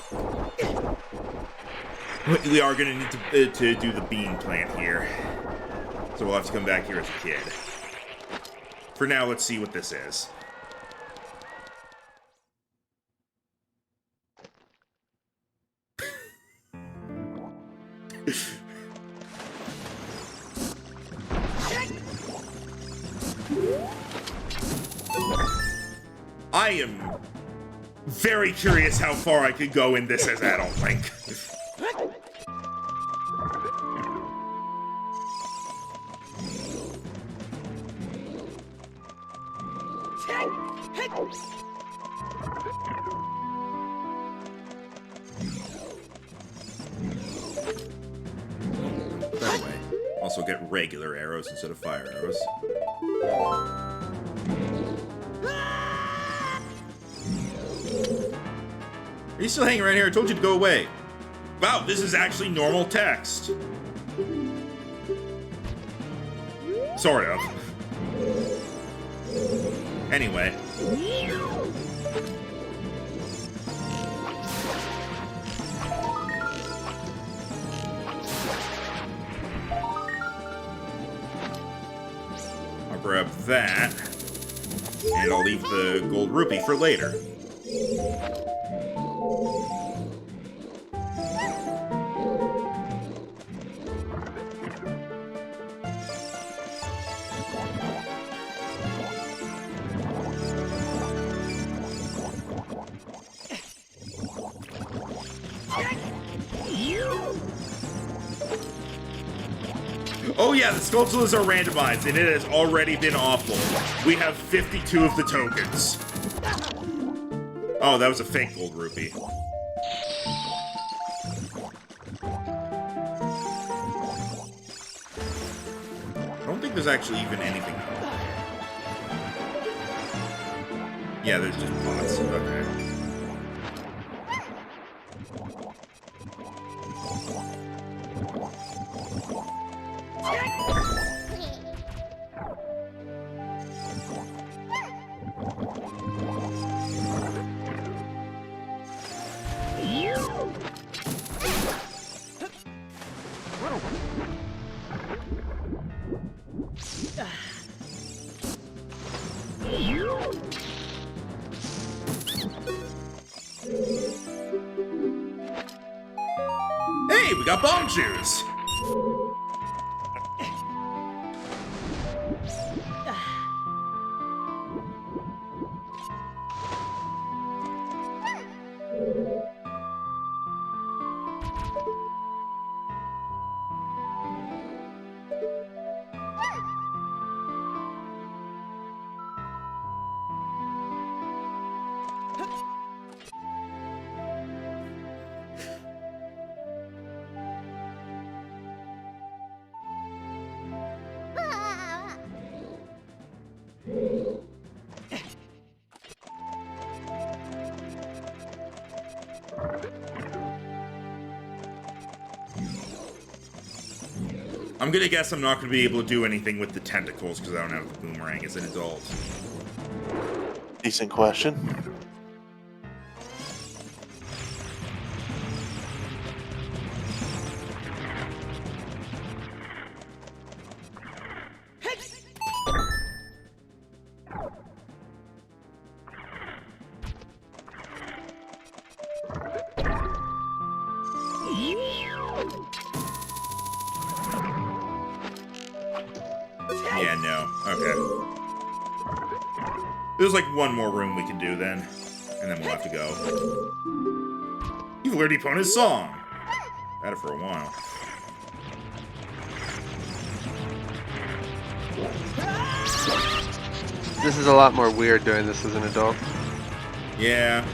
we are gonna need to do the bean plant here. So we'll have to come back here as a kid. For now, let's see what this is. I am very curious how far I could go in this as Adult Link. By the way, also get regular arrows instead of fire arrows. Are you still hanging around here? I told you to go away. Wow, this is actually normal text. Sort of. Anyway. I'll grab that. And I'll leave the gold rupee for later. Oh yeah, the Skulltulas are randomized, and it has already been awful. We have 52 of the tokens. Oh, that was a fake gold rupee. I don't think there's actually even anything. Yeah, there's just pots. Okay. Hey, we got bomb shoes! I'm gonna guess I'm not gonna be able to do anything with the tentacles because I don't have the boomerang as an adult. Decent question. Yeah, no. Okay. There's like one more room we can do then, and then we'll have to go. You've learned Epona's song. Had it for a while. This is a lot more weird doing this as an adult. Yeah.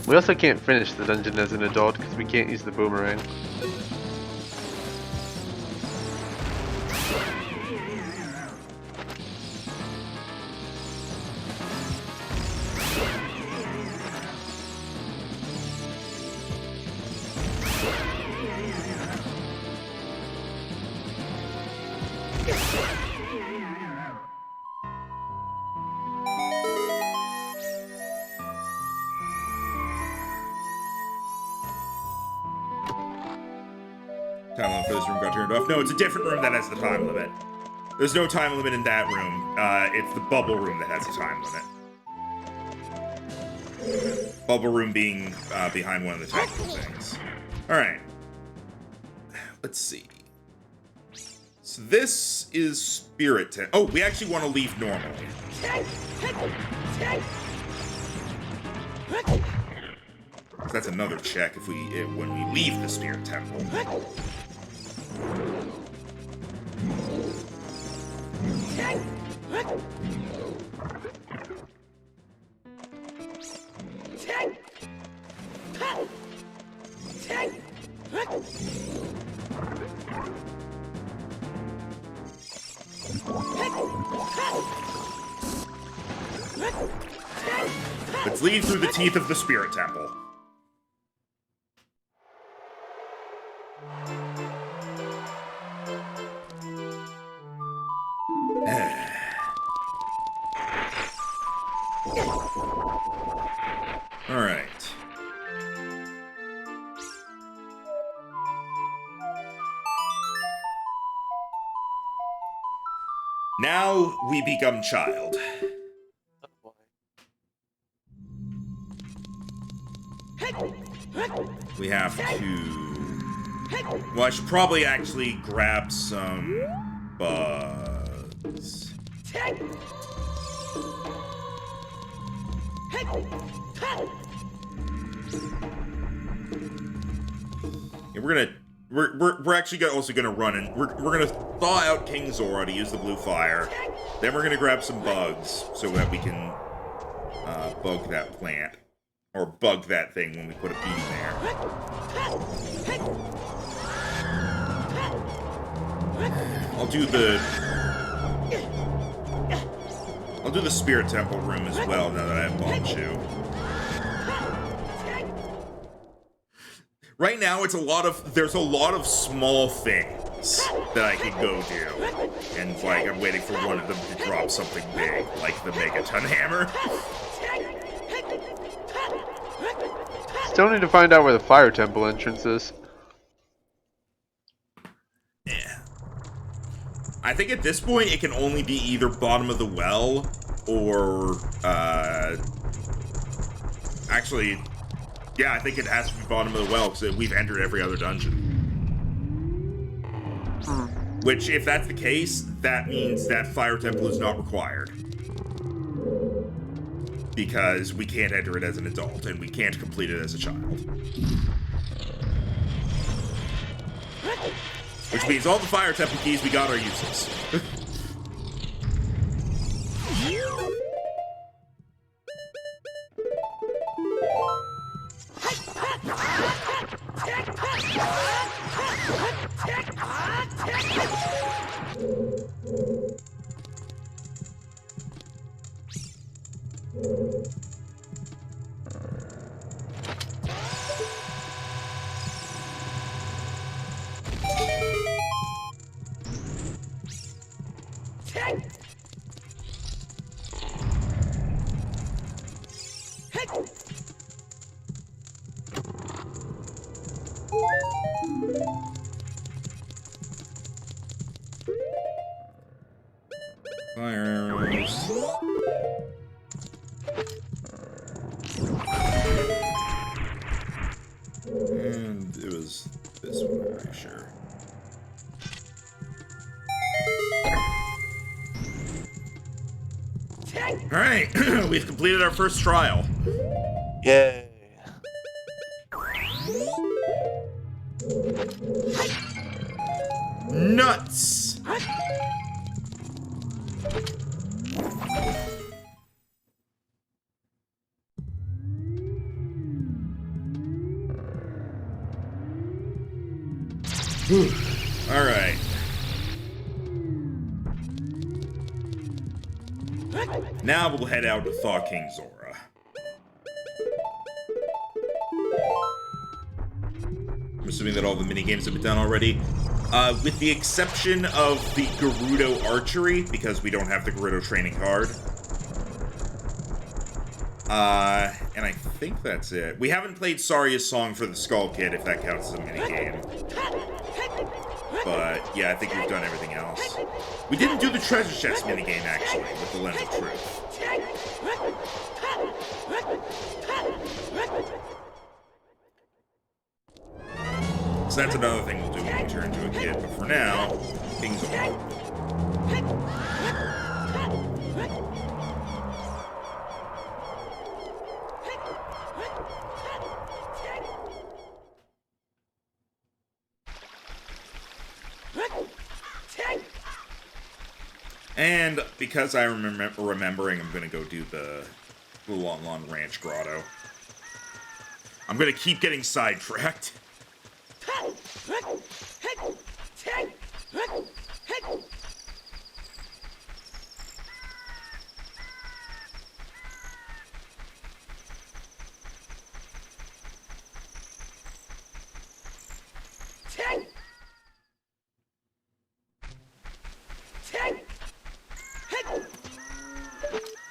We also can't finish the dungeon as an adult because we can't use the boomerang. Time limit for this room got turned off. No, it's a different room that has the time limit. There's no time limit in that room. It's the bubble room that has a time limit. Bubble room being behind one of the technical things. Alright. Let's see. So this is Spirit Tent. Oh, we actually want to leave normal. So that's another check if when we leave the Spirit Temple. Let's lead through the teeth of the Spirit Temple. Alright. Now we become child. We have to... Well, I should probably actually grab some bugs. Yeah, we're actually also gonna run and we're gonna thaw out King Zora to use the blue fire. Then we're gonna grab some bugs so that we can bug that plant. Or bug that thing when we put a beam there. I'll do the Spirit Temple room as well now that I have Bombshoe. Right now there's a lot of small things that I can go do. And like I'm waiting for one of them to drop something big, like the Megaton Hammer. Still need to find out where the Fire Temple entrance is. Yeah. I think at this point it can only be either bottom of the well or actually, yeah, I think it has to be bottom of the well because we've entered every other dungeon. Which, if that's the case, that means that Fire Temple is not required. Because we can't enter it as an adult, and we can't complete it as a child. Which means all the Fire Temple keys we got are useless. Fires. Alright, we've completed our first trial. Yay. Nuts! Alright. Now we'll head out to Thaw King Zora. I'm assuming that all the minigames have been done already. With the exception of the Gerudo Archery, because we don't have the Gerudo training card. And I think that's it. We haven't played Saria's Song for the Skull Kid, if that counts as a minigame. But, yeah, I think we've done everything else. We didn't do the treasure chest minigame, actually, with the Lens of Truth. So that's another thing we'll do when we turn into a kid, but for now, things are. And because I'm remembering, I'm gonna go do the Lon Lon Ranch Grotto. I'm gonna keep getting sidetracked.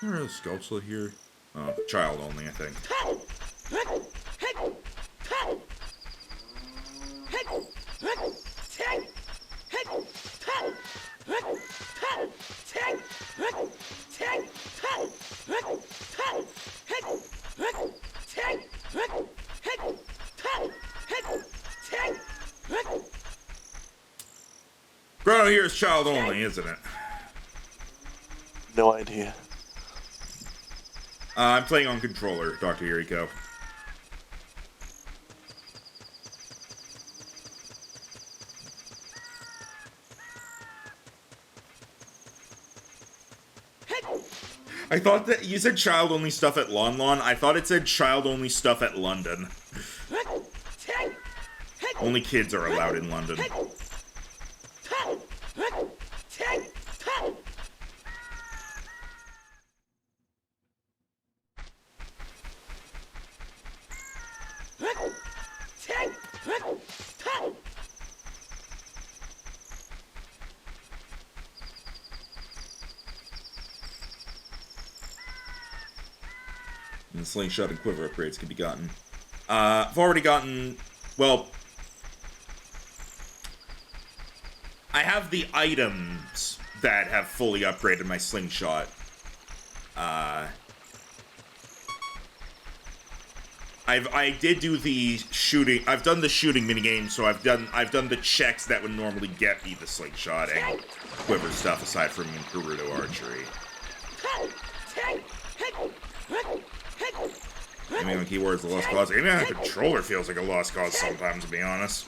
There are sculpts here. Oh, child only, I think. Grotto here is child only, isn't it? No idea. I'm playing on controller, Dr. Yuriko. I thought that you said child-only stuff at Lon Lon. I thought it said child-only stuff at London. Only kids are allowed in London. And the slingshot and quiver upgrades can be gotten. I've already gotten, well, I have the items that have fully upgraded my slingshot. I did do the shooting. I've done the shooting minigame, so I've done the checks that would normally get me the slingshot and quiver stuff aside from Gerudo Archery. Aiming on keywords, a lost cause. Aiming on a controller feels like a lost cause sometimes, to be honest.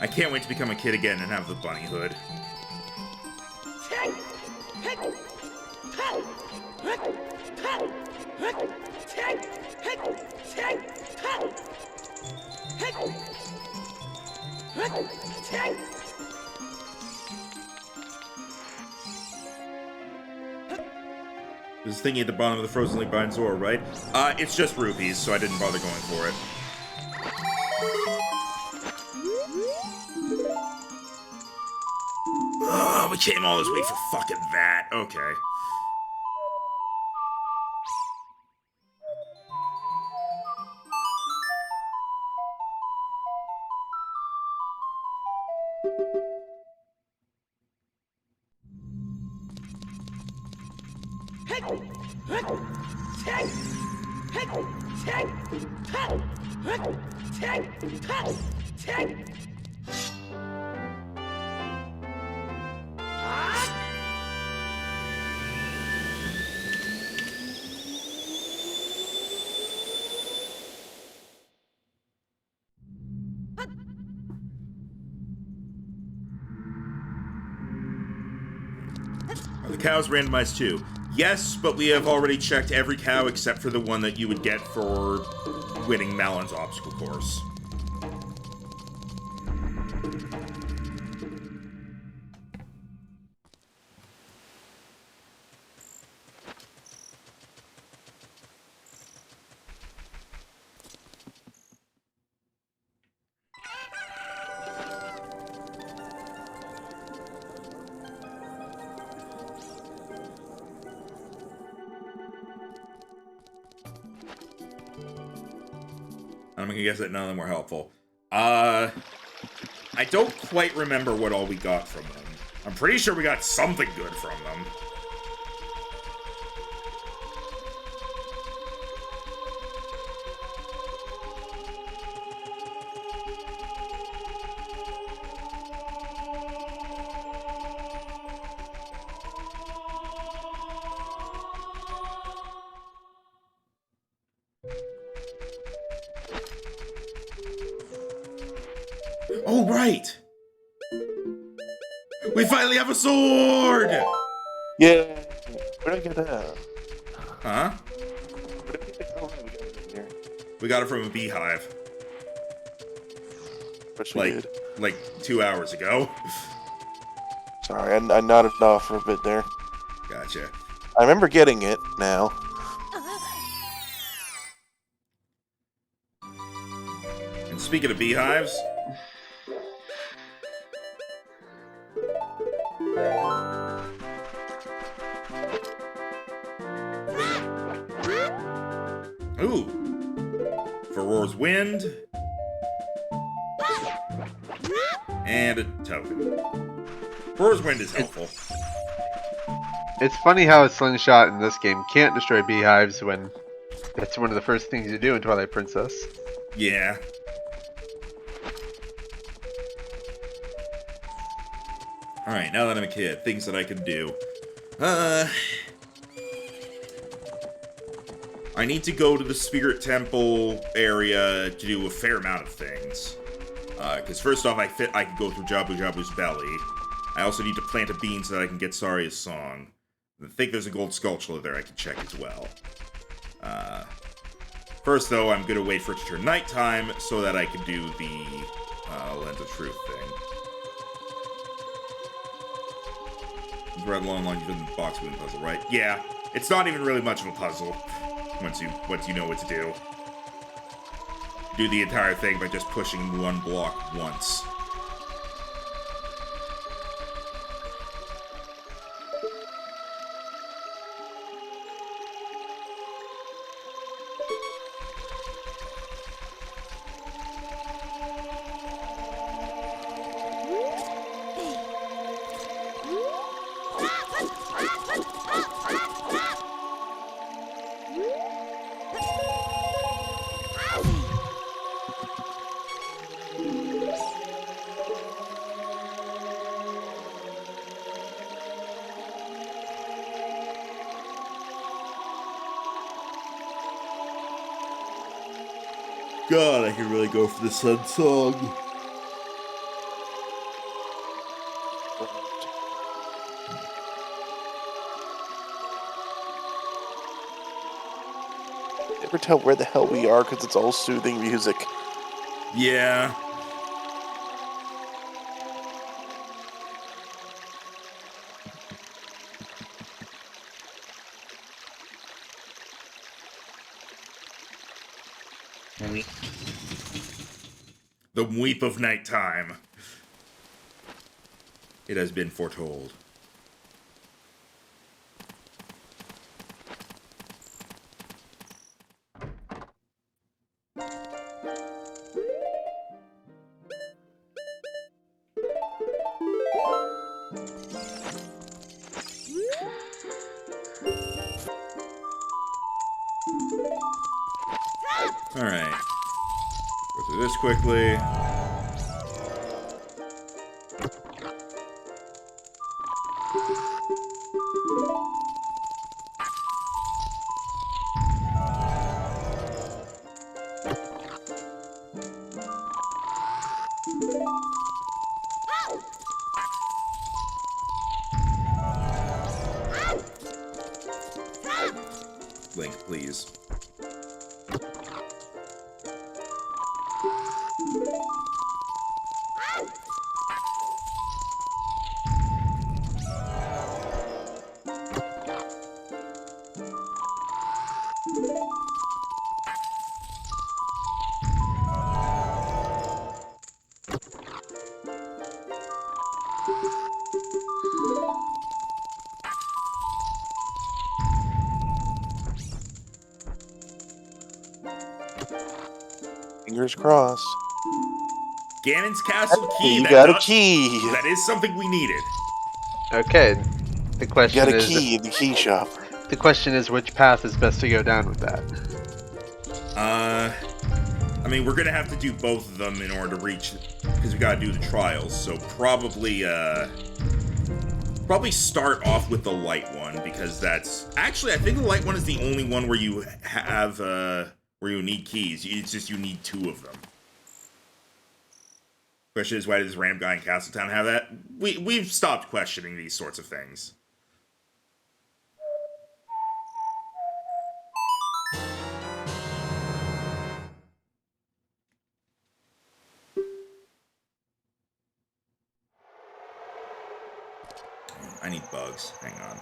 I can't wait to become a kid again and have the bunny hood. There's a thingy at the bottom of the Frozen Lake by Zora, right? It's just rupees, so I didn't bother going for it. Oh, we came all this way for fucking that. Okay. Are the cows randomized too? Yes, but we have already checked every cow except for the one that you would get for winning Malon's obstacle course. I'm gonna guess that none of them were helpful. I don't quite remember what all we got from them. I'm pretty sure we got something good from them. Oh, right! We finally have a sword! Yeah. Where did I get that? Huh? Where did I get the color we got in here? We got it from a beehive. Which we did. Like 2 hours ago. Sorry, I nodded off for a bit there. Gotcha. I remember getting it now. And speaking of beehives... Ooh. Farore's Wind. And a token. Farore's Wind is helpful. It's funny how a slingshot in this game can't destroy beehives when it's one of the first things you do in Twilight Princess. Yeah. Alright, now that I'm a kid, things that I can do. I need to go to the Spirit Temple area to do a fair amount of things. Because first off, I can go through Jabu Jabu's belly. I also need to plant a bean so that I can get Saria's song. I think there's a gold sculpture there I can check as well. First, though, I'm going to wait for it to turn nighttime so that I can do the Lens of Truth thing. Red long line, you've done the box win puzzle, right? Yeah, it's not even really much of a puzzle once you know what to do. Do the entire thing by just pushing one block once. God, I can really go for the Sun Song. Never tell where the hell we are because it's all soothing music. Yeah. The weep of nighttime. It has been foretold. Alright. Go through this quickly. Link, please. Fingers crossed. Ganon's castle key. You got a key. That is something we needed. Okay. The You question got a is. key in the key shop. The question is, which path is best to go down with that? I mean, we're gonna have to do both of them in order to reach, because we gotta do the trials. So probably start off with the light one, because that's actually, I think the light one is the only one where you have where you need keys. It's just you need 2 of them. Question is, why does random guy in Castletown have that? We've stopped questioning these sorts of things. I need bugs. Hang on.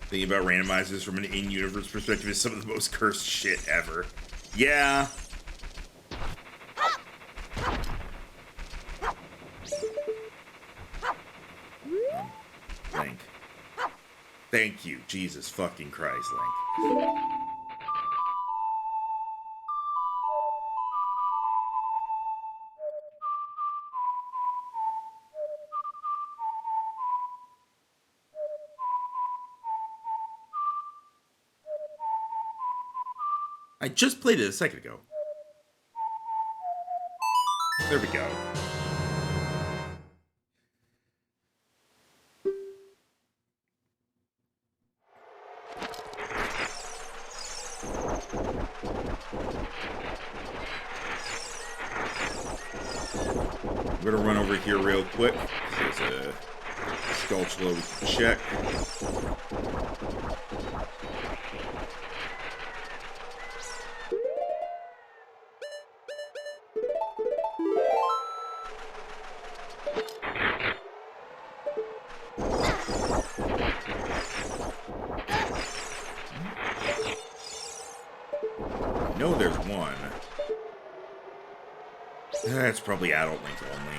Thinking about randomizers from an in-universe perspective is some of the most cursed shit ever. Yeah. Link. Thank you, Jesus fucking Christ, Link. I just played it a second ago. There we go. I'm gonna run over here real quick. There's a Sculptula we can check. I know there's one. That's probably adult Link only.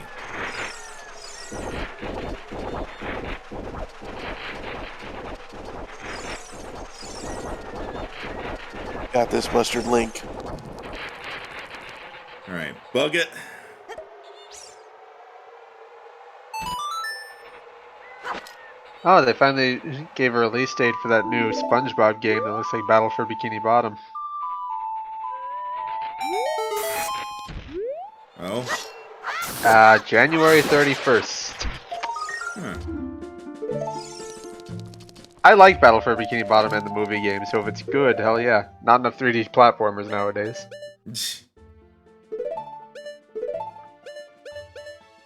Got this, Mustard Link. Alright, bug it. Oh, they finally gave a release date for that new SpongeBob game that looks like Battle for Bikini Bottom. Oh? January 31st. Huh. I like Battle for Bikini Bottom and the movie game, so if it's good, hell yeah. Not enough 3D platformers nowadays.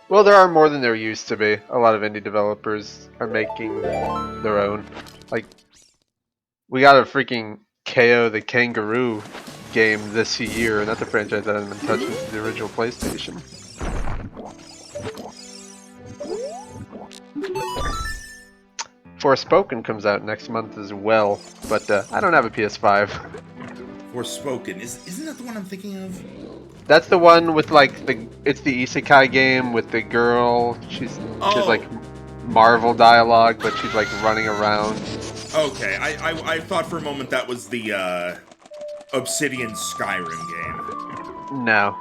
Well, there are more than there used to be. A lot of indie developers are making their own. Like, we got a freaking KO the Kangaroo game this year, and that's a franchise that hasn't been touched since the original PlayStation. Forspoken comes out next month as well, but I don't have a PS5. Forspoken. Isn't that the one I'm thinking of? That's the one with like it's the isekai game with the girl. She has like Marvel dialogue, but she's like running around. Okay, I thought for a moment that was the Obsidian Skyrim game. No.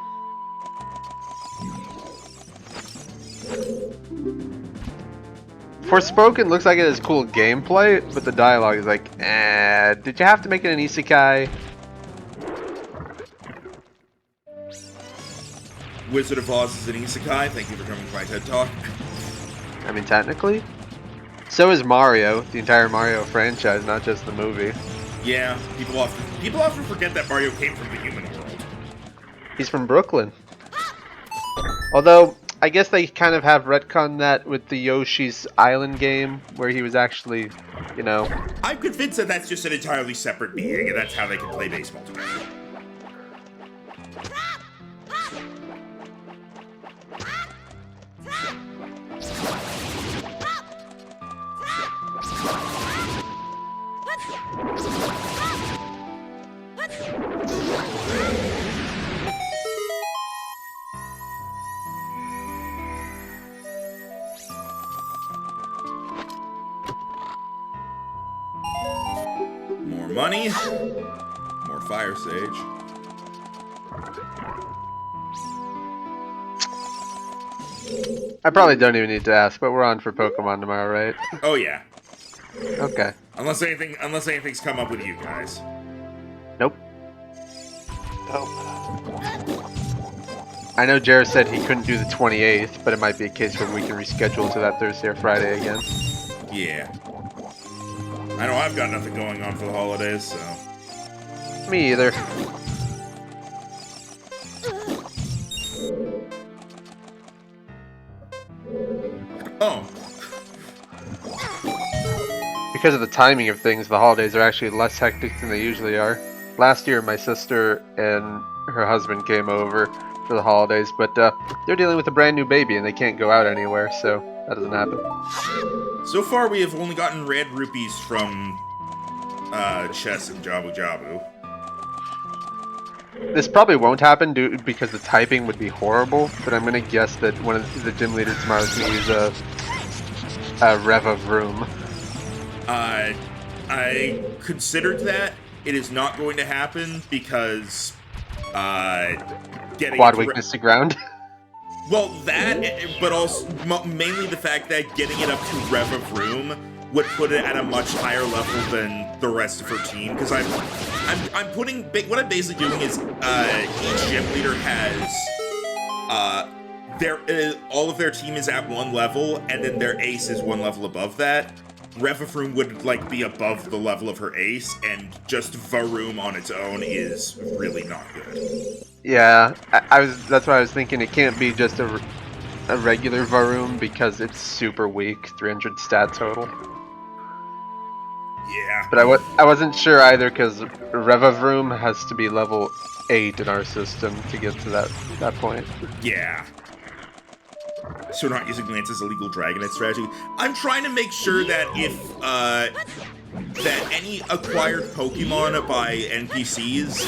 Forspoken looks like it has cool gameplay, but the dialogue is like, did you have to make it an isekai? Wizard of Oz is an isekai. Thank you for coming to my TED Talk. I mean, technically. So is Mario, the entire Mario franchise, not just the movie. Yeah, people often forget that Mario came from the human world. He's from Brooklyn. Although, I guess they kind of have retconned that with the Yoshi's Island game, where he was actually, you know... I'm convinced that that's just an entirely separate being, and that's how they can play baseball together. More money, more fire sage. I probably don't even need to ask, but we're on for Pokemon tomorrow, right? Oh yeah. Okay. Unless anything's come up with you guys. Nope. Nope. I know Jared said he couldn't do the 28th, but it might be a case where we can reschedule to that Thursday or Friday again. Yeah. I know I've got nothing going on for the holidays, so... Me either. Oh. Because of the timing of things, the holidays are actually less hectic than they usually are. Last year, my sister and her husband came over for the holidays, but they're dealing with a brand new baby and they can't go out anywhere, so that doesn't happen. So far, we have only gotten red rupees from Chess and Jabu Jabu. This probably won't happen because the typing would be horrible, but I'm gonna guess that one of the gym leaders tomorrow is gonna use a Rev of Room. I considered that. It is not going to happen because getting Quad weakness to ground. Well, that, but also mainly the fact that getting it up to Rev of Room would put it at a much higher level than the rest of her team. Because I'm putting what I'm basically doing is each gym leader has all of their team is at one level, and then their ace is one level above that. Rev of Room would like be above the level of her ace, and just Varoom on its own is really not good. Yeah, that's why I was thinking it can't be just a regular Varoom because it's super weak, 300 stat total. Yeah. But I wasn't sure either because Rev of Room has to be level 8 in our system to get to that point. Yeah. So we're not using Lance's illegal Dragonite strategy. I'm trying to make sure that if that any acquired Pokemon by NPCs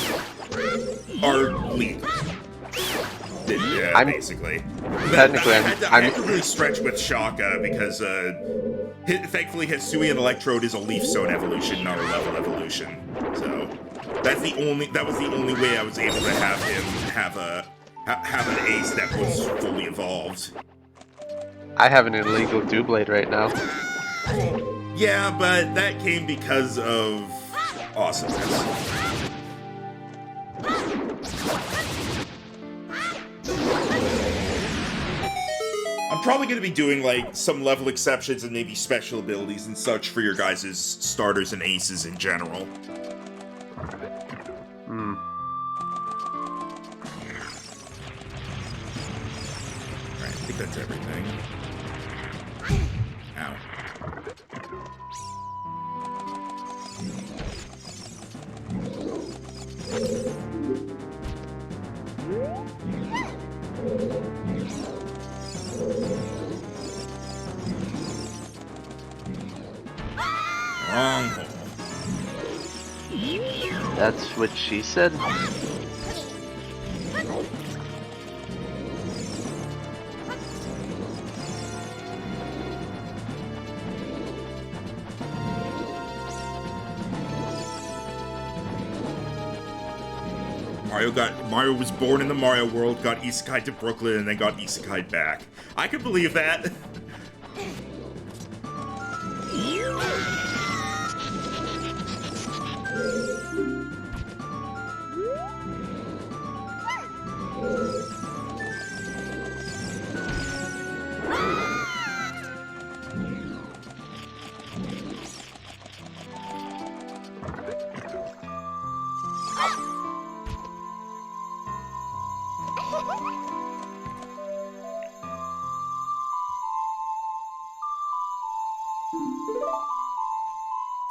are legal. Yeah, basically. Technically, I had to really stretch with Shaka because thankfully Hisui and Electrode is a Leaf Stone evolution, not a level evolution. So that was the only way I was able to have him have an ace that was fully evolved. I have an illegal Doublade right now. Yeah, but that came because of awesomeness. probably going to be doing, like, some level exceptions and maybe special abilities and such for your guys' starters and aces in general. Hmm. Alright, I think that's everything. Ow. Wrong hole. That's what she said. Mario was born in the Mario world, got isekai'd to Brooklyn, and then got isekai'd back. I can believe that.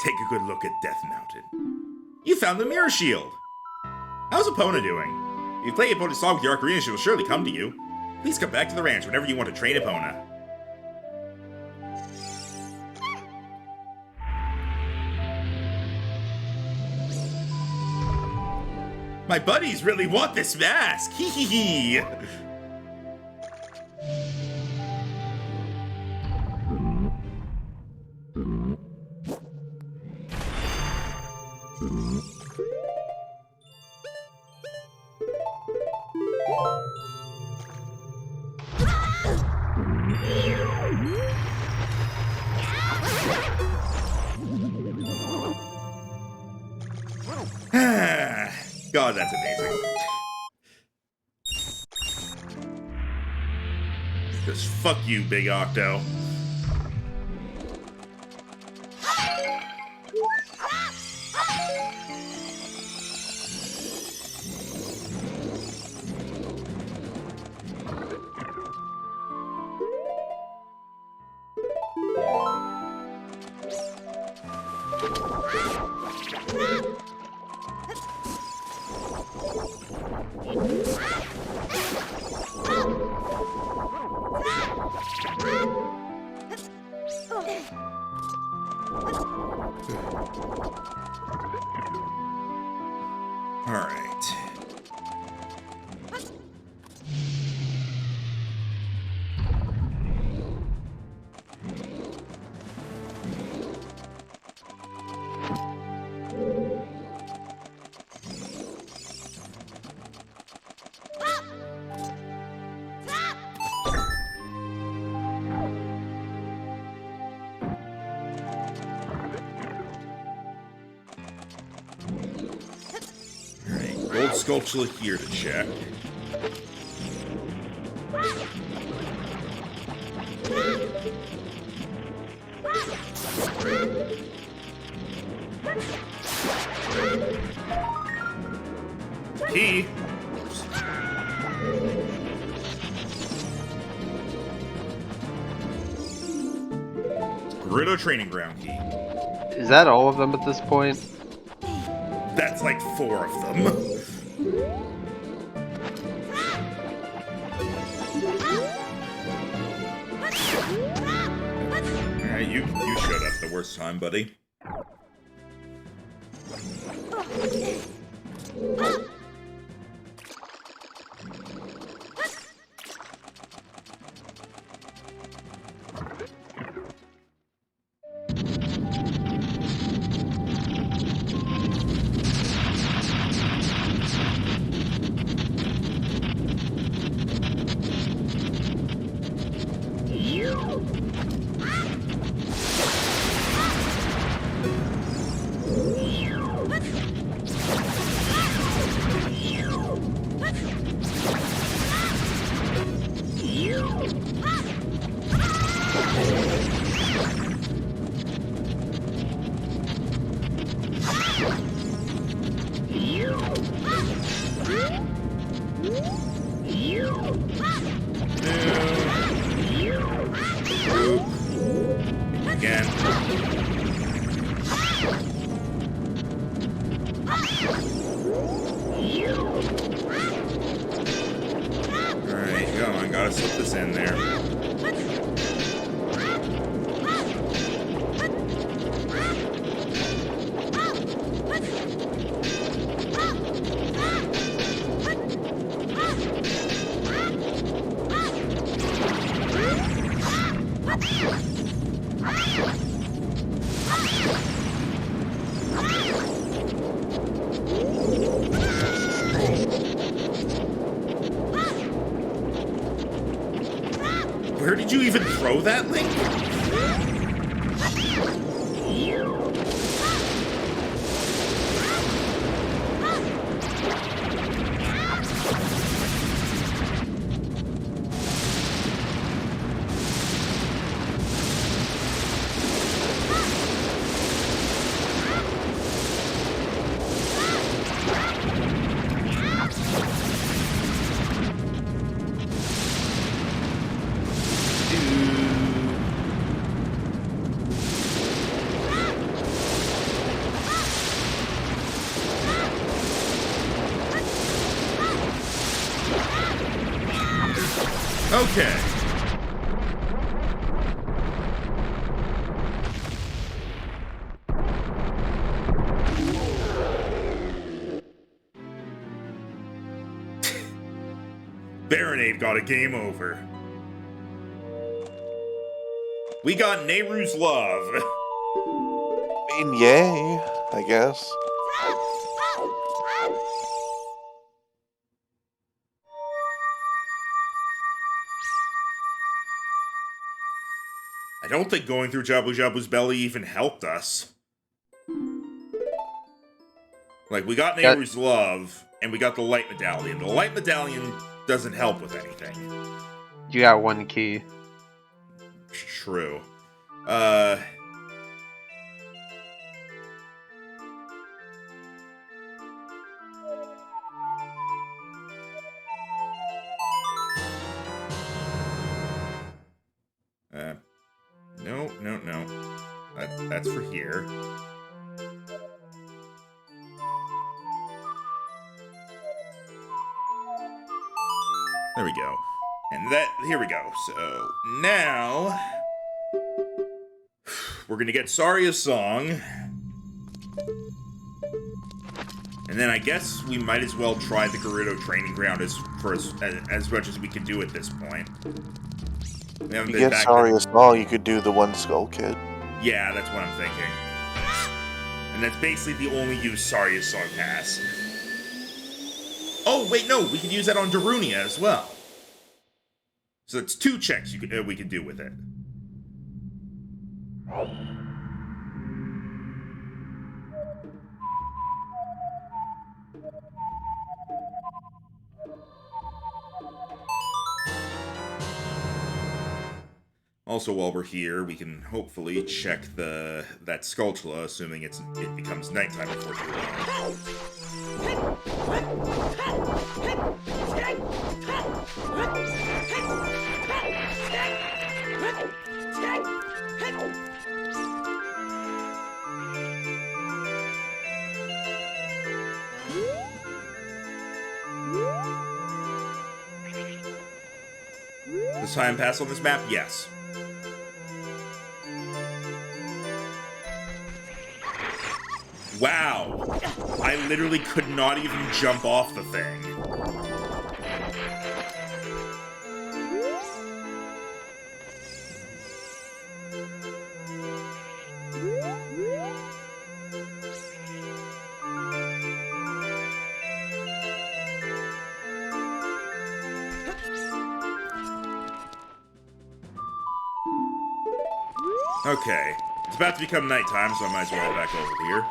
Take a good look at Death Mountain. You found the Mirror Shield! How's Epona doing? If you play Epona's song with your Ocarina, she will surely come to you. Please come back to the ranch whenever you want to train Epona. My buddies really want this mask! Hee hee hee! God, that's amazing. Just fuck you, Big Octo. Alright. Gold sculpture here to check. Key. Gerudo training ground key. Is that all of them at this point? That's like 4 of them. Alright, you showed up at the worst time, buddy. Alright, come on, gotta slip this in there. Where did you even throw that, Link? Okay. Baronade got a game over. We got Nehru's Love. I mean, yay, I guess. I don't think going through Jabu Jabu's belly even helped us. Like, we got Nehru's Love, and we got the Light Medallion. The Light Medallion doesn't help with anything. You got one key. True. No. That's for here. There we go. And here we go. So, now, we're gonna get Saria's song. And then I guess we might as well try the Gerudo training ground as much as we can do at this point. You get Saria's song, you could do the One Skull Kid. Yeah, that's what I'm thinking. And that's basically the only use Saria's song has. Oh, wait, no, we can use that on Darunia as well. So that's 2 checks we can do with it. Also, while we're here, we can hopefully check that Skulltula, assuming it becomes nighttime before too long. Does time pass on this map? Yes. Wow. I literally could not even jump off the thing. Okay. It's about to become nighttime, so I might as well head back over here.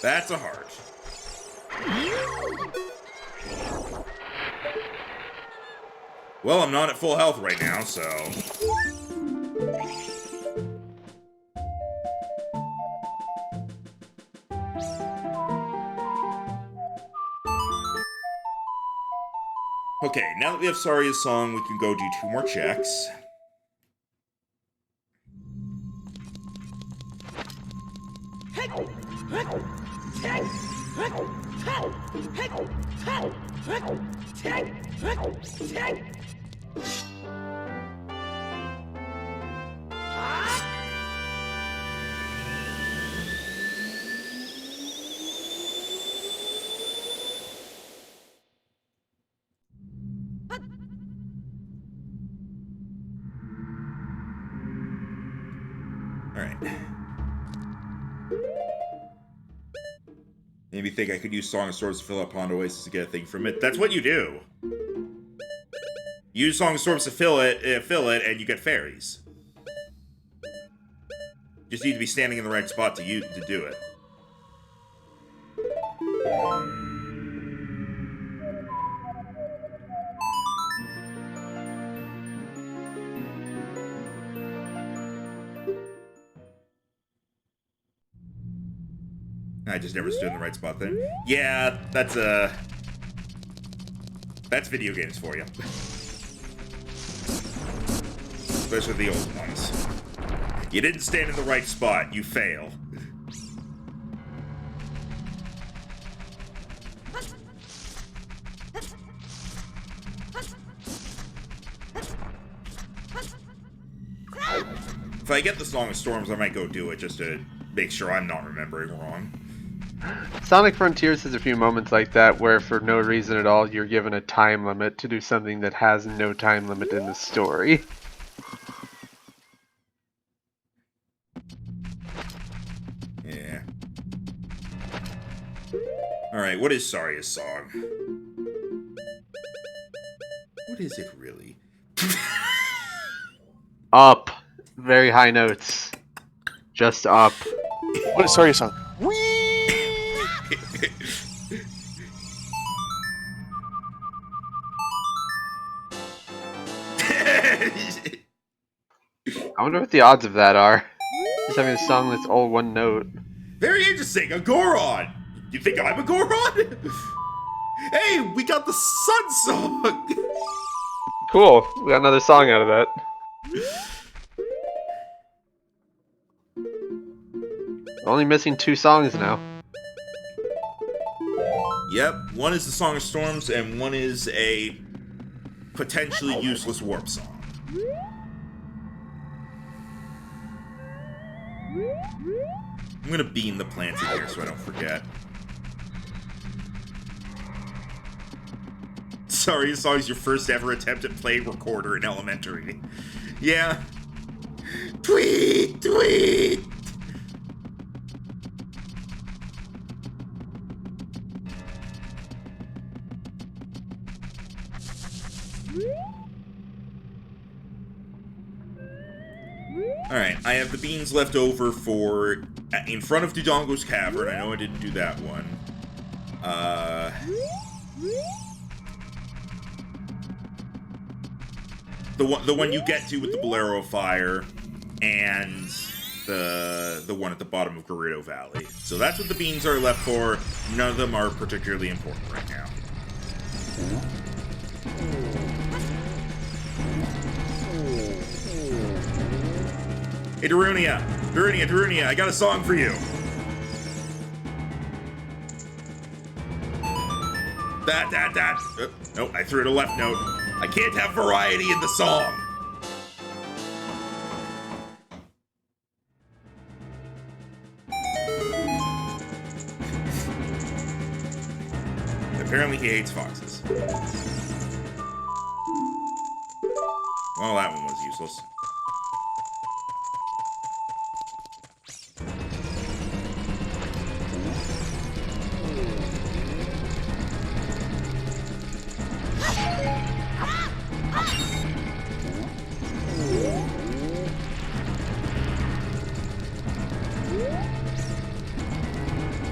That's a heart. Well, I'm not at full health right now, so... Okay, now that we have Saria's song, we can go do 2 more checks. Alright. Maybe think I could use Song of Swords to fill up Pond Oasis to get a thing from it. That's what you do. You use Song of Swords to fill it, and you get fairies. Just need to be standing in the right spot to do it. I just never stood in the right spot then. Yeah, that's video games for you. Especially the old ones. You didn't stand in the right spot, you fail. If I get the Song of Storms, I might go do it just to make sure I'm not remembering wrong. Sonic Frontiers has a few moments like that where for no reason at all you're given a time limit to do something that has no time limit in the story. Yeah. Alright, what is Saria's song? What is it really? Up. Very high notes. Just up. What is Saria's song? I wonder what the odds of that are. Just having a song that's all one note. Very interesting, a Goron! You think I'm a Goron? Hey, we got the Sun song! Cool, we got another song out of that. Only missing 2 songs now. Yep, one is the Song of Storms, and one is a potentially useless warp song. I'm gonna beam the plants in here so I don't forget. Sorry, this song is your first ever attempt at playing recorder in elementary. Yeah. Tweet! Tweet! Alright, I have the beans left over for in front of Dodongo's Cavern. I know I didn't do that one. The one you get to with the Bolero of Fire, and the one at the bottom of Gerudo Valley. So that's what the beans are left for. None of them are particularly important right now. Hey, Darunia, I got a song for you. That. Nope, I threw it a left note. I can't have variety in the song. Apparently he hates foxes. Well, that one was useless.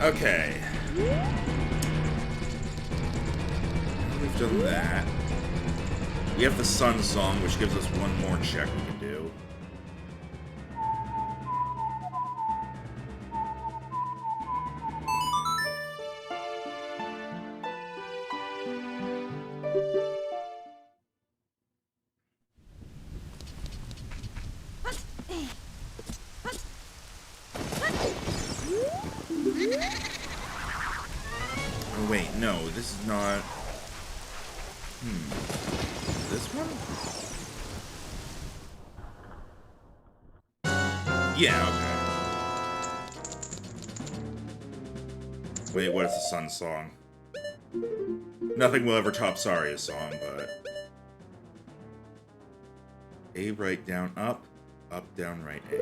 Okay. We've done that. We have the Sun Song, which gives us one more check we can do. Oh wait, no, this is not... This one? Yeah, okay. Wait, what is the Sun Song? Nothing will ever top Saria's song, but... A, right, down, up, down, right, A.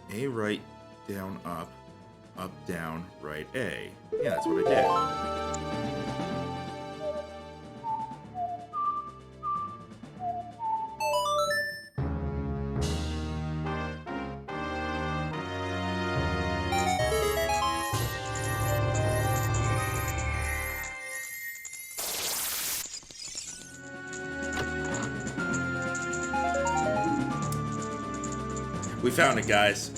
A, right, down, up, down, right, A. Yeah, that's what I did. We found it, guys.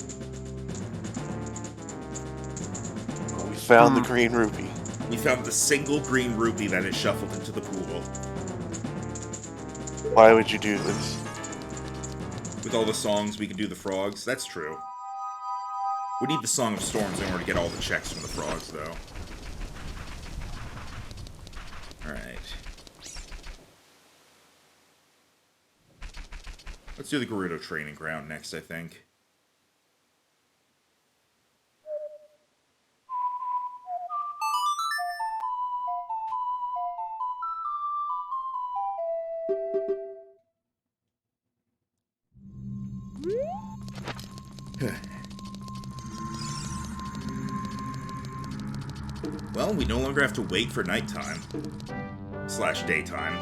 We found the green rupee. We found the single green rupee that is shuffled into the pool. Why would you do this? With all the songs, we can do the frogs. That's true. We need the Song of Storms in order to get all the checks from the frogs, though. Alright. Let's do the Gerudo Training Ground next, I think. Well, we no longer have to wait for nighttime. / daytime.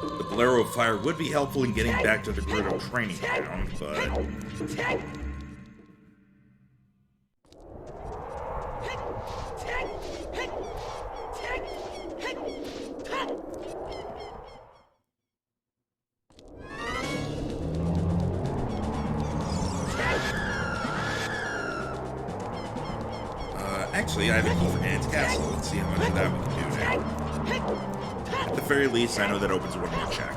The Bolero of Fire would be helpful in getting back to the Gerudo Training Ground, but... Actually, I have a key for Nan's Castle. Let's see how much of that we can do now. At the very least, I know that opens one more check.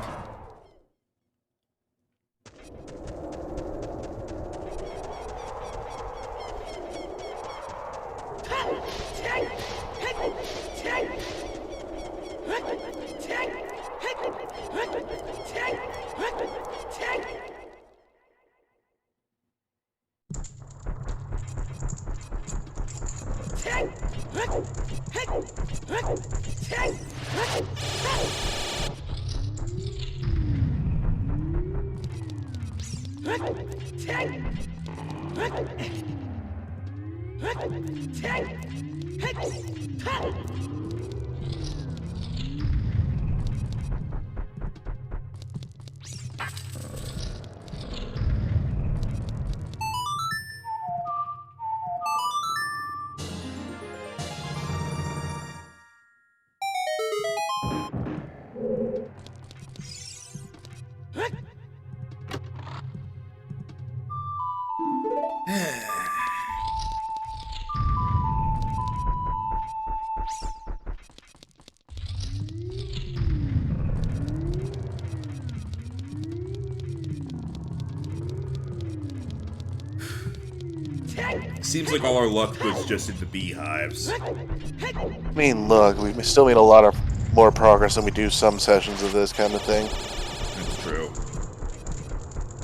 Seems like all our luck was just in the beehives. I mean, look, we still made a lot of more progress than we do some sessions of this kind of thing. That's true.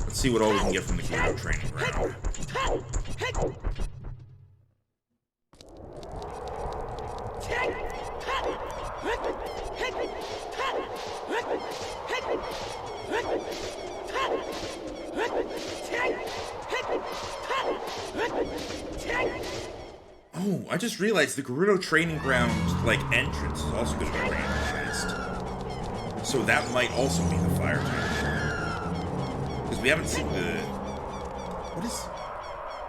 Let's see what all we can get from the Gerudo Training Ground. Oh, I just realized the Gerudo Training Ground, like, entrance is also going to be randomized. So that might also be the fire temple. Because we haven't seen the...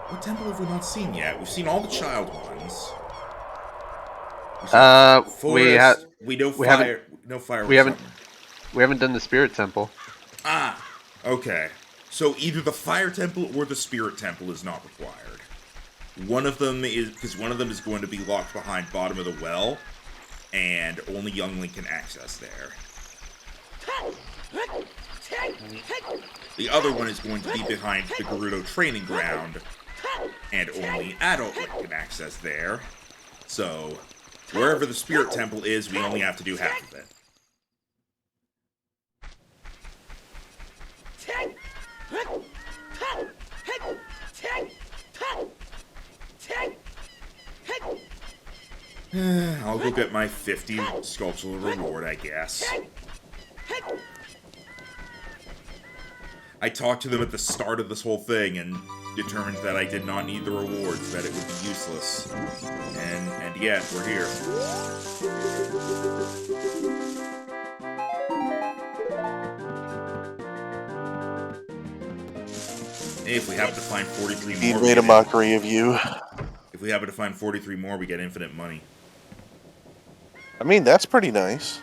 What temple have we not seen yet? We've seen all the child ones. Forest, we know fire. No fire. We haven't done the spirit temple. Ah, okay. So either the fire temple or the spirit temple is not required. One of them is going to be locked behind bottom of the well, and only young Link can access there. The other one is going to be behind the Gerudo Training Ground, and only adult Link can access there. So, wherever the Spirit Temple is, we only have to do half of it. I'll go get my 50 sculptural reward, I guess. I talked to them at the start of this whole thing and determined that I did not need the rewards, that it would be useless. And yet, we're here. Hey, if we happen to find 43 more... He made a mockery of you. If we happen to find 43 more, we get infinite money. I mean, that's pretty nice.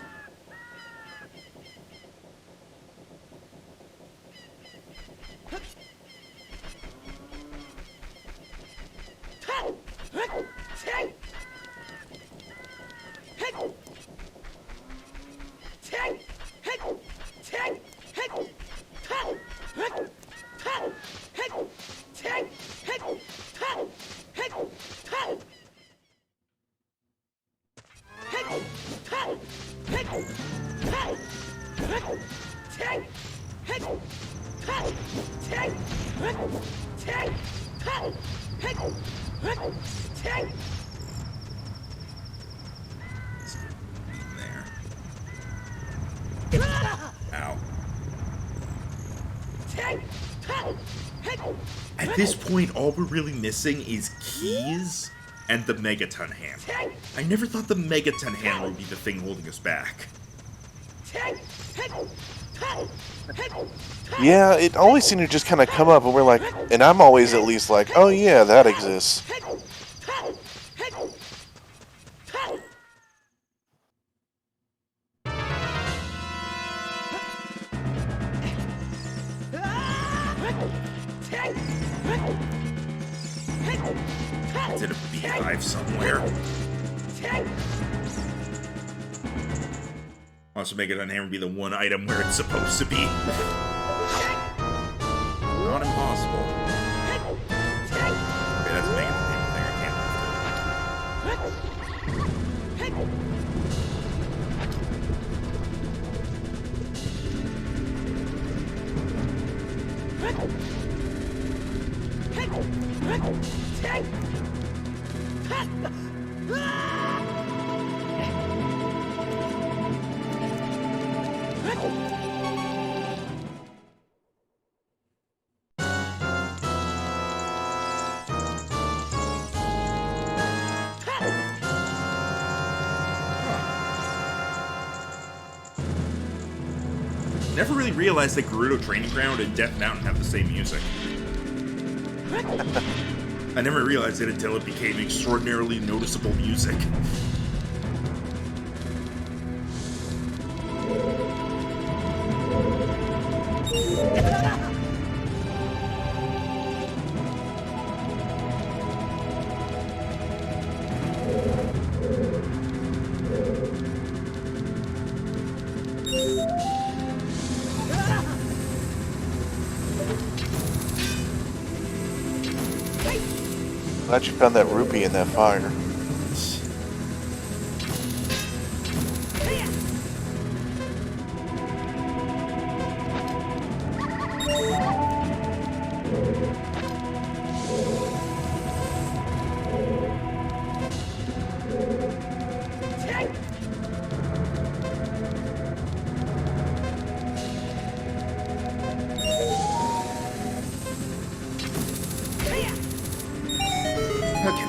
Ow. At this point, all we're really missing is keys and the Megaton Hammer. I never thought the Megaton Hammer would be the thing holding us back. Yeah, it always seemed to just kind of come up, and we're like, and I'm always at least like, oh yeah, that exists. Is it a beehive somewhere? Also make it on hammer be the one item where it's supposed to be. Not impossible. Okay, that's making the hammer thing. I can't lift Never really realized that Gerudo Training Ground and Death Mountain have the same music. I never realized it until it became extraordinarily noticeable music. Glad you found that rupee in that fire. Okay.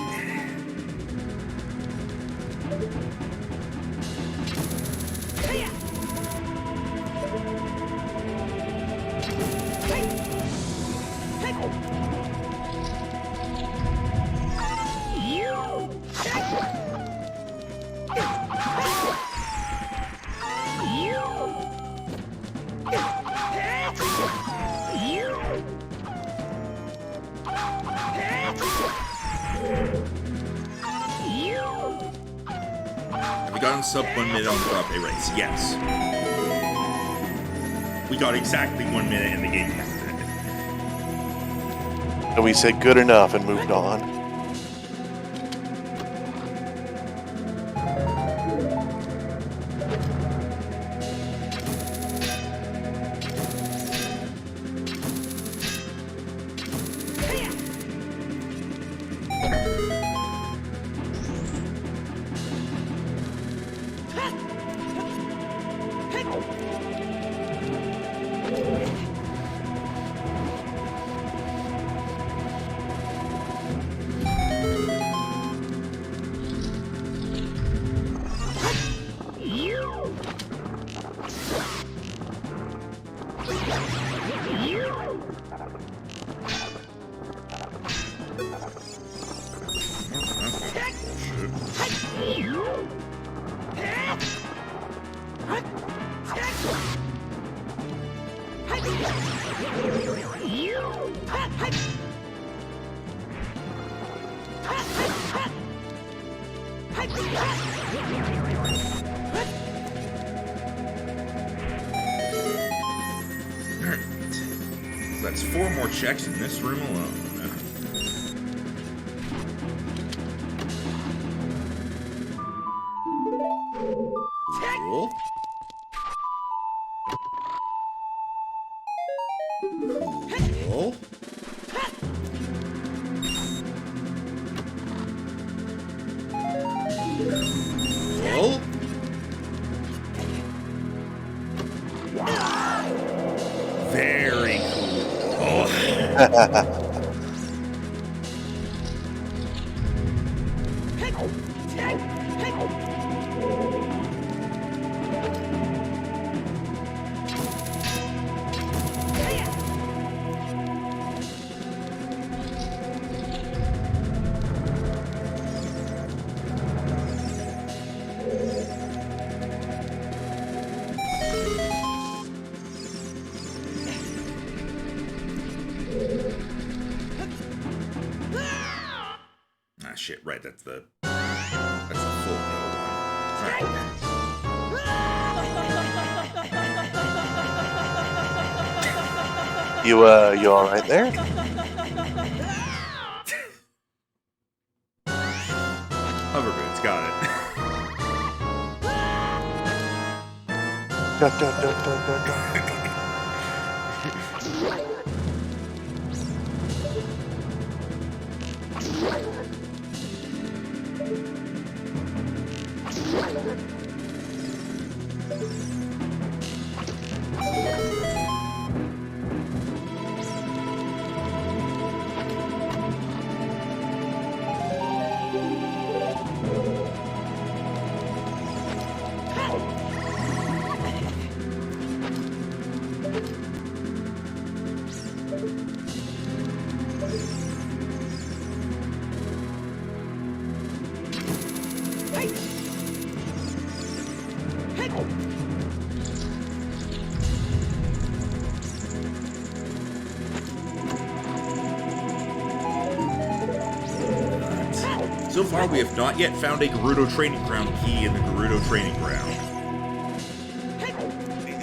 Have we gotten sub 1 minute on the frappe race? Yes. We got exactly 1 minute in the game. And we said good enough and moved on. That's 4 more checks in this room alone. Cool. Cool. Cool. Very cool. Ah, shit, right, that's the full hill one. Right. You all right there? Hover boots, got it. Dun, dun, dun, dun, dun, dun. So far, we have not yet found a Gerudo Training Ground key in the Gerudo Training Ground.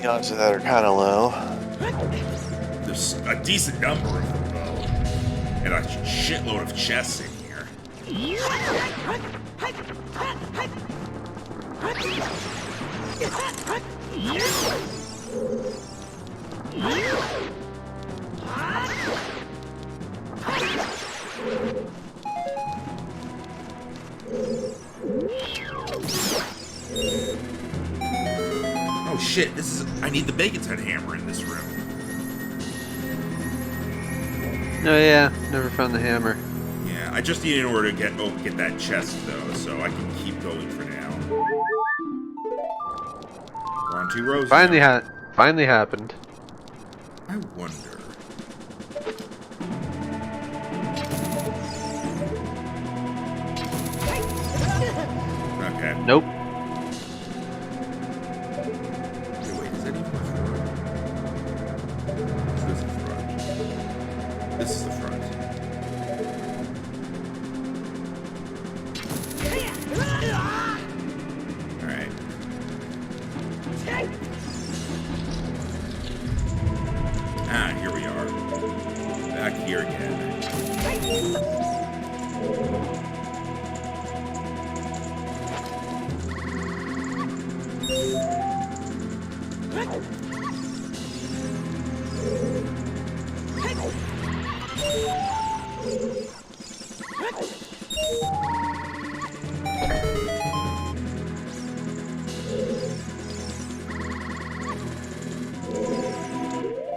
The odds of that are kind of low. There's a decent number of them, though. And a shitload of chests in here. Oh shit, this is... I need the Bacon's Head hammer in this room. Oh yeah, never found the hammer. Yeah, I just need in order to get that chest though, so I can keep going for now. We're on 2 rows. Finally happened. I wonder. Okay. Nope. Okay, wait, is that even the front? This is the front. This is the front. Alright. Ah, here we are. Back here again.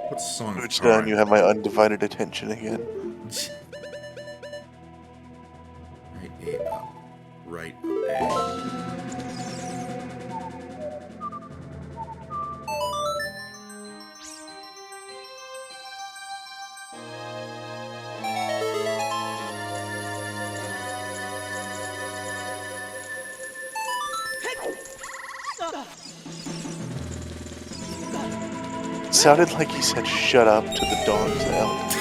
What song? It's done. You have my undivided attention again. Right A up. Right A. It sounded like he said "shut up" to the dog sound.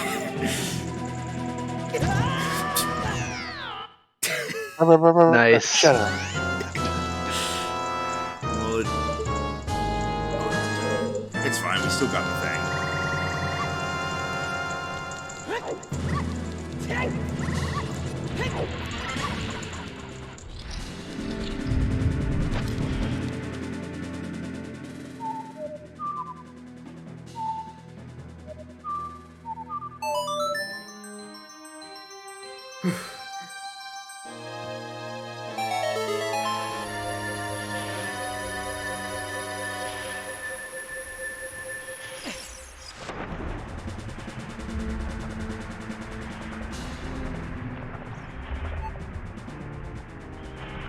Nice. Shut up. Well, it's fine. We still got the thing.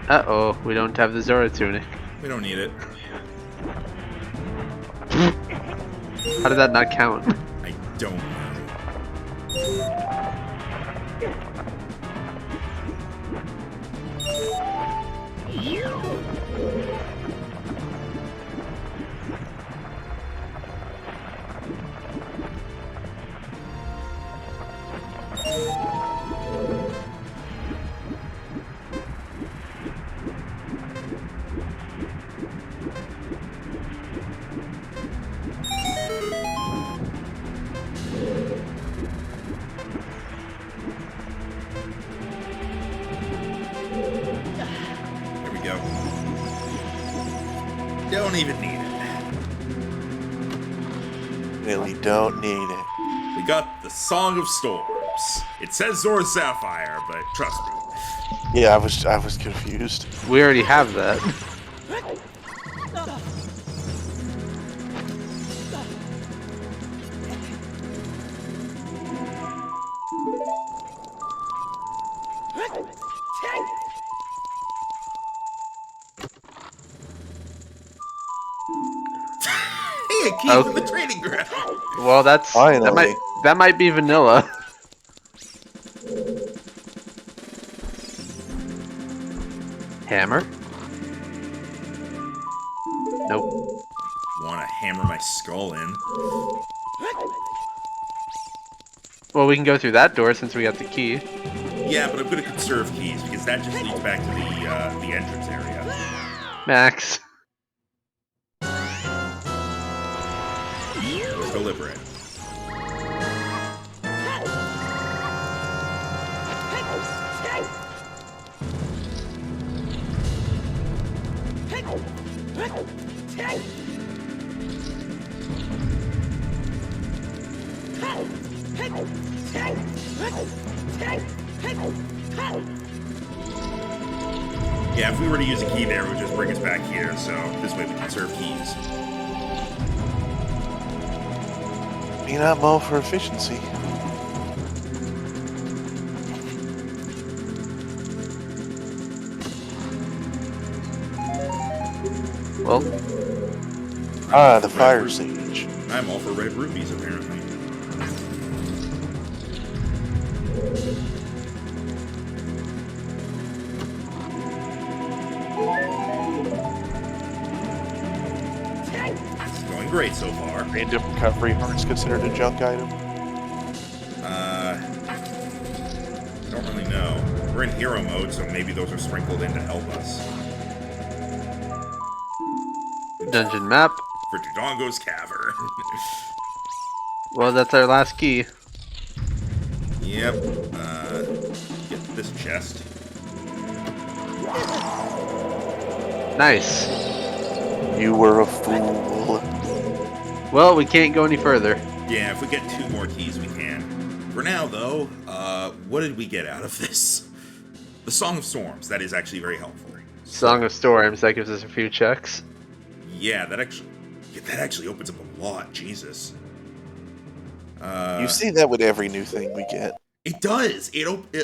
Uh-oh, we don't have the Zora tunic. We don't need it. How did that not count? I don't know. There we go. Don't even need it. Really don't need it. We got the Song of Storms. It says Zora Sapphire, but trust me. Yeah, I was confused. We already have that. Hey, a key Oh. from the training ground. Well, Finally. that might be vanilla. Hammer? Nope. Want to hammer my skull in? Well, we can go through that door since we got the key. Yeah, but I'm going to conserve keys because that just leads back to the entrance area. Max. Let's deliberate. Yeah, if we were to use a key there, it would just bring us back here, so this way we conserve keys. Be not more for efficiency. Well, the fire sage. I'm all for red rubies, apparently. It's going great so far. Random recovery hearts considered a junk item. I don't really know. We're in hero mode, so maybe those are sprinkled in to help us. dungeon map. For Dodongo's Cavern. Well, that's our last key. Yep. Get this chest. Nice. You were a fool. Well, we can't go any further. Yeah, if we get 2 more keys, we can. For now, though, what did we get out of this? The Song of Storms. That is actually very helpful. Song of Storms. That gives us a few checks. Yeah, that actually opens up a lot. Jesus. You see that with every new thing we get. It does.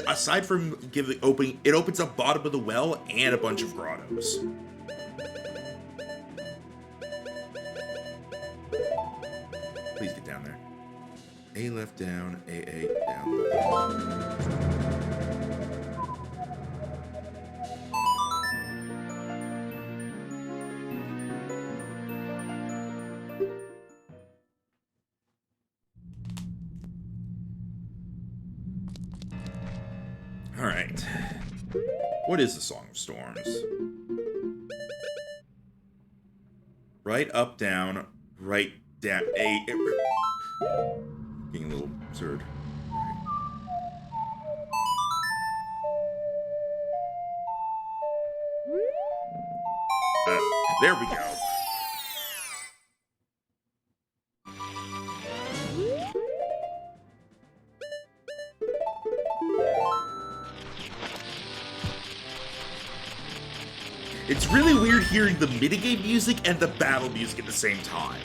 Aside from opening, it opens up bottom of the well and a bunch of grottos. Please get down there. A left down, A down left. All right. What is the Song of Storms? Right, up, down, right, down, A. Getting a little absurd. There we go. It's really weird hearing the minigame music and the battle music at the same time.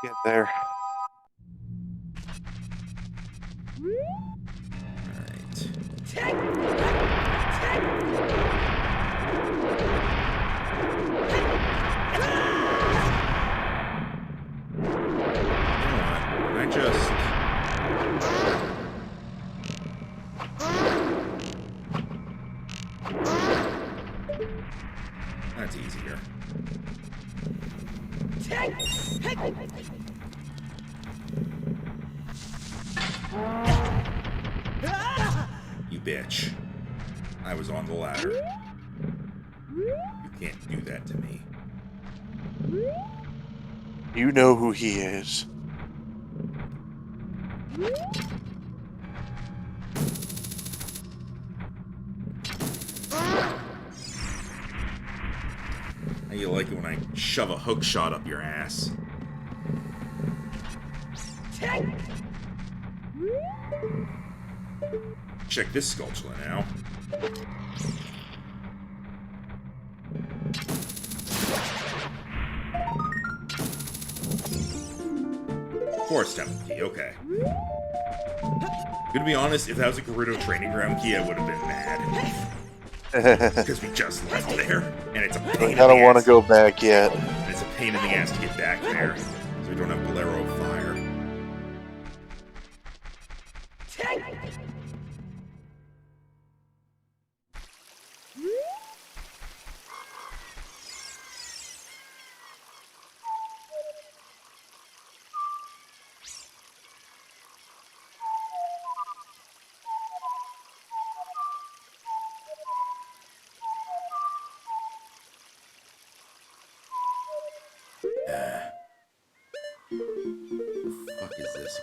Get there. That's easier. You bitch. I was on the ladder. You can't do that to me. You know who he is. How you like it when I shove a hook shot up your ass? Check this sculpture now. Forest Temple key, okay. Gonna be honest, if that was a Gerudo training ground key, I would have been mad. Because we just left there, and it's a pain I don't want to go back yet. And it's a pain in the ass to get back there, so we don't have Bolero of Fire.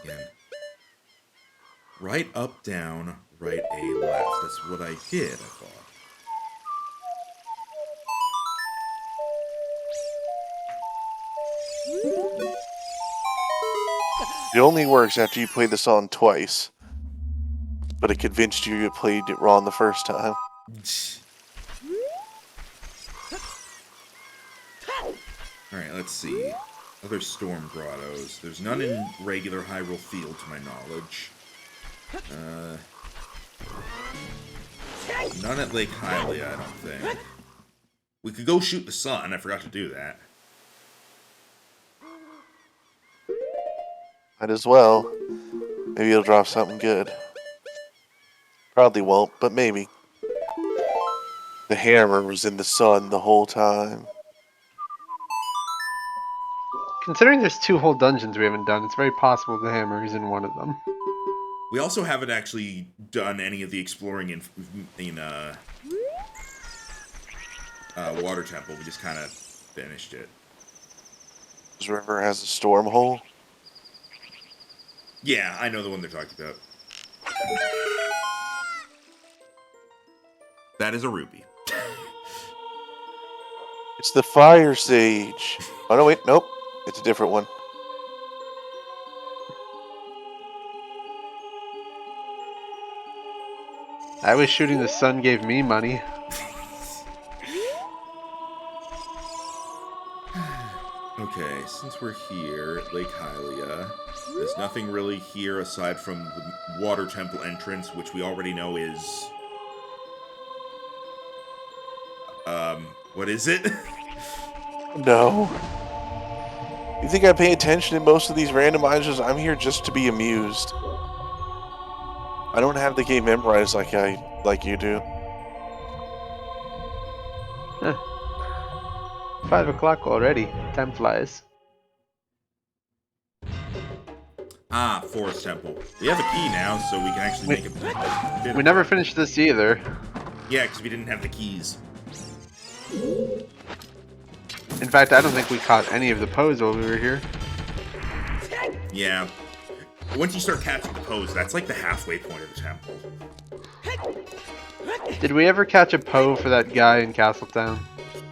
Again. Right, up, down, right, A, left. That's what I did, I thought. It only works after you play the song twice. But it convinced you played it wrong the first time. Alright, let's see. Other storm grottos. There's none in regular Hyrule Field, to my knowledge. None at Lake Hylia, I don't think. We could go shoot the sun. I forgot to do that. Might as well. Maybe it'll drop something good. Probably won't, but maybe. The hammer was in the sun the whole time. Considering there's 2 whole dungeons we haven't done, it's very possible the hammer is in one of them. We also haven't actually done any of the exploring in Water Temple. We just kind of finished it. This river has a storm hole? Yeah, I know the one they're talking about. That is a ruby. It's the fire sage. Oh, no, wait, nope. It's a different one. I was shooting the sun gave me money. Okay, since we're here at Lake Hylia, there's nothing really here aside from the Water Temple entrance, which we already know is... what is it? No. You think I pay attention in most of these randomizers? I'm here just to be amused. I don't have the game memorized like you do. Huh. 5 o'clock already. Time flies. Ah, Forest Temple. We have a key now, so we can actually make it. We never finished this either. Yeah, because we didn't have the keys. In fact, I don't think we caught any of the Poes while we were here. Yeah. Once you start catching the Poes, that's like the halfway point of the temple. Did we ever catch a Poe for that guy in Castletown?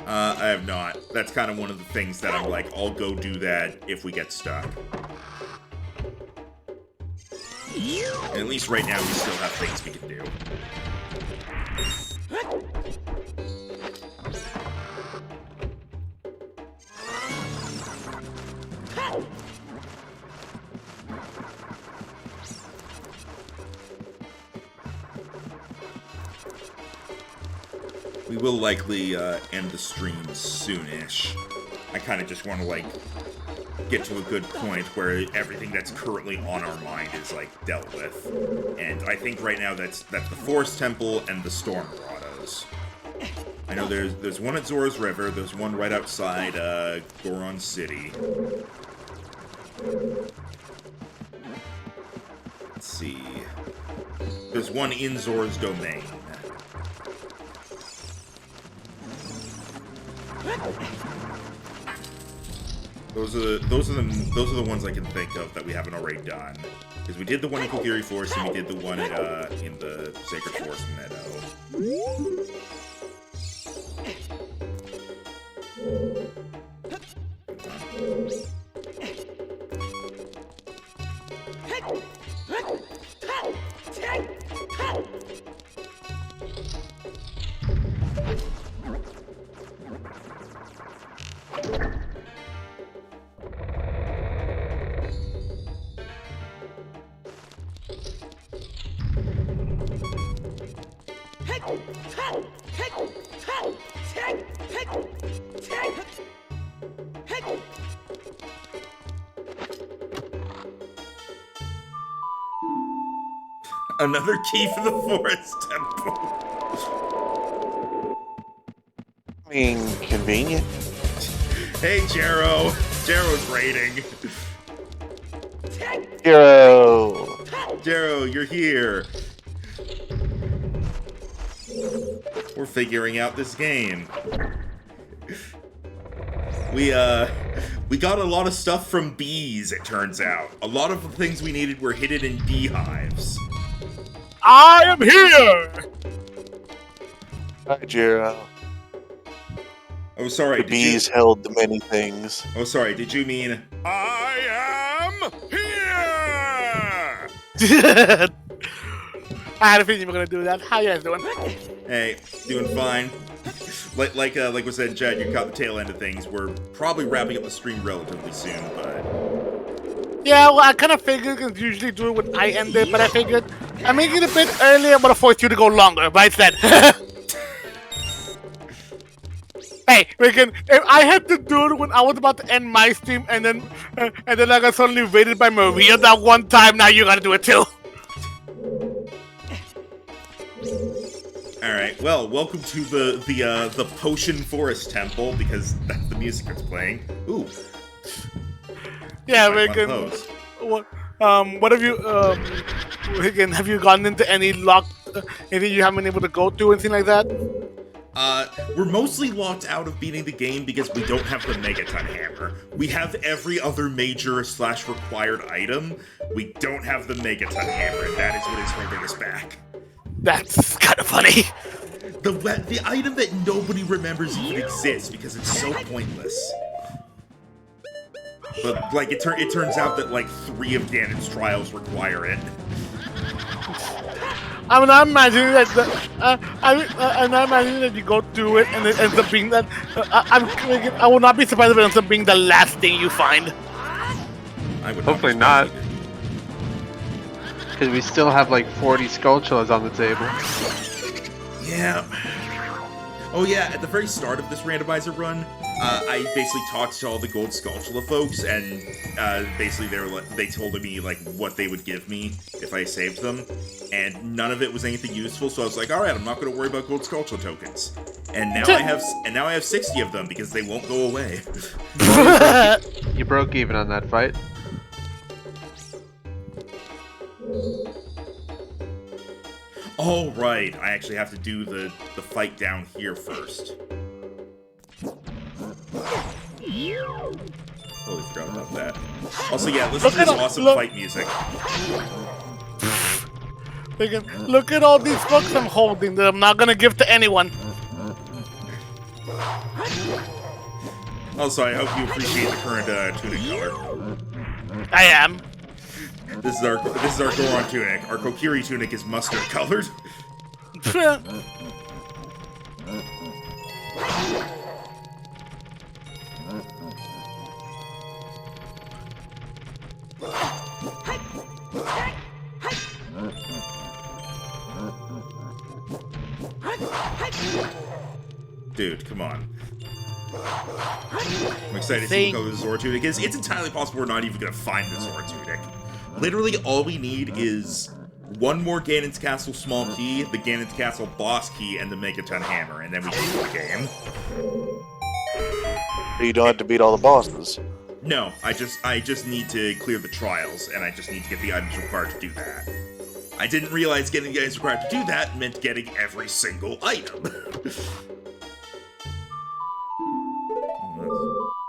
I have not. That's kind of one of the things that I'm like, I'll go do that if we get stuck. And at least right now, we still have things we can do. We will likely end the stream soonish. I kind of just want to, like, get to a good point where everything that's currently on our mind is, like, dealt with. And I think right now that's the Forest Temple and the Storm Grottos. I know there's one at Zora's River, there's one right outside Goron City. Let's see. There's one in Zora's Domain. Those are the ones I can think of that we haven't already done. Because we did the one in Kokiri Forest and we did the one in the Sacred Forest Meadow. Another key for the Forest Temple. I mean, convenient. Hey, Jero. Jero's raiding. Hero! Jero, you're here. We're figuring out this game. We got a lot of stuff from bees, it turns out. A lot of the things we needed were hidden in beehives. I am here! Hi, Jero. Oh, sorry. The bees held the many things. Oh, sorry. Did you mean... I am here! I had a feeling you were gonna do that. How you guys doing? Hey, doing fine. Like we said in chat, you caught the tail end of things. We're probably wrapping up the stream relatively soon, but... Yeah, well, I kind of figured because usually do it when I end it, but I figured I'm making it a bit earlier. I'm gonna force you to go longer, but instead. Hey, Regan, if I had to do it when I was about to end my stream, and then I got suddenly raided by Maria that one time, now you gotta do it too. All right. Well, welcome to the Potion Forest Temple because that's the music that's playing. Ooh. Yeah, Regan. What have you, Regan? Have you gotten into any locked, anything you haven't been able to go to, anything like that? We're mostly locked out of beating the game because we don't have the Megaton Hammer. We have every other major / required item. We don't have the Megaton Hammer, and that is what is holding us back. That's kind of funny. The item that nobody remembers even exists because it's so pointless. But like it turns out that like 3 of Ganon's trials require it. I'm not imagining that. I'm not imagining that you go do it and it ends up being that. I will not be surprised if it ends up being the last thing you find. I would Hopefully not. Because we still have like 40 Skulltulas on the table. Yeah. Oh yeah, at the very start of this randomizer run, I basically talked to all the Gold Skulltula folks, and basically they told me like what they would give me if I saved them, and none of it was anything useful. So I was like, all right, I'm not going to worry about Gold Skulltula tokens. And now I have 60 of them because they won't go away. You broke even on that fight. Oh right, I actually have to do the fight down here first. Totally forgot about that. Also, yeah, listen to this awesome fight music. Look at all these books I'm holding that I'm not gonna give to anyone. Also, I hope you appreciate the current tunic color. I am. This is our Goron tunic. Our Kokiri tunic is mustard colored. Dude, come on. I'm excited to see what color the Zora tunic is. It's entirely possible we're not even gonna find the Zora tunic. Literally, all we need is one more Ganon's Castle small key, the Ganon's Castle boss key, and the Megaton Hammer, and then we can do the game. You don't have to beat all the bosses. No, I just need to clear the trials, and I just need to get the items required to do that. I didn't realize getting the items required to do that meant getting every single item.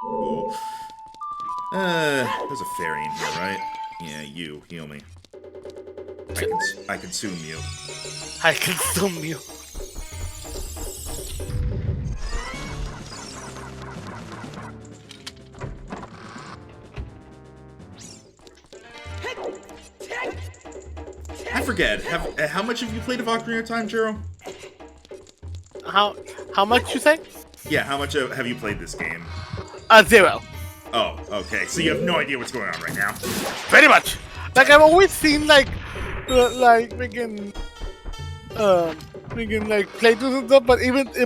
Cool. There's a fairy in here, right? Yeah, you. Heal me. I consume you. I consume you. I forget. How much have you played of Ocarina of Time, Jiro? How much you say? Yeah, how much have you played this game? 0. Oh, okay. So you have no idea what's going on right now. Pretty much. Like I've always seen like freaking playthroughs and stuff,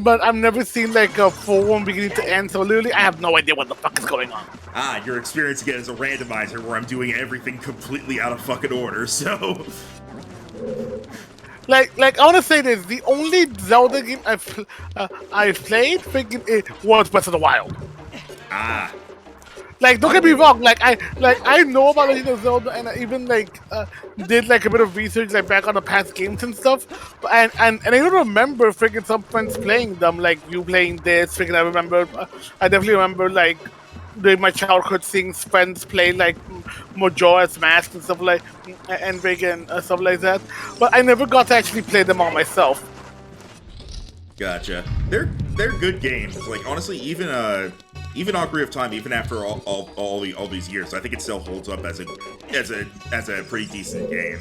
but I've never seen like a full one beginning to end. So literally, I have no idea what the fuck is going on. Ah, you're experiencing it as a randomizer where I'm doing everything completely out of fucking order. So. Like I want to say this: the only Zelda game I've played was Breath of the Wild. Ah. Like, don't get me wrong. Like I know about Legend of Zelda, and I even did like a bit of research like back on the past games and stuff. And I don't remember freaking some friends playing them, like you playing this. Freaking I definitely remember like during my childhood seeing friends play like Majora's Mask and stuff like and freaking stuff like that. But I never got to actually play them all myself. Gotcha. They're good games. Like honestly, even Ocarina of Time, even after all these years, I think it still holds up as a pretty decent game.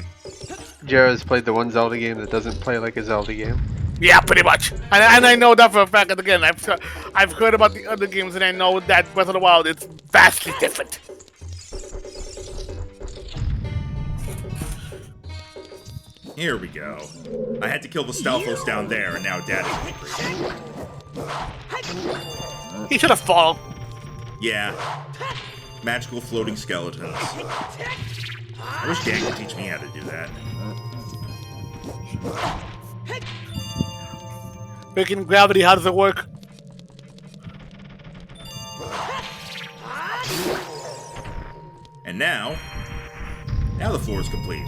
Jared's played the one Zelda game that doesn't play like a Zelda game. Yeah, pretty much. And I know that for a fact. And again, I've heard about the other games, and I know that Breath of the Wild is vastly different. Here we go. I had to kill the Stalfos down there, and now Dad is angry. He should have fallen. Yeah. Magical floating skeletons. I wish Dad could teach me how to do that. Making gravity, how does it work? And now the floor is complete.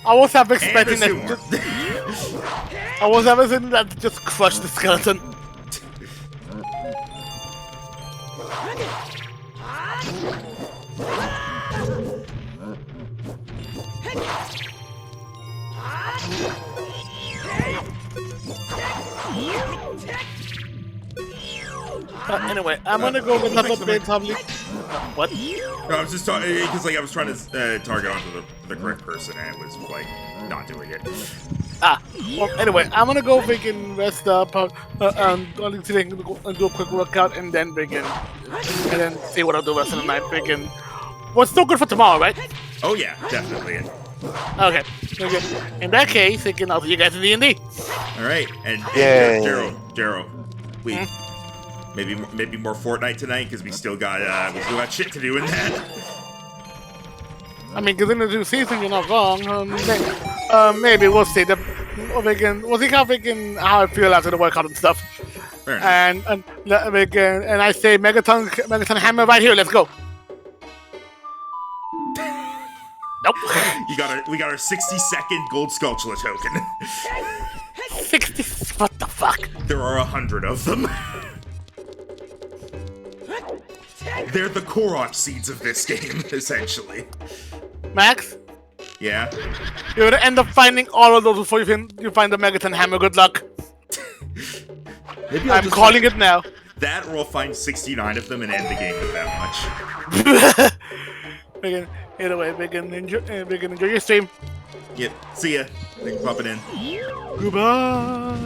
I was half expecting that. I was half expecting that to just crush the skeleton. Anyway, I'm gonna go with another bit probably. What? No, I was just talking because like I was trying to target onto the correct person and it was like not doing it. Well, anyway, I'm gonna go freaking rest up and do a quick workout and then see what I'll do the rest of the night. Freaking, well, still good for tomorrow, right? Oh yeah, definitely. Okay. In that case, I'll see you guys in D&D. All right, and Yay. Daryl, wait. Maybe more Fortnite tonight because we still got shit to do in that. I mean, because in the new season, you're not wrong. Maybe we'll see. We'll see how I feel after the workout and stuff. Fair enough. And I say Megaton Hammer right here. Let's go. Nope. We got our 60-second gold sculpture token. 60. What the fuck? There are 100 of them. They're the Korok seeds of this game, essentially. Max? Yeah? You're gonna end up finding all of those before you find the Megaton Hammer. Good luck. Maybe I'm calling it now. That, or I'll find 69 of them and end the game with that much. Anyway, enjoy your stream. Yep. See ya. Thanks for popping in. Goodbye.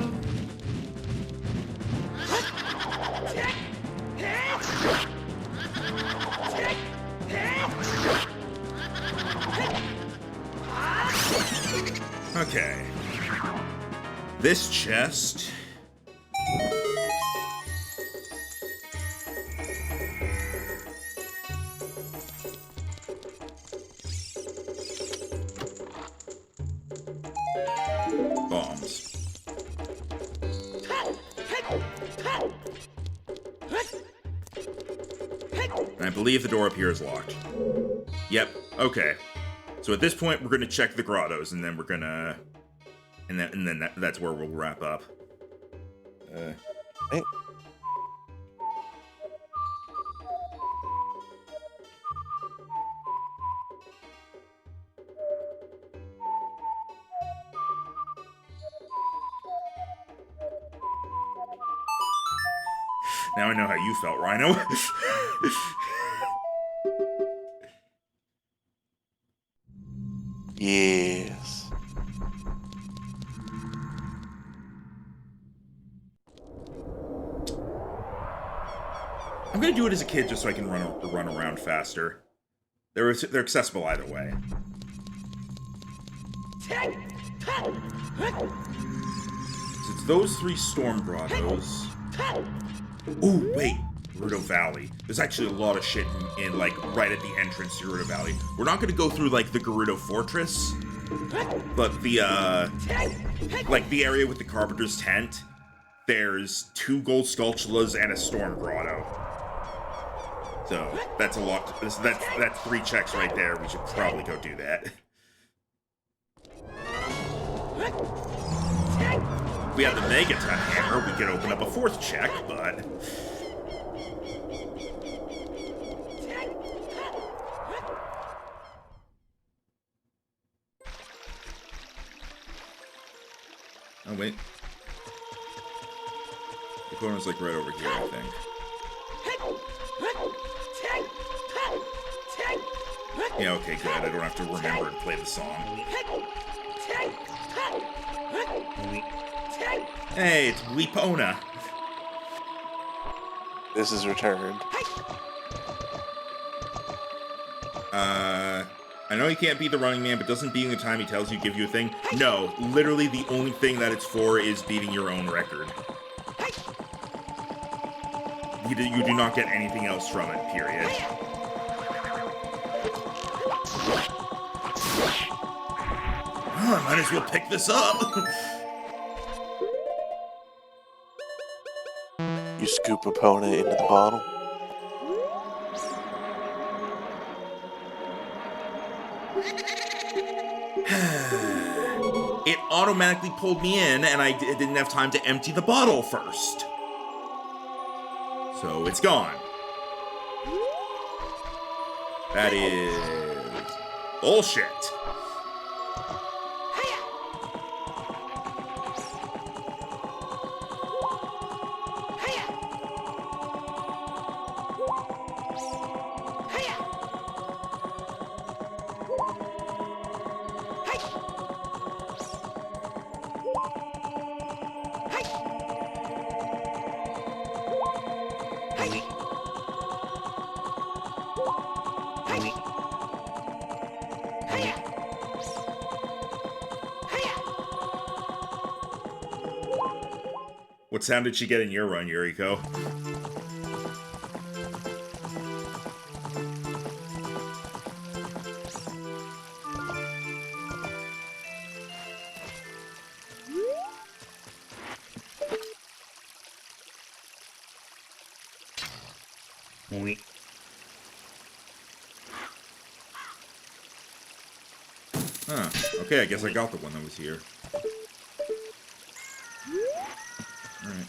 Okay. This chest... bombs. And I believe the door up here is locked. Yep, okay. So at this point, we're gonna check the grottos, and then we're gonna... And then that's where we'll wrap up. Hey. Now I know how you felt, Rhino. Yes. I'm gonna do it as a kid just so I can run around faster. They're accessible either way. So it's those 3 storm grottos. Ooh, wait. Gerudo Valley. There's actually a lot of shit in like, right at the entrance to Gerudo Valley. We're not gonna go through, like, the Gerudo Fortress, but the, like, the area with the Carpenter's Tent, there's 2 gold sculptulas and a storm grotto. So, that's a lot. That's 3 checks right there. We should probably go do that. If we had the Megaton Hammer, we could open up a 4th check, but... Oh, wait. The corner's like right over here, I think. Yeah, okay, good. I don't have to remember to play the song. Hey, it's Weepona. This is returned. I know he can't beat the Running Man, but doesn't beating the time he tells you give you a thing? No, literally the only thing that it's for is beating your own record. You do not get anything else from it, period. Oh, I might as well pick this up. You scoop Epona into the bottle. It automatically pulled me in, and I didn't have time to empty the bottle first. So it's gone. That is bullshit. What sound did she get in your run, Yuriko? Huh. Okay, I guess I got the one that was here. Alright.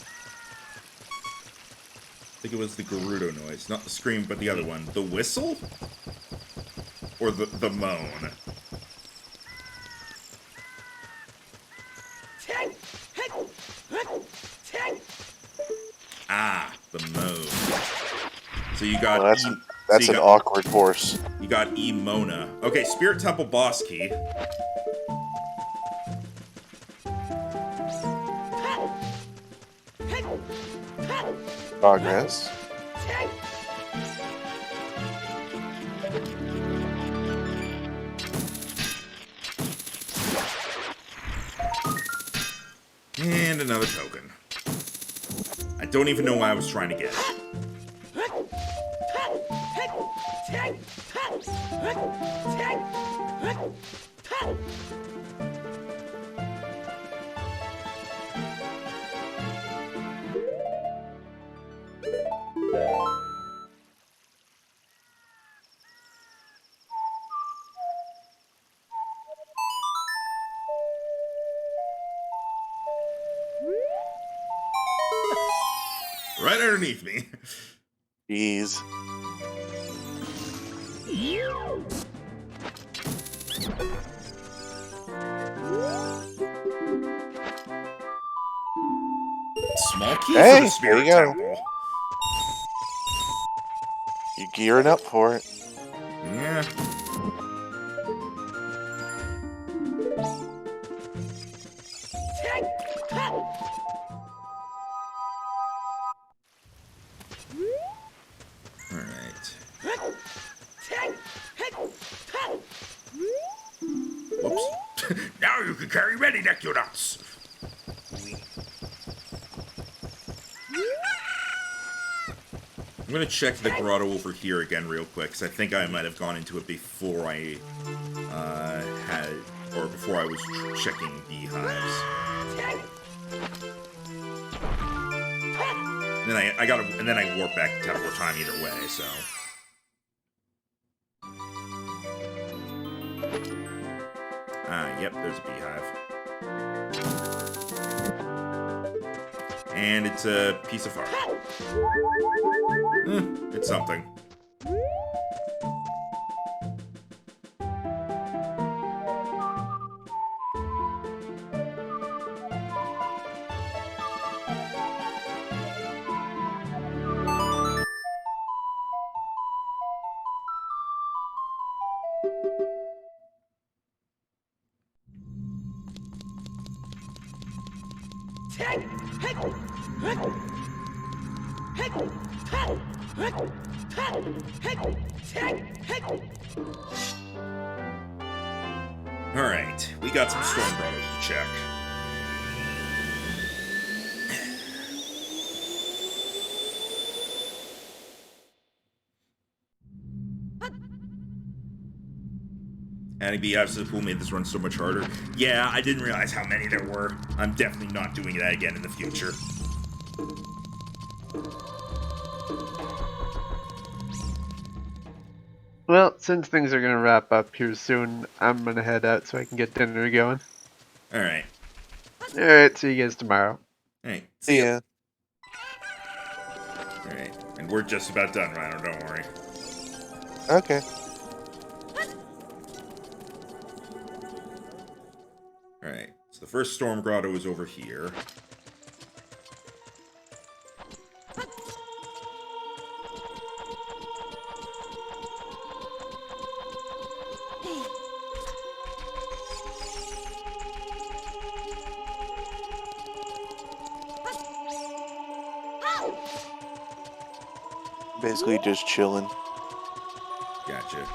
I think it was the Gerudo noise. Not the scream, but the other one. The whistle? Or the moan? Ah, the moan. So you got... Well, that's an awkward horse. You got Emona. Okay, Spirit Temple boss key. Progress. And another token. I don't even know why I was trying to get it. Right underneath me. Jeez. Small key Hey, for the Spirit there you go. Temple. You gearing up for it. Yeah. Alright. Whoops. Now you can carry many Necunauts. I'm gonna check the grotto over here again real quick, because I think I might have gone into it before I before I was checking beehives. And then I warp back to teleport time either way, so. Yep, there's a beehive. And it's a piece of art. It's something. Alright, we got some storm grottos to check. Adding beehives to the pool made this run so much harder. Yeah, I didn't realize how many there were. I'm definitely not doing that again in the future. Well, since things are going to wrap up here soon, I'm going to head out so I can get dinner going. Alright. Alright, see you guys tomorrow. Alright. See ya. Alright. And we're just about done, Rhino, don't worry. Okay. Alright. So the first storm grotto is over here. Basically just chilling. Gotcha.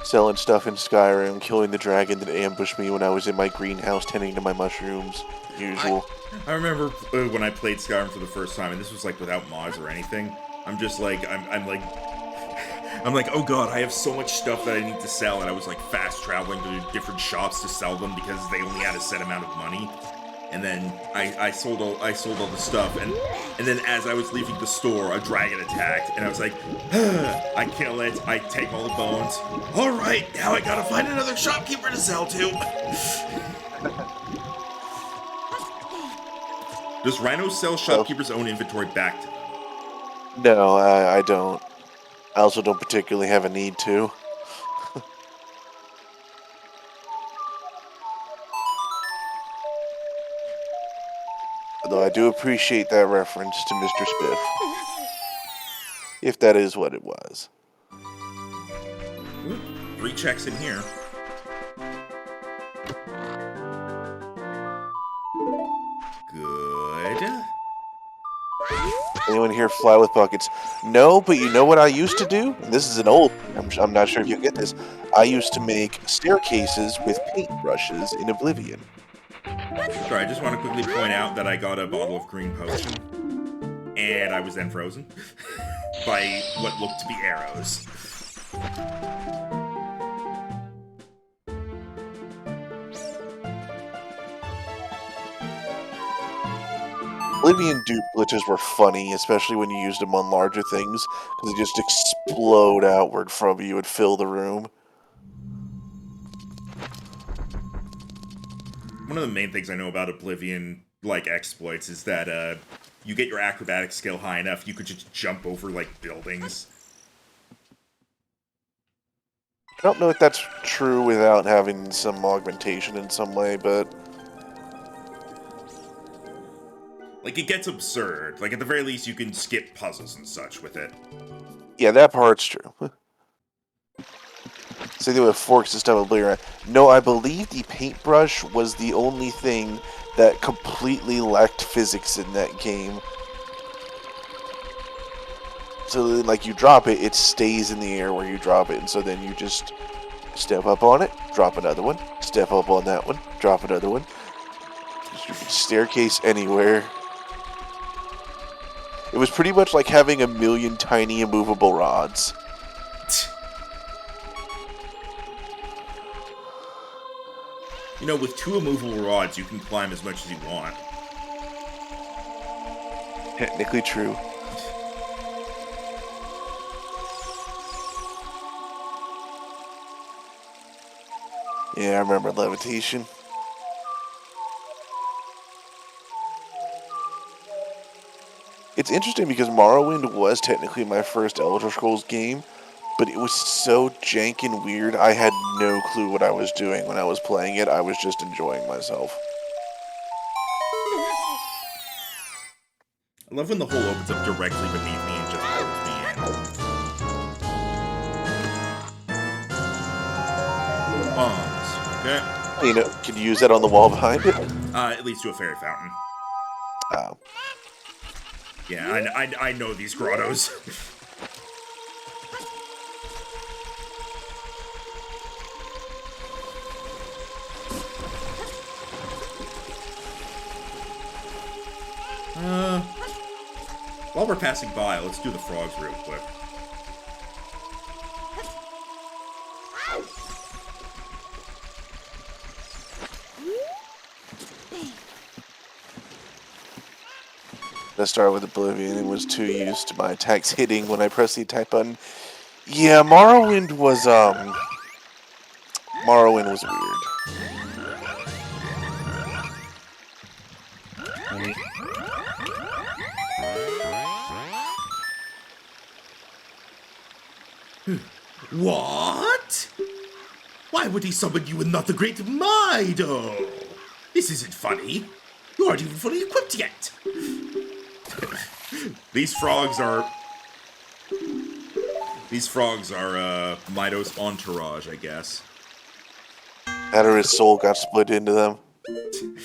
Selling stuff in Skyrim, killing the dragon that ambushed me when I was in my greenhouse tending to my mushrooms. Usual. I remember when I played Skyrim for the first time, and this was like without mods or anything. I'm just like, I'm like, oh god, I have so much stuff that I need to sell, and I was like fast traveling to different shops to sell them because they only had a set amount of money. And then I sold all the stuff, and then as I was leaving the store, a dragon attacked, and I was like, I kill it, I take all the bones. All right, now I gotta find another shopkeeper to sell to. Does Rhino sell shopkeepers' own inventory back to them? No, I don't. I also don't particularly have a need to. Although I do appreciate that reference to Mr. Spiff. If that is what it was. Ooh, 3 checks in here. Good. Anyone here fly with buckets? No, but you know what I used to do? And this is an old... I'm not sure if you get this. I used to make staircases with paintbrushes in Oblivion. Sorry, I just want to quickly point out that I got a bottle of green potion, and I was then frozen by what looked to be arrows. Oblivion dupe glitches were funny, especially when you used them on larger things, because they just explode outward from you and fill the room. One of the main things I know about Oblivion, like, exploits is that, you get your acrobatic skill high enough, you could just jump over, like, buildings. I don't know if that's true without having some augmentation in some way, but... Like, it gets absurd. Like, at the very least, you can skip puzzles and such with it. Yeah, that part's true. Same thing with forks and stuff. No, I believe the paintbrush was the only thing that completely lacked physics in that game. So, like, you drop it, it stays in the air where you drop it, and so then you just step up on it, drop another one, step up on that one, drop another one. Staircase anywhere. It was pretty much like having a million tiny immovable rods. You know, with 2 immovable rods, you can climb as much as you want. Technically true. Yeah, I remember levitation. It's interesting because Morrowind was technically my first Elder Scrolls game, but it was so jank and weird, I had no clue what I was doing when I was playing it. I was just enjoying myself. I love when the hole opens up directly beneath me and just pulls me in. Bombs. Okay. You know, can you use that on the wall behind it? It leads to a fairy fountain. Oh. Yeah, I know these grottos. While we're passing by, let's do the frogs real quick. I started with Oblivion and was too used to my attacks hitting when I pressed the attack button. Yeah, Morrowind was weird. What? Why would he summon you and not the great Mido? This isn't funny. You aren't even fully equipped yet. These frogs are Mido's entourage, I guess. That or his soul got split into them. Let's see.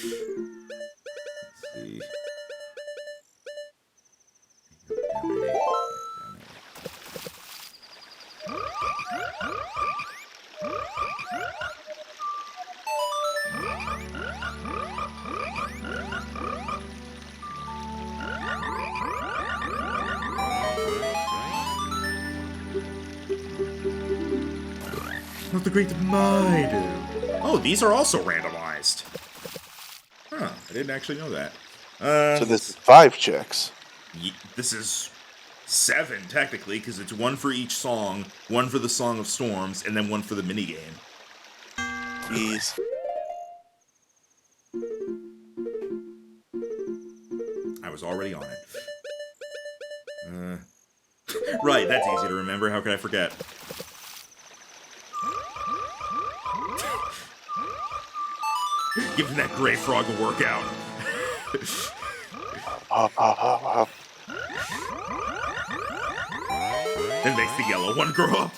Not the great Mido. Oh, these are also randomized. Huh, I didn't actually know that. So this is 5 checks. This is 7, technically, because it's 1 for each song, 1 for the Song of Storms, and then 1 for the minigame. Jeez. I was already on it. Right, that's easy to remember. How could I forget? Giving that gray frog a workout. Then makes the yellow one grow up.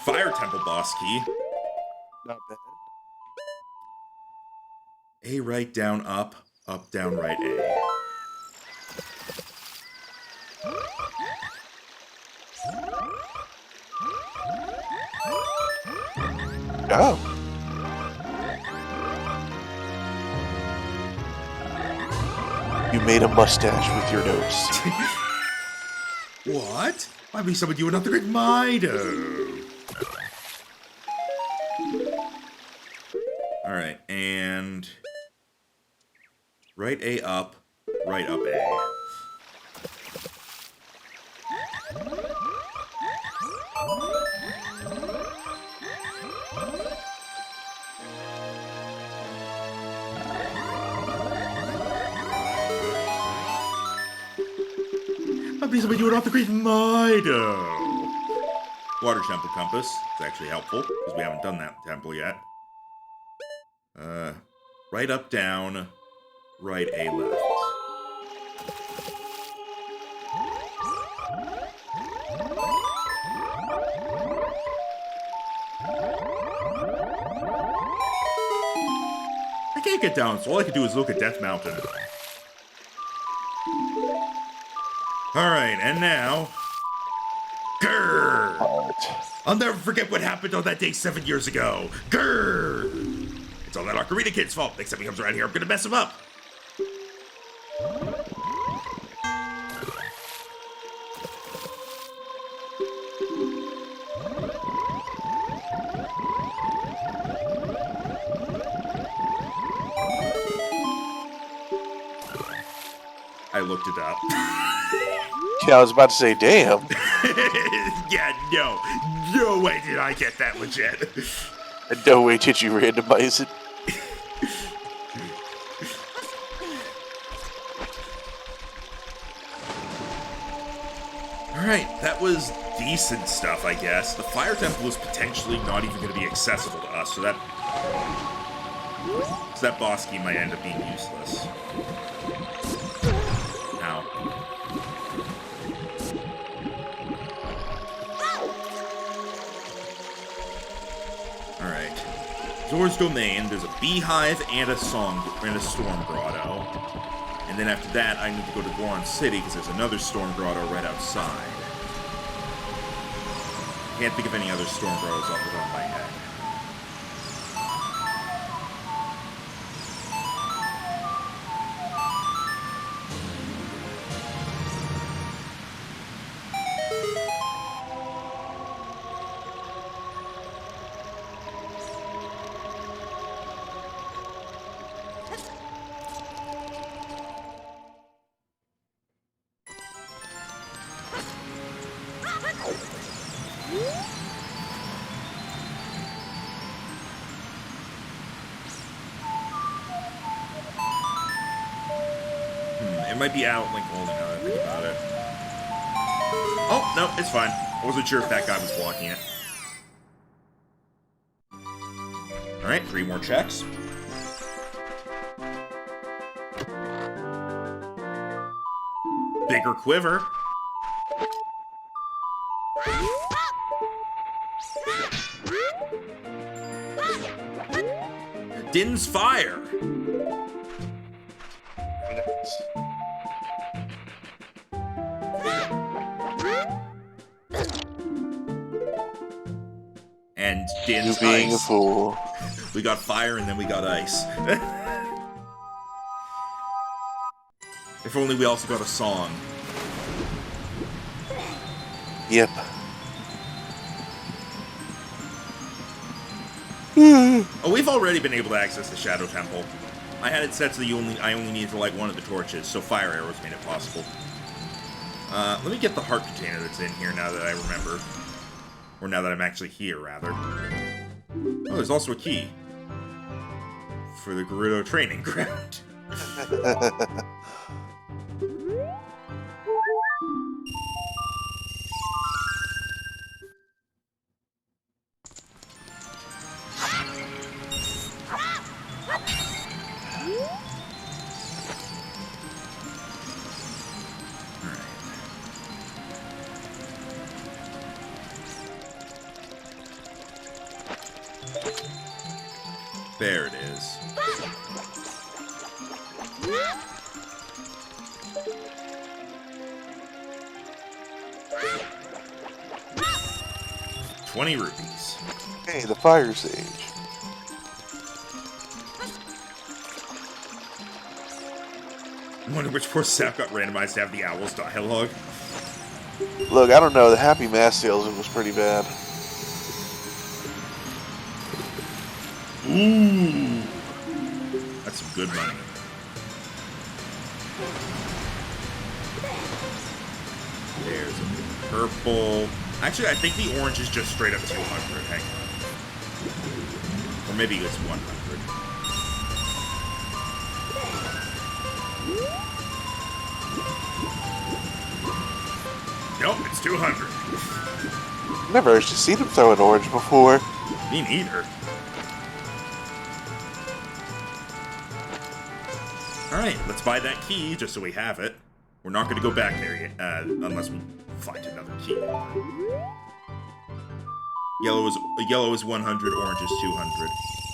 Fire Temple boss key. Not bad. A right, down, up, down, right, A. Oh. You made a mustache with your nose. What? Why would someone you another great Mido? Alright, and right A up, right up A. Somebody do it off the great Mido. Water Temple Compass. It's actually helpful, because we haven't done that temple yet. Right up, down, right A, left. I can't get down, so all I can do is look at Death Mountain. Alright, and now... Grrr! I'll never forget what happened on that day 7 years ago. Grrr! It's all that Ocarina kid's fault. Next time he comes around here, I'm gonna mess him up. I looked it up. Yeah, I was about to say, damn. Yeah, no way did I get that legit. And no way did you randomize it. Alright, that was decent stuff, I guess. The Fire Temple is potentially not even going to be accessible to us, so that boss key might end up being useless. Ow. Zora's Domain, there's a beehive and a storm grotto. And then after that, I need to go to Goron City because there's another storm grotto right outside. Can't think of any other storm grottos off the top of my head. It might be out, like, holding on. Think about it. Oh, no, it's fine. I wasn't sure if that guy was blocking it. Alright, 3 more checks. Bigger quiver. Din's fire. And Din's You being ice. a fool. We got fire and then we got ice. If only we also got a song. Yep. Oh, we've already been able to access the Shadow Temple. I had it set so I only needed to light one of the torches, so fire arrows made it possible. Let me get the heart container that's in here now that I remember. Or now that I'm actually here, rather. Oh, there's also a key. For the Gerudo training ground. There it is. $20 rupees. Hey, the fire sage. I wonder which poor sap got randomized to have the owl's dialogue. Look, I don't know. The Happy Mass sales was pretty bad. Ooh. That's some good money. There's a purple. Actually, I think the orange is just straight up 200. Hang on. Or maybe it's 100. Nope, it's 200. Never actually seen him throw an orange before. Me neither. Alright, let's buy that key just so we have it. We're not going to go back there yet, unless we find another key. Yellow is 100, orange is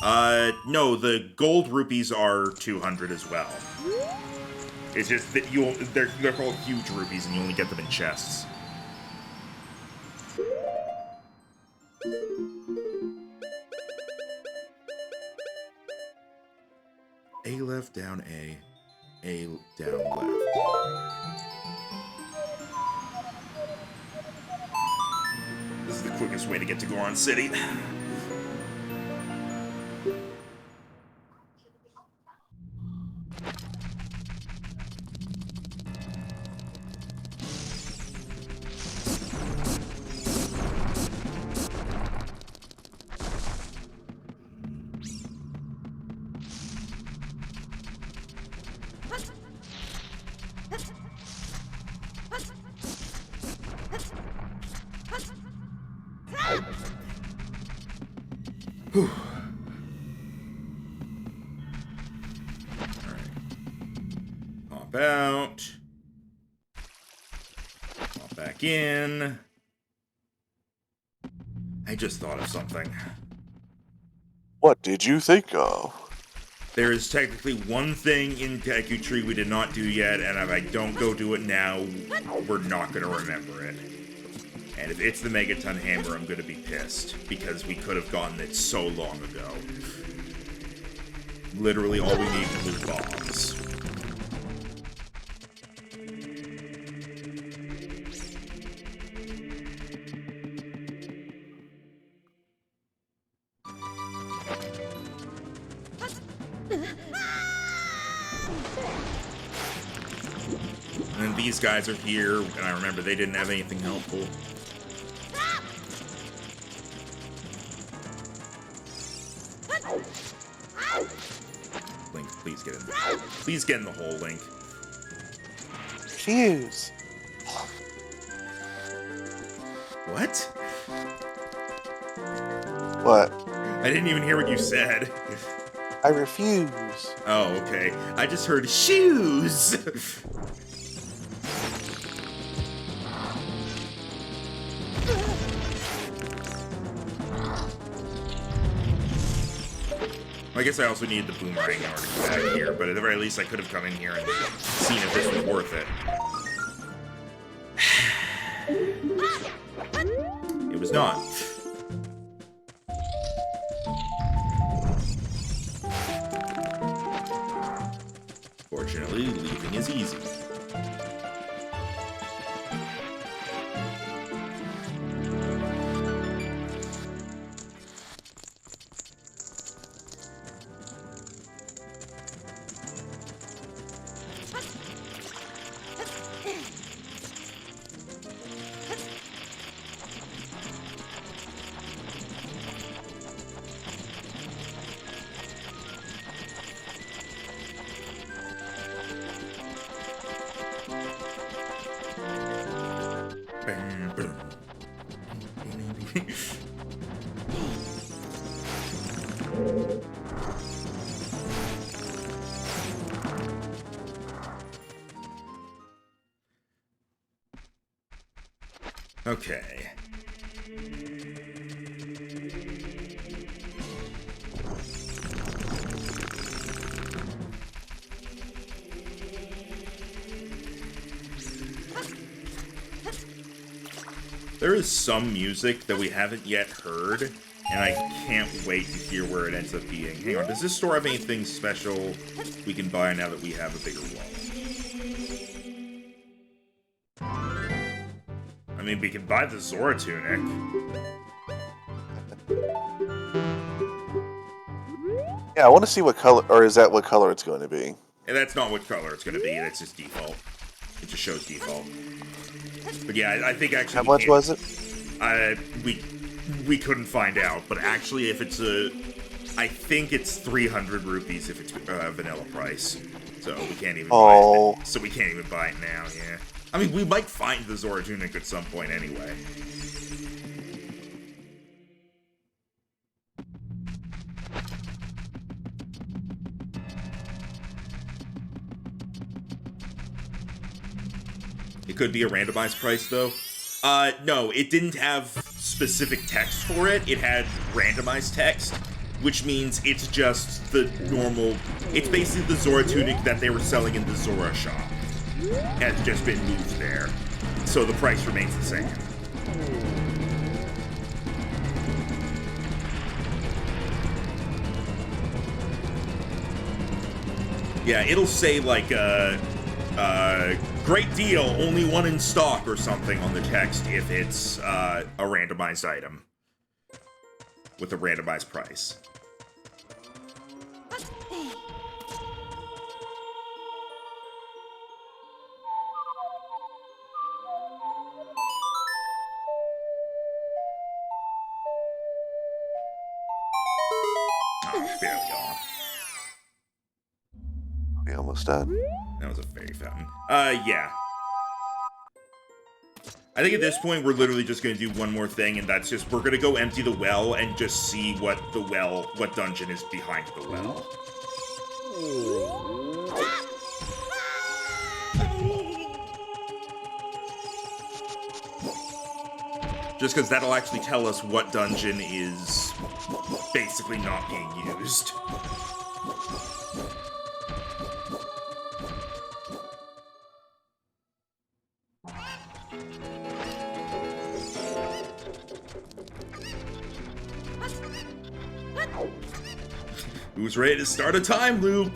200. No, the gold rupees are 200 as well. It's just that they're called huge rupees and you only get them in chests. A left, down A down left. This is the quickest way to get to Goron City. Whew. Alright. Pop out. Pop back in. I just thought of something. What did you think of? There is technically one thing in Deku Tree we did not do yet, and if I don't go do it now, we're not going to remember it. And if it's the Megaton Hammer, I'm going to be pissed, because we could have gotten it so long ago. Literally all we needed was bombs. And then these guys are here, and I remember they didn't have anything helpful. Link, please get in the hole. Please get in the hole, Link. Fuse. What? What? I didn't even hear what you said. I refuse. Oh, okay. I just heard shoes. I guess I also needed the boomerang in order to get out of here, but at the very least I could have come in here and seen if this was worth it. It was not. Fortunately, leaving is easy. Okay. There is some music that we haven't yet heard, and I can't wait to hear where it ends up being. Hang on, does this store have anything special we can buy now that we have a bigger wall? I mean, we can buy the Zora tunic. Yeah, I want to see what color, or is that what color it's going to be? And that's not what color it's going to be, that's just default. It just shows default. But yeah, I think actually... How much was it? We couldn't find out, but actually if it's a... I think it's 300 rupees if it's vanilla price. So we can't even buy it. So we can't even buy it now, yeah. I mean, we might find the Zora tunic at some point anyway. It could be a randomized price, though. No, it didn't have specific text for it. It had randomized text, which means it's just the normal... It's basically the Zora tunic that they were selling in the Zora shop. Has just been moved there. So the price remains the same. Yeah, it'll say, like, great deal, only one in stock or something on the text if it's a randomized item with a randomized price. Oh, barely off. We almost done. That was a fairy fountain. Yeah. I think at this point we're literally just gonna do one more thing, and that's just we're gonna go empty the well and just see what dungeon is behind the well. Just because that'll actually tell us what dungeon is basically not being used. Who's ready to start a time loop?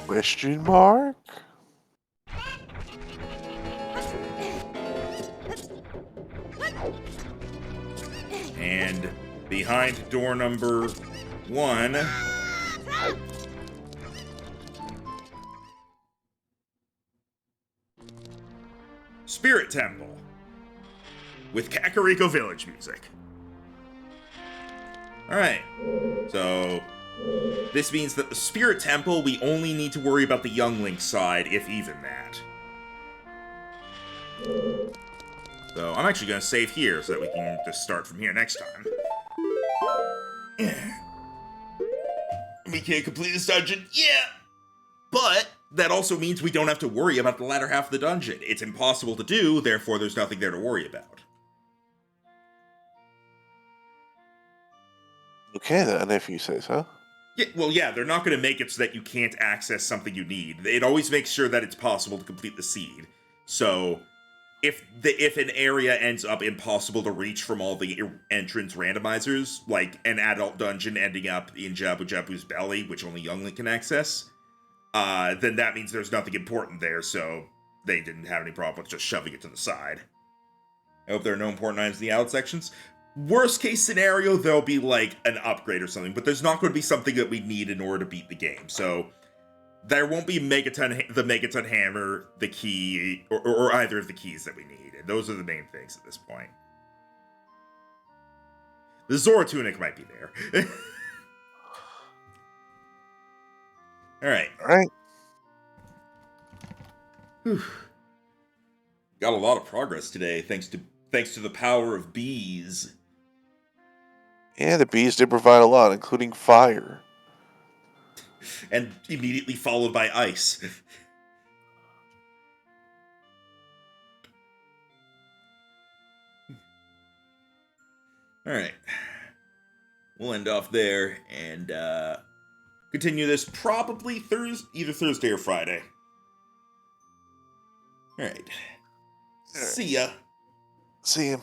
Question mark? And behind door number 1... Spirit Temple. With Kakariko Village music. Alright. So... this means that the Spirit Temple, we only need to worry about the Young Link side, if even that. So I'm actually going to save here so that we can just start from here next time. We can't complete this dungeon, yeah! But that also means we don't have to worry about the latter half of the dungeon. It's impossible to do, therefore there's nothing there to worry about. Okay then, if you say so. Yeah, well, yeah, they're not going to make it so that you can't access something you need. It always makes sure that it's possible to complete the seed. So, if an area ends up impossible to reach from all the entrance randomizers, like an adult dungeon ending up in Jabu Jabu's belly, which only Young Link can access, then that means there's nothing important there, so they didn't have any problem with just shoving it to the side. I hope there are no important items in the out sections. Worst case scenario, there'll be like an upgrade or something, but there's not going to be something that we need in order to beat the game. So there won't be the Megaton Hammer, the key, or either of the keys that we need. And those are the main things at this point. The Zora Tunic might be there. Alright. Alright. Got a lot of progress today, thanks to the power of bees. Yeah, the bees did provide a lot, including fire. And immediately followed by ice. Alright. We'll end off there and continue this probably either Thursday or Friday. Alright. See ya. See ya.